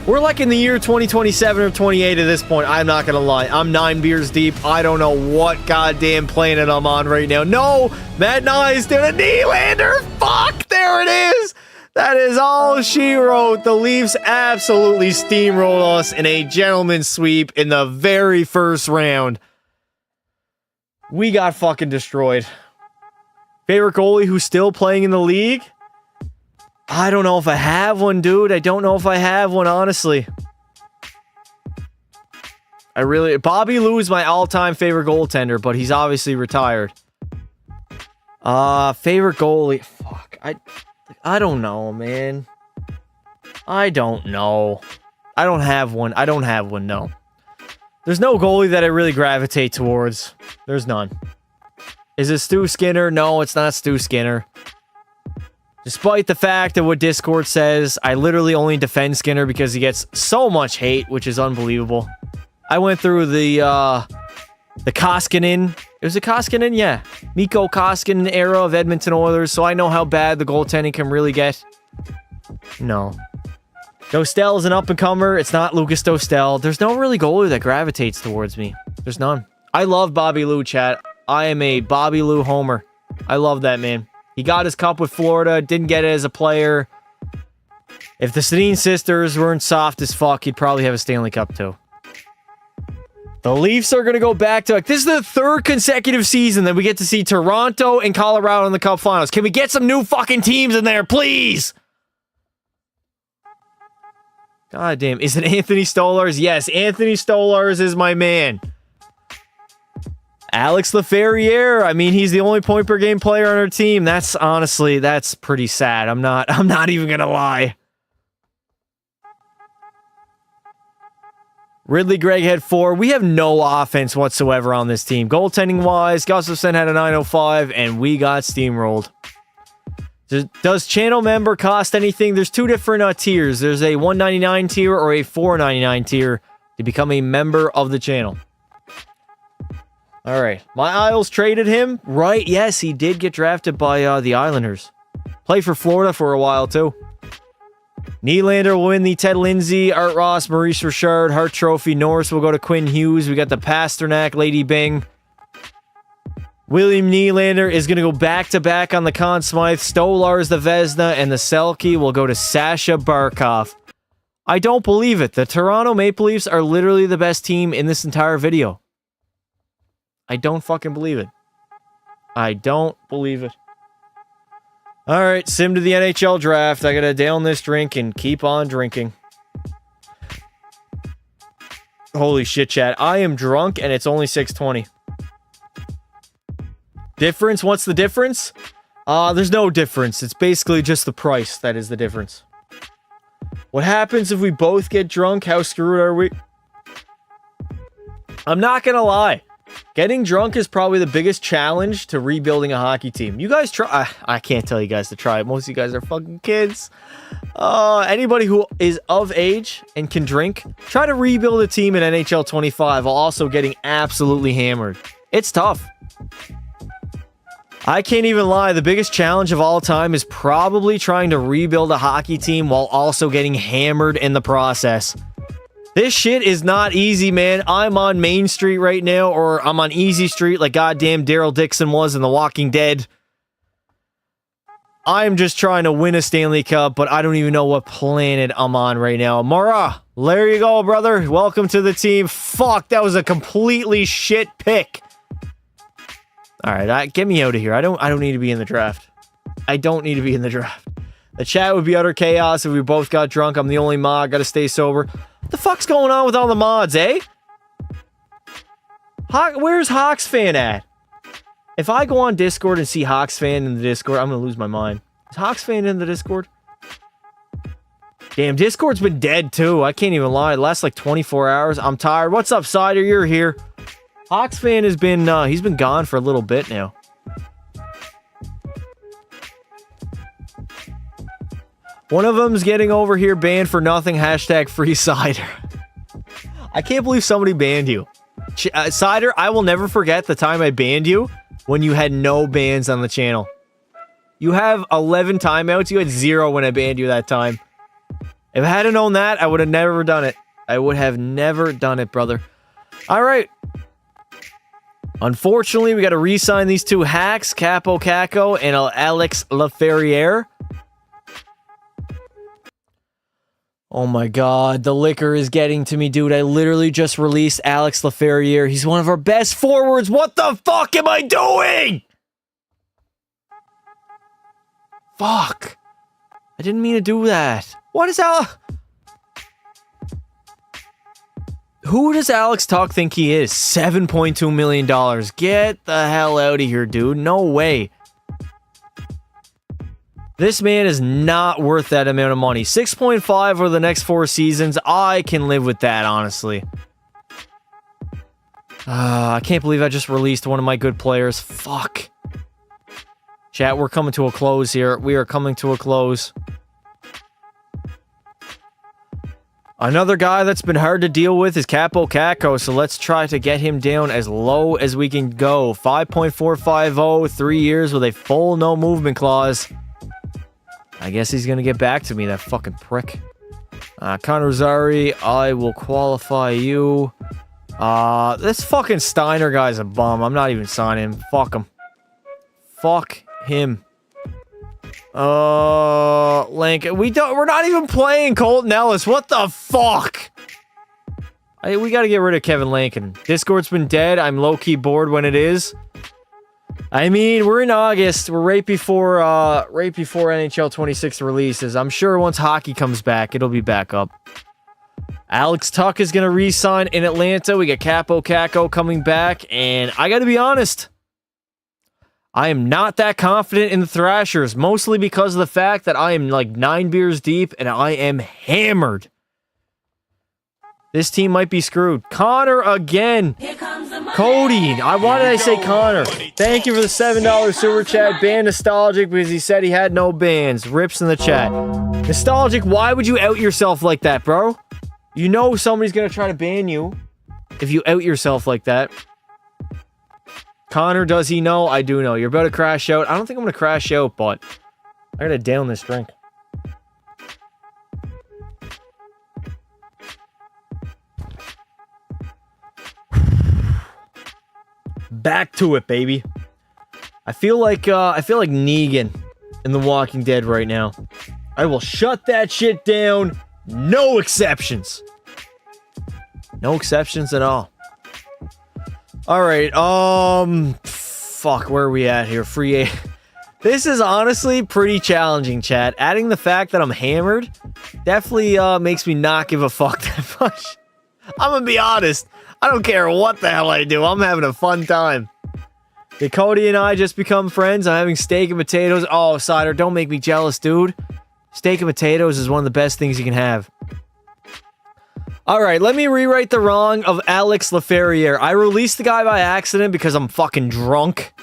We're like in the year 2027 or 28 at this point. I'm not gonna lie. I'm 9 beers deep. I don't know what goddamn planet I'm on right now. No! Matt Nyes did a Nylander! Fuck! There it is! That is all she wrote. The Leafs absolutely steamrolled us in a gentleman's sweep in the very first round. We got fucking destroyed. Favorite goalie who's still playing in the league? I don't know if I have one, dude. I don't know if I have one, honestly. Bobby Lou is my all-time favorite goaltender, but he's obviously retired. Favorite goalie? Fuck. I don't know, man. I don't know. I don't have one. No. There's no goalie that I really gravitate towards. There's none. Is it Stu Skinner? No, it's not Stu Skinner. Despite the fact of what Discord says, I literally only defend Skinner because he gets so much hate, which is unbelievable. I went through the Koskinen. It was a Koskinen? Yeah. Mikko Koskinen era of Edmonton Oilers, so I know how bad the goaltending can really get. No. Dostal is an up-and-comer. It's not Lucas Dostal. There's no really goalie that gravitates towards me. There's none. I love Bobby Lou, chat. I am a Bobby Lou homer. I love that man. He got his cup with Florida, didn't get it as a player. If the Sedin sisters weren't soft as fuck, he'd probably have a Stanley Cup too. The Leafs are going to go back to... This is the 3rd consecutive season that we get to see Toronto and Colorado in the Cup Finals. Can we get some new fucking teams in there, please? God damn. Is it Anthony Stolarz? Yes, Anthony Stolarz is my man. Alex Laferriere, I mean, he's the only point per game player on our team. That's honestly, that's pretty sad. I'm not even gonna lie. Ridley Gregg had 4. We have no offense whatsoever on this team. Goaltending wise, Gustafsson had a 905, and we got steamrolled. Does channel member cost anything? There's 2 different tiers. There's a $1.99 tier or a $4.99 tier to become a member of the channel. All right. My Isles traded him. Right. Yes, he did get drafted by the Islanders. Played for Florida for a while, too. Nylander will win the Ted Lindsay, Art Ross, Maurice Richard, Hart Trophy. Norris will go to Quinn Hughes. We got the Pasternak, Lady Bing. William Nylander is going to go back-to-back on the Conn Smythe. Stolarz, the Vezina, and the Selke will go to Sasha Barkov. I don't believe it. The Toronto Maple Leafs are literally the best team in this entire video. I don't fucking believe it. I don't believe it. All right, sim to the NHL draft. I gotta down this drink and keep on drinking. Holy shit, chat. I am drunk and it's only 6:20. Difference? What's the difference? There's no difference. It's basically just the price that is the difference. What happens if we both get drunk? How screwed are we? I'm not gonna lie. Getting drunk is probably the biggest challenge to rebuilding a hockey team. You guys try. I can't tell you guys to try it. Most of you guys are fucking kids. Anybody who is of age and can drink, try to rebuild a team in NHL 25 while also getting absolutely hammered. It's tough. I can't even lie. The biggest challenge of all time is probably trying to rebuild a hockey team while also getting hammered in the process. This shit is not easy, man. I'm on Main Street right now, or I'm on Easy Street like goddamn Daryl Dixon was in The Walking Dead. I'm just trying to win a Stanley Cup, but I don't even know what planet I'm on right now. Mara, there you go, brother. Welcome to the team. Fuck, that was a completely shit pick. All right, get me out of here. I don't need to be in the draft. I don't need to be in the draft. The chat would be utter chaos if we both got drunk. I'm the only mod. Got to stay sober. What the fuck's going on with all the mods, eh? Where's Hawks fan at? If I go on Discord and see Hawks fan in the Discord, I'm going to lose my mind. Is Hawks fan in the Discord? Damn, Discord's been dead too. I can't even lie. It lasts like 24 hours. I'm tired. What's up, Cider? You're here. Hawks fan has been, he's been gone for a little bit now. One of them's getting over here banned for nothing. Hashtag free Cider. I can't believe somebody banned you. Cider, I will never forget the time I banned you when you had no bans on the channel. You have 11 timeouts. You had 0 when I banned you that time. If I hadn't known that, I would have never done it. I would have never done it, brother. All right. Unfortunately, we got to re-sign these two hacks, Capo Caco and Alex Laferriere. Oh my god, the liquor is getting to me, dude. I literally just released Alex Laferriere. He's one of our best forwards. What the fuck am I doing? Fuck. I didn't mean to do that. What is Alex? Who does Alex Tuck think he is? $7.2 million. Get the hell out of here, dude. No way. This man is not worth that amount of money. 6.5 over the next 4 seasons. I can live with that, honestly. I can't believe I just released one of my good players. Fuck. Chat, we're coming to a close here. We are coming to a close. Another guy that's been hard to deal with is Capo Caco, so let's try to get him down as low as we can go. 5.450, 3 years with a full no movement clause. I guess he's going to get back to me, that fucking prick. Connor Zari, I will qualify you. This fucking Steiner guy's a bum. I'm not even signing him. Fuck him. Fuck him. Lincoln. We're not even playing Colton Ellis. What the fuck? We got to get rid of Kevin Lincoln. Discord's been dead. I'm low-key bored when it is. I mean, we're in August. We're right before NHL 26 releases. I'm sure once hockey comes back, it'll be back up. Alex Tuck is going to re-sign in Atlanta. We got Capo Caco coming back, and I got to be honest, I am not that confident in the Thrashers, mostly because of the fact that I am like 9 beers deep and I am hammered. This team might be screwed. Connor again. Cody. Why did I say Connor? Thank you for the $7 super chat. Ban Nostalgic because he said he had no bans. Rips in the chat. Nostalgic, why would you out yourself like that, bro? You know somebody's going to try to ban you if you out yourself like that. Connor, does he know? I do know. You're about to crash out. I don't think I'm going to crash out, but I got to down this drink. Back to it, baby. I feel like Negan in The Walking Dead right now. I will shut that shit down. No exceptions. No exceptions at all. All right. Fuck, where are we at here? Free. This is honestly pretty challenging, chat. Adding the fact that I'm hammered definitely makes me not give a fuck that much. I'm gonna be honest. I don't care what the hell I do. I'm having a fun time. Did Cody and I just become friends? I'm having steak and potatoes. Oh, Cider, don't make me jealous, dude. Steak and potatoes is one of the best things you can have. All right, let me rewrite the wrong of Alex Laferriere. I released the guy by accident because I'm fucking drunk.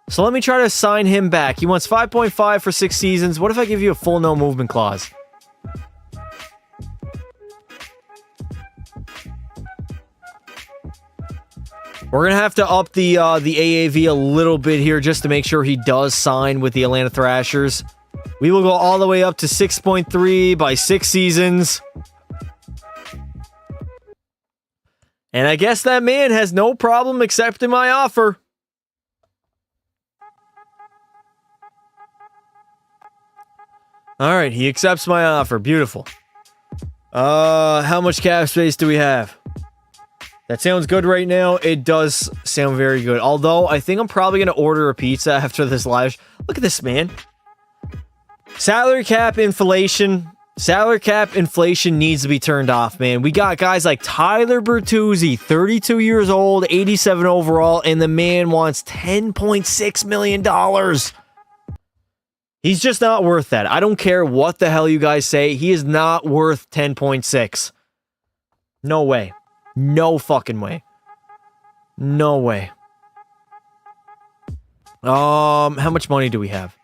So let me try to sign him back. He wants 5.5 for 6 seasons. What if I give you a full no movement clause? We're going to have to up the AAV a little bit here just to make sure he does sign with the Atlanta Thrashers. We will go all the way up to 6.3 by 6 seasons. And I guess that man has no problem accepting my offer. All right, he accepts my offer. Beautiful. How much cap space do we have? That sounds good right now. It does sound very good. Although, I think I'm probably going to order a pizza after this live. Look at this, man. Salary cap inflation. Salary cap inflation needs to be turned off, man. We got guys like Tyler Bertuzzi, 32 years old, 87 overall, and the man wants $10.6 million. He's just not worth that. I don't care what the hell you guys say. He is not worth 10.6. No way. No fucking way. No way. How much money do we have?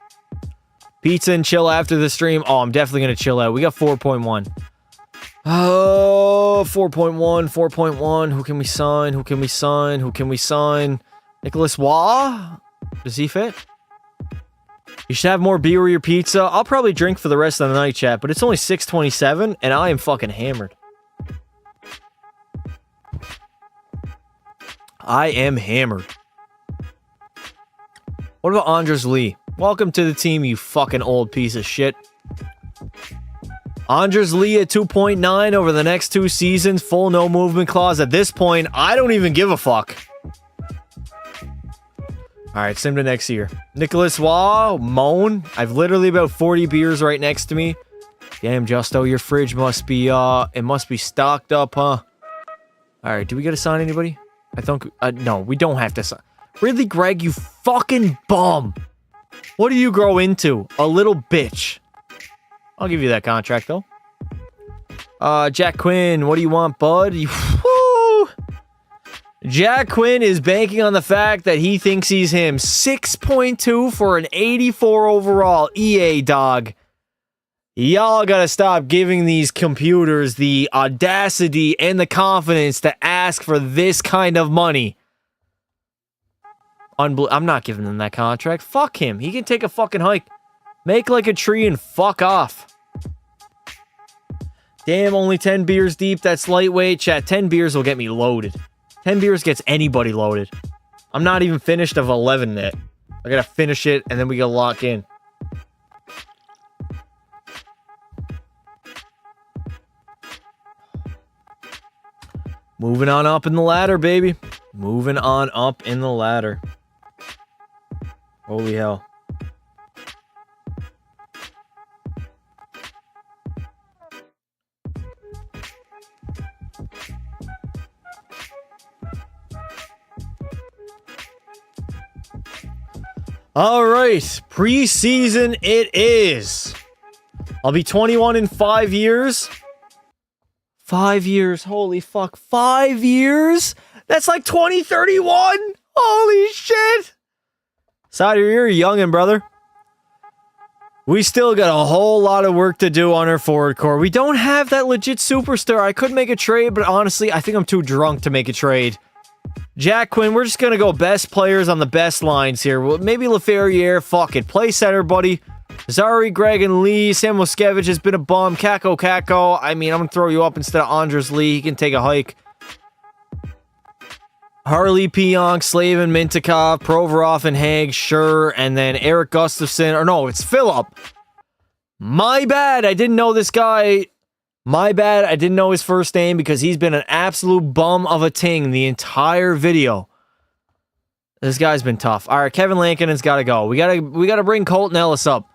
Pizza and chill after the stream. Oh, I'm definitely going to chill out. We got 4.1. Oh, 4.1, 4.1. Who can we sign? Who can we sign? Who can we sign? Nicholas Waugh? Does he fit? You should have more beer with your pizza. I'll probably drink for the rest of the night, chat, but it's only 6:27, and I am fucking hammered. I am hammered. What about Andres Lee? Welcome to the team, you fucking old piece of shit. Andres Lee at 2.9 over the next 2 seasons. Full no movement clause. At this point, I don't even give a fuck. Alright, send him to next year. Nicholas Waugh, Moan. I've literally about 40 beers right next to me. Damn, Justo, your fridge must be, it must be stocked up, huh? Alright, do we gotta sign anybody? I think, no, we don't have to sign. Really, Greg, you fucking bum. What do you grow into? A little bitch. I'll give you that contract, though. Jack Quinn, what do you want, bud? Woo! Jack Quinn is banking on the fact that he thinks he's him. 6.2 for an 84 overall. EA, dog. Y'all gotta stop giving these computers the audacity and the confidence to ask for this kind of money. I'm not giving him that contract. Fuck him. He can take a fucking hike. Make like a tree and fuck off. Damn, only 10 beers deep. That's lightweight. Chat, 10 beers will get me loaded. 10 beers gets anybody loaded. I'm not even finished of 11 yet. I gotta finish it and then we gotta lock in. Moving on up in the ladder, baby. Moving on up in the ladder. Holy hell. All right, preseason it is. I'll be 21 in 5 years. 5 years, holy fuck, 5 years? That's like 2031? Holy shit! Side, you're a youngin', brother. We still got a whole lot of work to do on our forward core. We don't have that legit superstar. I could make a trade, but honestly, I think I'm too drunk to make a trade. Jack Quinn, we're just gonna go best players on the best lines here. Well, maybe Laferriere, fuck it. Play center, buddy. Zari, Greg, and Lee. Sam Moskevich has been a bum. Kako. I mean, I'm going to throw you up instead of Andres Lee. He can take a hike. Harley, Pionk, Slavin, Mintikov, Provorov, and Haig. Sure. And then Eric Gustafson. Or no, it's Phillip. My bad. I didn't know this guy. My bad. I didn't know his first name because he's been an absolute bum of a ting the entire video. This guy's been tough. All right, Kevin Lankinen's got to go. We gotta bring Colton Ellis up.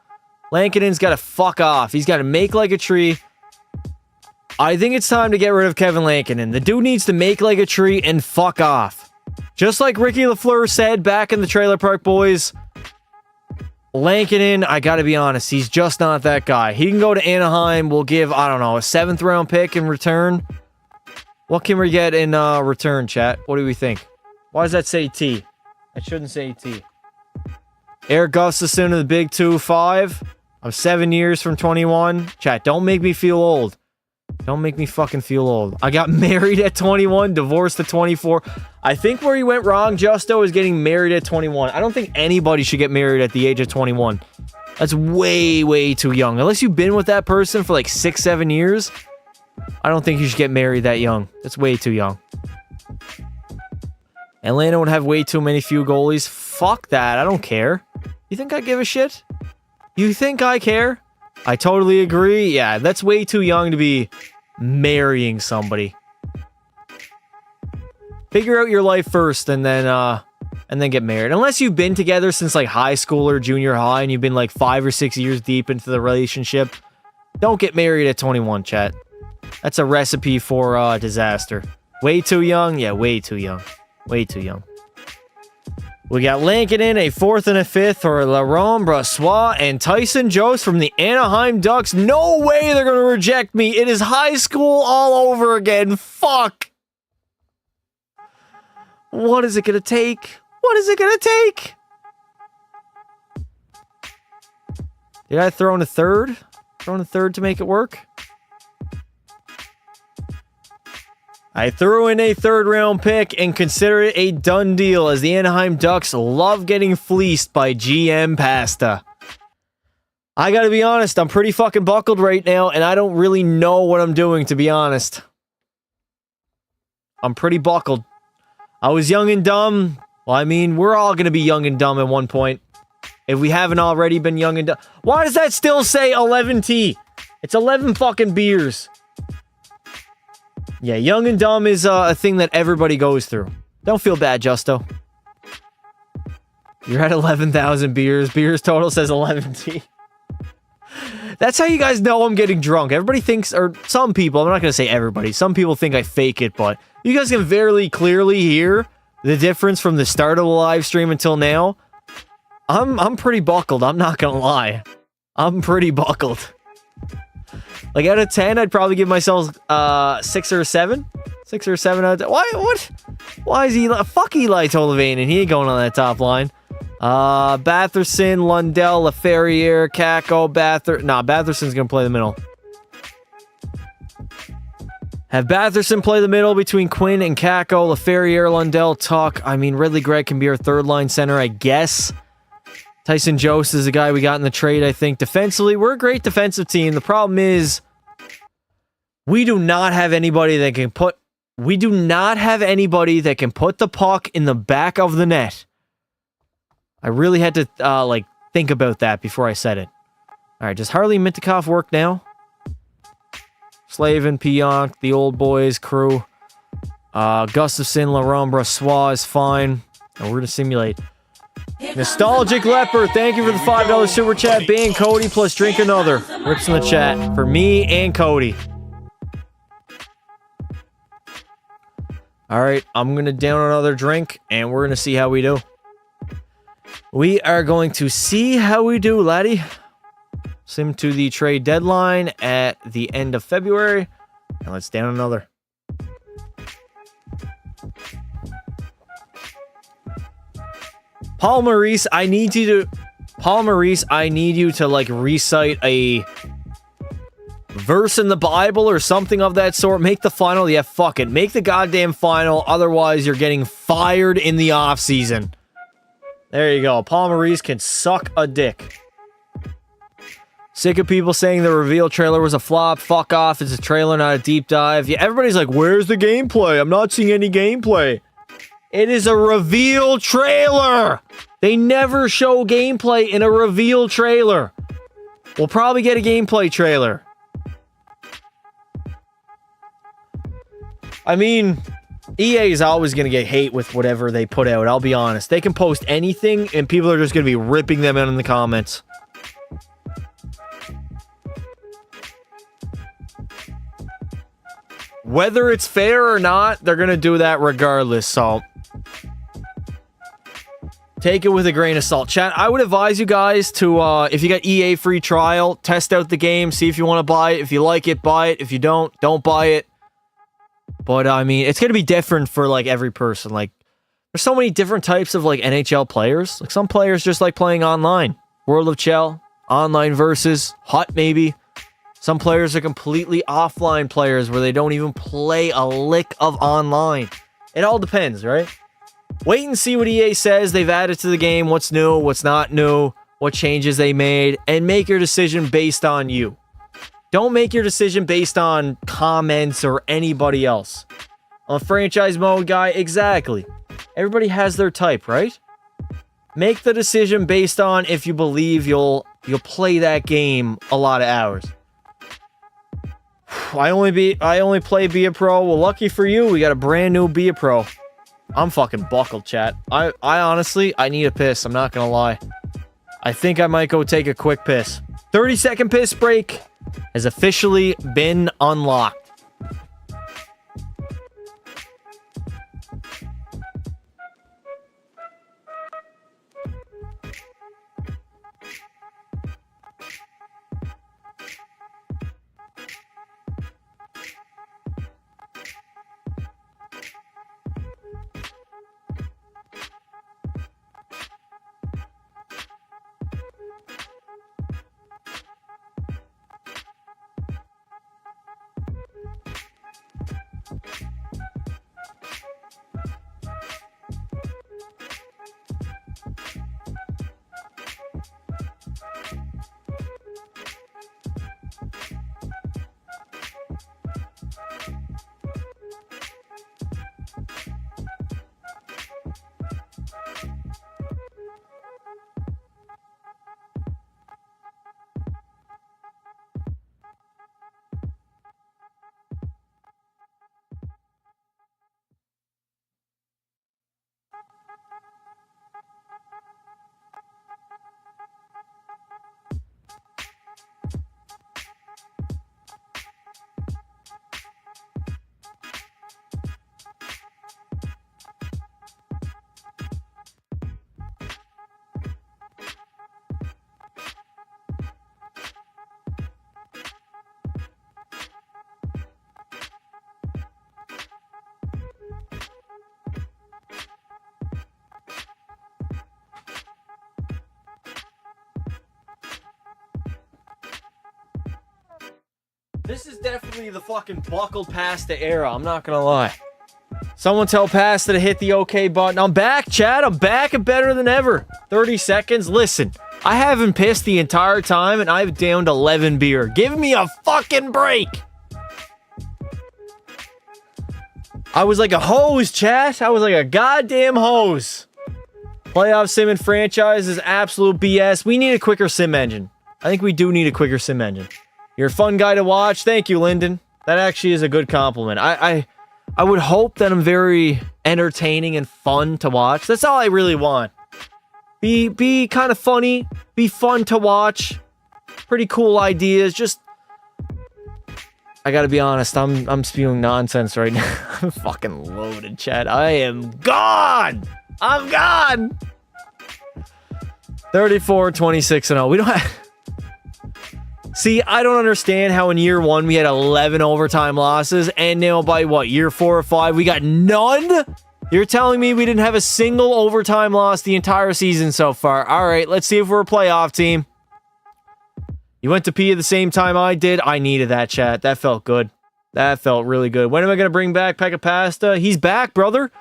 Lankinen's got to fuck off. He's got to make like a tree. I think it's time to get rid of Kevin Lankinen. The dude needs to make like a tree and fuck off. Just like Ricky LaFleur said back in the Trailer Park Boys, Lankinen, I gotta be honest, he's just not that guy. He can go to Anaheim. We'll give, I don't know, a 7th round pick in return. What can we get in return, chat? What do we think? Why does that say T? It shouldn't say T. Eric Gustafson of the Big 2-5. I'm 7 years from 21. Chat, don't make me feel old. Don't make me fucking feel old. I got married at 21, divorced at 24. I think where he went wrong, Justo, is getting married at 21. I don't think anybody should get married at the age of 21. That's way, way too young. Unless you've been with that person for like 6-7 years, I don't think you should get married that young. That's way too young. Atlanta would have way too many few goalies. Fuck that. I don't care. You think I give a shit? You think I care? I totally agree. Yeah, that's way too young to be marrying somebody. Figure out your life first and then get married. Unless you've been together since like high school or junior high and you've been like 5 or 6 years deep into the relationship, don't get married at 21, chat. That's a recipe for disaster. Way too young? Yeah, way too young. Way too young. We got Lincoln in a 4th and a 5th for Laurent Brossois and Tyson Jost from the Anaheim Ducks. No way they're going to reject me. It is high school all over again. Fuck. What is it going to take? What is it going to take? Did I throw in a third? Throw in a third to make it work? I threw in a 3rd round pick and consider it a done deal as the Anaheim Ducks love getting fleeced by GM Pasta. I gotta be honest, I'm pretty fucking buckled right now and I don't really know what I'm doing, to be honest. I'm pretty buckled. I was young and dumb. Well, I mean, we're all gonna be young and dumb at one point. If we haven't already been young and dumb. Why does that still say 11T? It's 11 fucking beers. Yeah, young and dumb is a thing that everybody goes through. Don't feel bad, Justo. You're at 11,000 beers. Beers total says 11T. That's how you guys know I'm getting drunk. Everybody thinks, or some people, I'm not going to say everybody. Some people think I fake it, but you guys can very clearly hear the difference from the start of the live stream until now. I'm pretty buckled. I'm not going to lie. I'm pretty buckled. Like, out of 10, I'd probably give myself 6 or 7. 6 or 7 out of 10. Why? What? Why is Eli? Fuck Eli Tolvanen. He ain't going on that top line. Batherson, Lundell, Laferriere, Kakko, Batherson's going to play the middle. Have Batherson play the middle between Quinn and Kakko, Laferriere, Lundell, Tuck. I mean, Ridley Gregg can be our 3rd line center, I guess. Tyson Jost is the guy we got in the trade, I think. Defensively, we're a great defensive team. The problem is we do not have anybody that can put the puck in the back of the net. I really had to think about that before I said it. All right, does Harley Mintikov work now? Slavin, Pionk, the old boys crew. Gustafson, Laurent Brossois is fine. And we're going to simulate. Nostalgic Leopard, thank you for the $5 super chat. Ban Cody plus drink another. Rips in the chat for me and Cody. All right, I'm going to down another drink and we're going to see how we do. We are going to see how we do, laddie. Sim to the trade deadline at the end of February. And let's down another. Paul Maurice, I need you to like recite a verse in the Bible or something of that sort. Make the final. Yeah, fuck it. Make the goddamn final. Otherwise, you're getting fired in the off season. There you go. Paul Maurice can suck a dick. Sick of people saying the reveal trailer was a flop. Fuck off. It's a trailer, not a deep dive. Yeah, everybody's like, where's the gameplay? I'm not seeing any gameplay. It is a reveal trailer. They never show gameplay in a reveal trailer. We'll probably get a gameplay trailer. I mean, EA is always going to get hate with whatever they put out. I'll be honest. They can post anything and people are just going to be ripping them out in the comments. Whether it's fair or not, they're going to do that regardless, so take it with a grain of salt. Chat, I would advise you guys to, if you got EA free trial, test out the game, see if you want to buy it. If you like it, buy it. If you don't buy it. But I mean, it's going to be different for like every person. Like, there's so many different types of like NHL players. Like, some players just like playing online. World of Chell, online versus, hot maybe. Some players are completely offline players where they don't even play a lick of online. It all depends, right? Wait and see what EA says they've added to the game, what's new, what's not new, what changes they made, and make your decision based on you. Don't make your decision based on comments or anybody else. On franchise mode, guy, exactly. Everybody has their type, right? Make the decision based on if you believe you'll play that game a lot of hours. I only play Be a Pro. Well, lucky for you, we got a brand new Be a Pro. I'm fucking buckled, chat. I honestly, I need a piss. I'm not gonna lie. I think I might go take a quick piss. 30-second piss break has officially been unlocked. This is definitely the fucking buckled pasta era, I'm not gonna lie. Someone tell Pasta to hit the OK button. I'm back, Chad. I'm back and better than ever. 30 seconds. Listen, I haven't pissed the entire time and I've downed 11 beer. Give me a fucking break. I was like a hose, chat. I was like a goddamn hose. Playoff sim and franchise is absolute BS. We need a quicker sim engine. I think we do need a quicker sim engine. You're a fun guy to watch. Thank you, Lyndon. That actually is a good compliment. I would hope that I'm very entertaining and fun to watch. That's all I really want. Be kind of funny. Be fun to watch. Pretty cool ideas. Just, I gotta be honest. I'm spewing nonsense right now. I'm fucking loaded, chat. I am gone. I'm gone. 34, 26, and 0. We don't have... See, I don't understand how in year 1 we had 11 overtime losses, and now by what, year 4 or 5 we got none? You're telling me we didn't have a single overtime loss the entire season so far. All right, let's see if we're a playoff team. You went to pee at the same time I did. I needed that, chat. That felt good. That felt really good. When am I going to bring back Pekka Pasta? He's back, brother.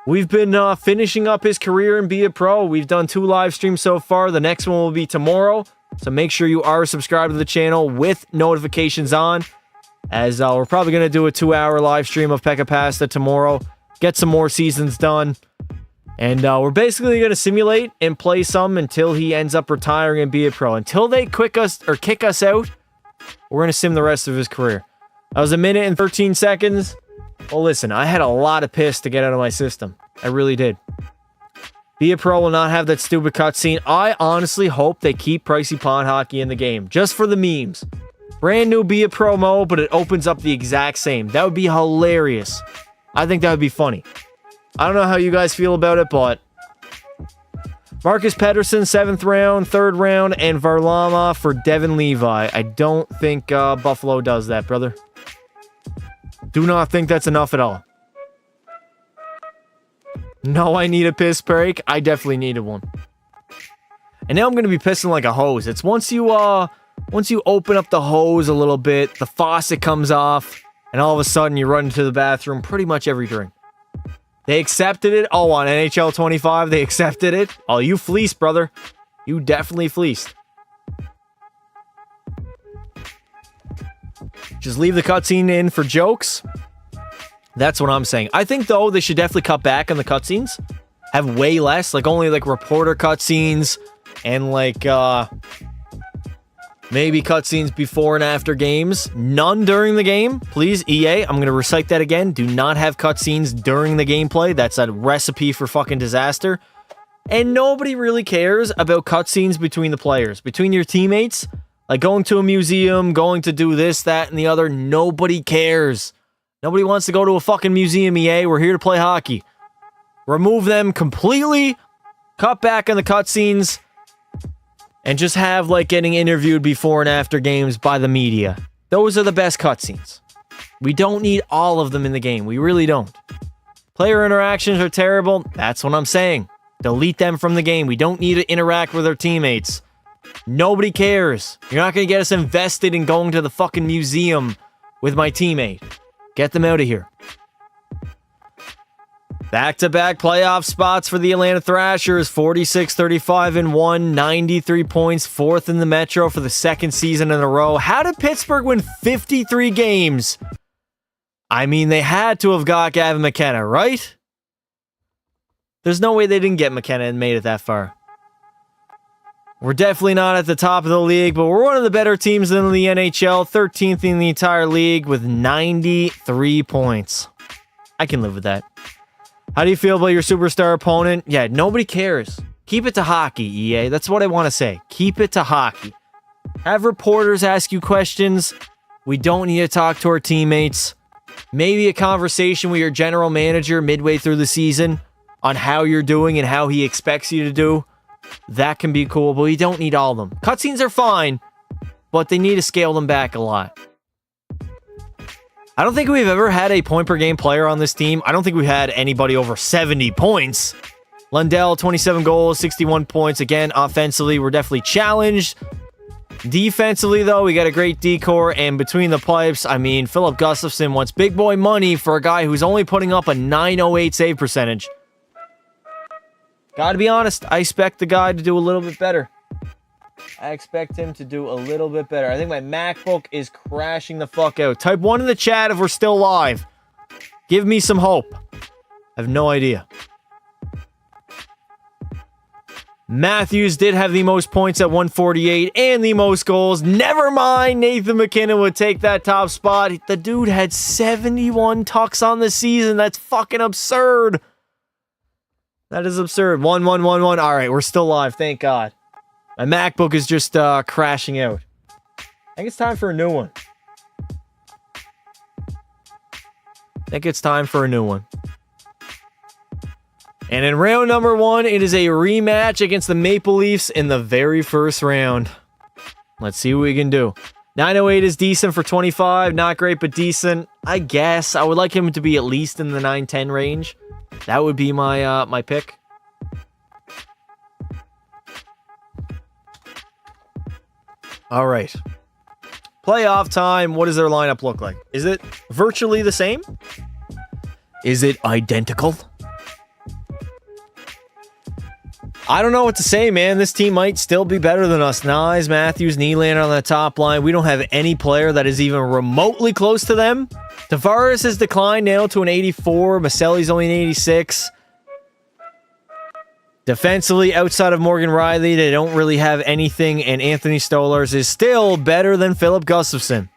We've been finishing up his career and Be a Pro. We've done 2 live streams so far. The next one will be tomorrow. So make sure you are subscribed to the channel with notifications on, as we're probably going to do a 2-hour live stream of Pekka Pasta tomorrow. Get some more seasons done. And we're basically going to simulate and play some until he ends up retiring and Be a Pro. Until they kick us out, we're going to sim the rest of his career. That was 1 minute and 13 seconds. Well, listen, I had a lot of piss to get out of my system. I really did. Be a Pro will not have that stupid cutscene. I honestly hope they keep Pricey Pond Hockey in the game, just for the memes. Brand new Be a Pro mode, but it opens up the exact same. That would be hilarious. I think that would be funny. I don't know how you guys feel about it, but... Marcus Pettersson, 7th round, 3rd round, and Varlamov for Devin Levi. I don't think Buffalo does that, brother. Do not think that's enough at all. No, I need a piss break. I definitely needed one. And now I'm going to be pissing like a hose. It's once you open up the hose a little bit, the faucet comes off, and all of a sudden you run into the bathroom pretty much every drink. They accepted it. Oh, on NHL 25, they accepted it. Oh, you fleeced, brother. You definitely fleeced. Just leave the cutscene in for jokes. That's what I'm saying. I think, though, they should definitely cut back on the cutscenes. Have way less. Like, only, like, reporter cutscenes. And, like, maybe cutscenes before and after games. None during the game. Please, EA, I'm going to recite that again. Do not have cutscenes during the gameplay. That's a recipe for fucking disaster. And nobody really cares about cutscenes between the players. Between your teammates. Like, going to a museum, going to do this, that, and the other. Nobody cares. Nobody wants to go to a fucking museum, EA. We're here to play hockey. Remove them completely. Cut back on the cutscenes. And just have, like, getting interviewed before and after games by the media. Those are the best cutscenes. We don't need all of them in the game. We really don't. Player interactions are terrible. That's what I'm saying. Delete them from the game. We don't need to interact with our teammates. Nobody cares. You're not going to get us invested in going to the fucking museum with my teammate. Get them out of here. Back-to-back playoff spots for the Atlanta Thrashers. 46-35-1, 93 points, fourth in the Metro for the second season in a row. How did Pittsburgh win 53 games? I mean, they had to have got Gavin McKenna, right? There's no way they didn't get McKenna and made it that far. We're definitely not at the top of the league, but we're one of the better teams in the NHL. 13th in the entire league with 93 points. I can live with that. How do you feel about your superstar opponent? Yeah, nobody cares. Keep it to hockey, EA. That's what I want to say. Keep it to hockey. Have reporters ask you questions. We don't need to talk to our teammates. Maybe a conversation with your general manager midway through the season on how you're doing and how he expects you to do. That can be cool, but we don't need all of them. Cutscenes are fine, but they need to scale them back a lot. I don't think we've ever had a point-per-game player on this team. I don't think we've had anybody over 70 points. Lundell, 27 goals, 61 points. Again, offensively, we're definitely challenged. Defensively, though, we got a great decor. And between the pipes, I mean, Philip Gustafson wants big boy money for a guy who's only putting up a .908 save percentage. Gotta be honest, I expect the guy to do a little bit better. I expect him to do a little bit better. I think my MacBook is crashing the fuck out. Type 1 in the chat if we're still live. Give me some hope. I have no idea. Matthews did have the most points at 148 and the most goals. Never mind, Nathan McKinnon would take that top spot. The dude had 71 tucks on the season. That's fucking absurd. That is absurd. 1-1-1-1. All right, we're still live. Thank God. My MacBook is just crashing out. I think it's time for a new one. And in round number 1, it is a rematch against the Maple Leafs in the very first round. Let's see what we can do. 908 is decent for 25. Not great, but decent. I guess. I would like him to be at least in the 910 range. That would be my my pick. All right. Playoff time. What does their lineup look like? Is it virtually the same? Is it identical? I don't know what to say, man. This team might still be better than us. Nyes, Matthews, Nylander on the top line. We don't have any player that is even remotely close to them. Tavares has declined now to an 84. Maselli's only an 86. Defensively, outside of Morgan Riley, they don't really have anything, and Anthony Stolarz is still better than Philip Gustafson.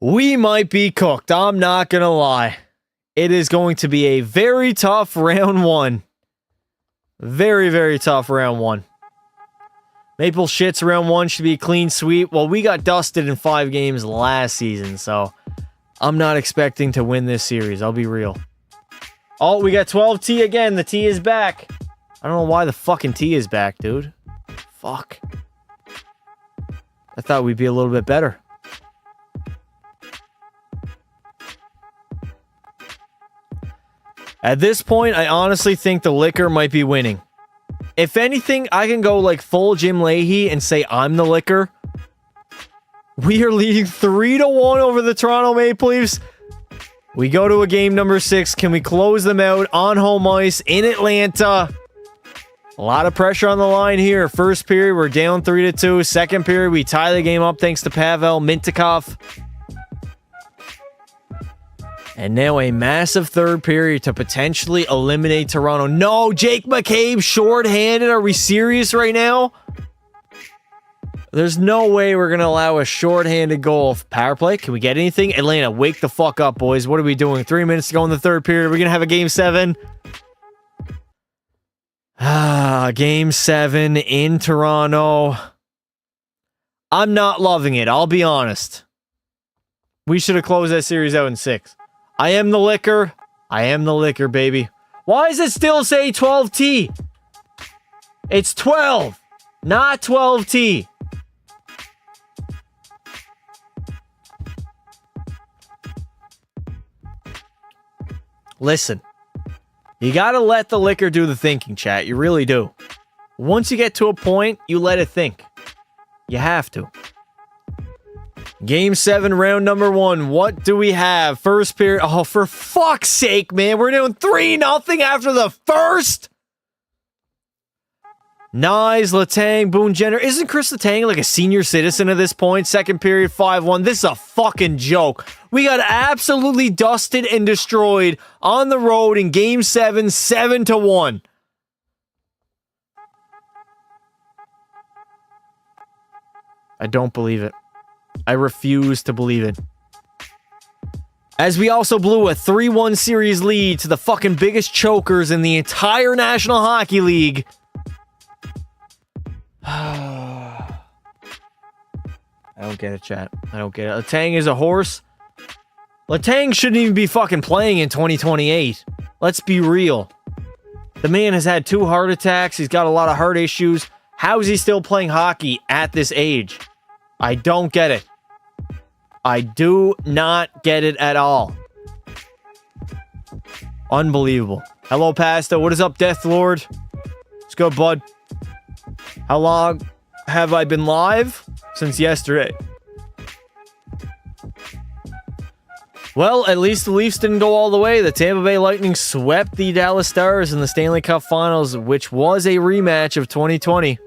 We might be cooked. I'm not going to lie. It is going to be a very tough round 1. Very, very tough round 1. Maple Shits round 1 should be a clean sweep. Well, we got dusted in 5 games last season, so I'm not expecting to win this series. I'll be real. Oh, we got 12T again. The T is back. I don't know why the fucking T is back, dude. Fuck. I thought we'd be a little bit better. At this point, I honestly think the liquor might be winning. If anything, I can go like full Jim Leahy and say I'm the liquor. We are leading 3-1 over the Toronto Maple Leafs. We go to a game number 6. Can we close them out on home ice in Atlanta? A lot of pressure on the line here. First period, we're down 3-2. Second period, we tie the game up thanks to Pavel Mintyukov. And now a massive third period to potentially eliminate Toronto. No, Jake McCabe shorthanded. Are we serious right now? There's no way we're going to allow a shorthanded goal. Power play? Can we get anything? Atlanta, wake the fuck up, boys. What are we doing? 3 minutes to go in the third period. We're going to have a game 7. Game 7 in Toronto. I'm not loving it. I'll be honest. We should have closed that series out in 6. I am the liquor. I am the liquor, baby. Why does it still say 12T? It's 12, not 12T. Listen, you gotta let the liquor do the thinking, chat. You really do. Once you get to a point, you let it think. You have to. Game 7, round number 1. What do we have? First period. Oh, for fuck's sake, man. We're doing 3-0 after the first. Nyes, Letang, Boone Jenner. Isn't Chris Letang like a senior citizen at this point? Second period, 5-1. This is a fucking joke. We got absolutely dusted and destroyed on the road in Game 7, 7-1. I don't believe it. I refuse to believe it. As we also blew a 3-1 series lead to the fucking biggest chokers in the entire National Hockey League. I don't get it, chat. I don't get it. Letang is a horse. Letang shouldn't even be fucking playing in 2028. Let's be real. The man has had 2 heart attacks. He's got a lot of heart issues. How is he still playing hockey at this age? I don't get it. I do not get it at all. Unbelievable. Hello, Pasta. What is up, Death Lord? What's good, bud? How long have I been live? Since yesterday. Well, at least the Leafs didn't go all the way. The Tampa Bay Lightning swept the Dallas Stars in the Stanley Cup Finals, which was a rematch of 2020.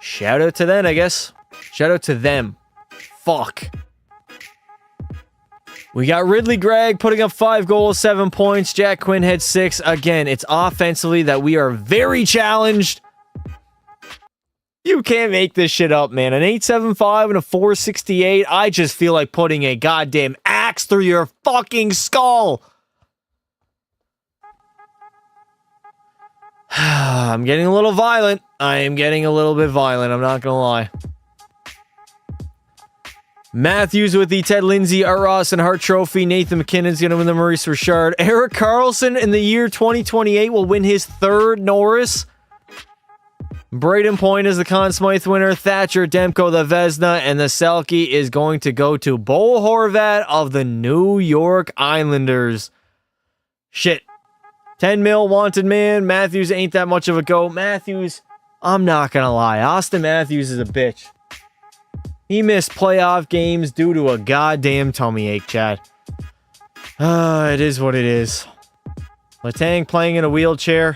Shout out to them, I guess. Shout out to them. Fuck. We got Ridley Gregg putting up 5 goals, 7 points. Jack Quinn had 6. Again, it's offensively that we are very challenged. You can't make this shit up, man. An 875 and a 468. I just feel like putting a goddamn axe through your fucking skull. I'm getting a little violent. I am getting a little bit violent. I'm not going to lie. Matthews with the Ted Lindsay, Art Ross, and Hart Trophy. Nathan McKinnon's going to win the Maurice Richard. Erik Karlsson in the year 2028 will win his 3rd Norris. Braden Point is the Conn Smythe winner. Thatcher Demko the Vezina, and the Selke is going to go to Bo Horvat of the New York Islanders. Shit. 10 mil wanted man. Matthews ain't that much of a go. Matthews, I'm not gonna lie. Austin Matthews is a bitch. He missed playoff games due to a goddamn tummy ache, Chad. It is what it is. Letang playing in a wheelchair.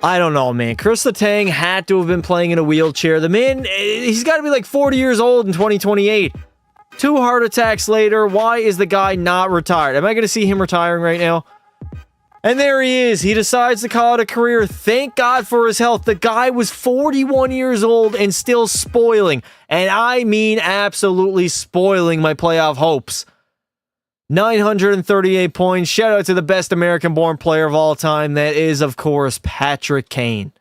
I don't know, man. Chris Letang had to have been playing in a wheelchair. The man, he's got to be like 40 years old in 2028. 2 heart attacks later. Why is the guy not retired? Am I going to see him retiring right now? And there he is. He decides to call it a career. Thank God for his health. The guy was 41 years old and still spoiling. And I mean absolutely spoiling my playoff hopes. 938 points. Shout out to the best American-born player of all time. That is, of course, Patrick Kane.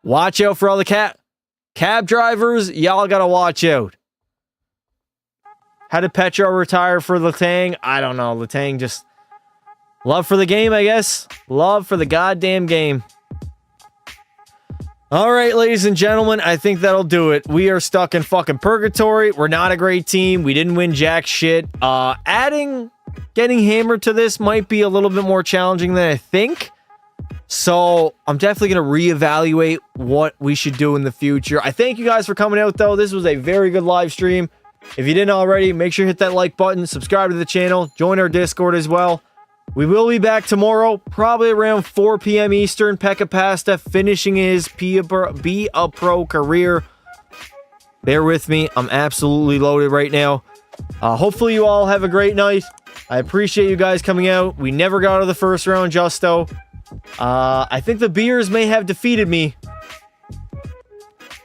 Watch out for all the cab drivers. Y'all gotta watch out. How did Petro retire for Letang? I don't know. Letang just... love for the game, I guess. Love for the goddamn game. All right, ladies and gentlemen, I think that'll do it. We are stuck in fucking purgatory. We're not a great team. We didn't win jack shit. Adding getting hammered to this might be a little bit more challenging than I think. So I'm definitely going to reevaluate what we should do in the future. I thank you guys for coming out, though. This was a very good live stream. If you didn't already, make sure you hit that like button, subscribe to the channel, join our Discord as well. We will be back tomorrow, probably around 4 p.m. Eastern. Pekka Pasta finishing his Be a Pro career. Bear with me. I'm absolutely loaded right now. Hopefully you all have a great night. I appreciate you guys coming out. We never got out of the first round, Justo. I think the beers may have defeated me,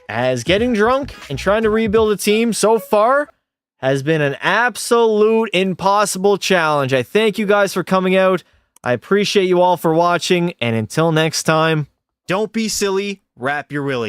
as getting drunk and trying to rebuild a team so far has been an absolute impossible challenge. I thank you guys for coming out. I appreciate you all for watching, and until next time, don't be silly, wrap your willy.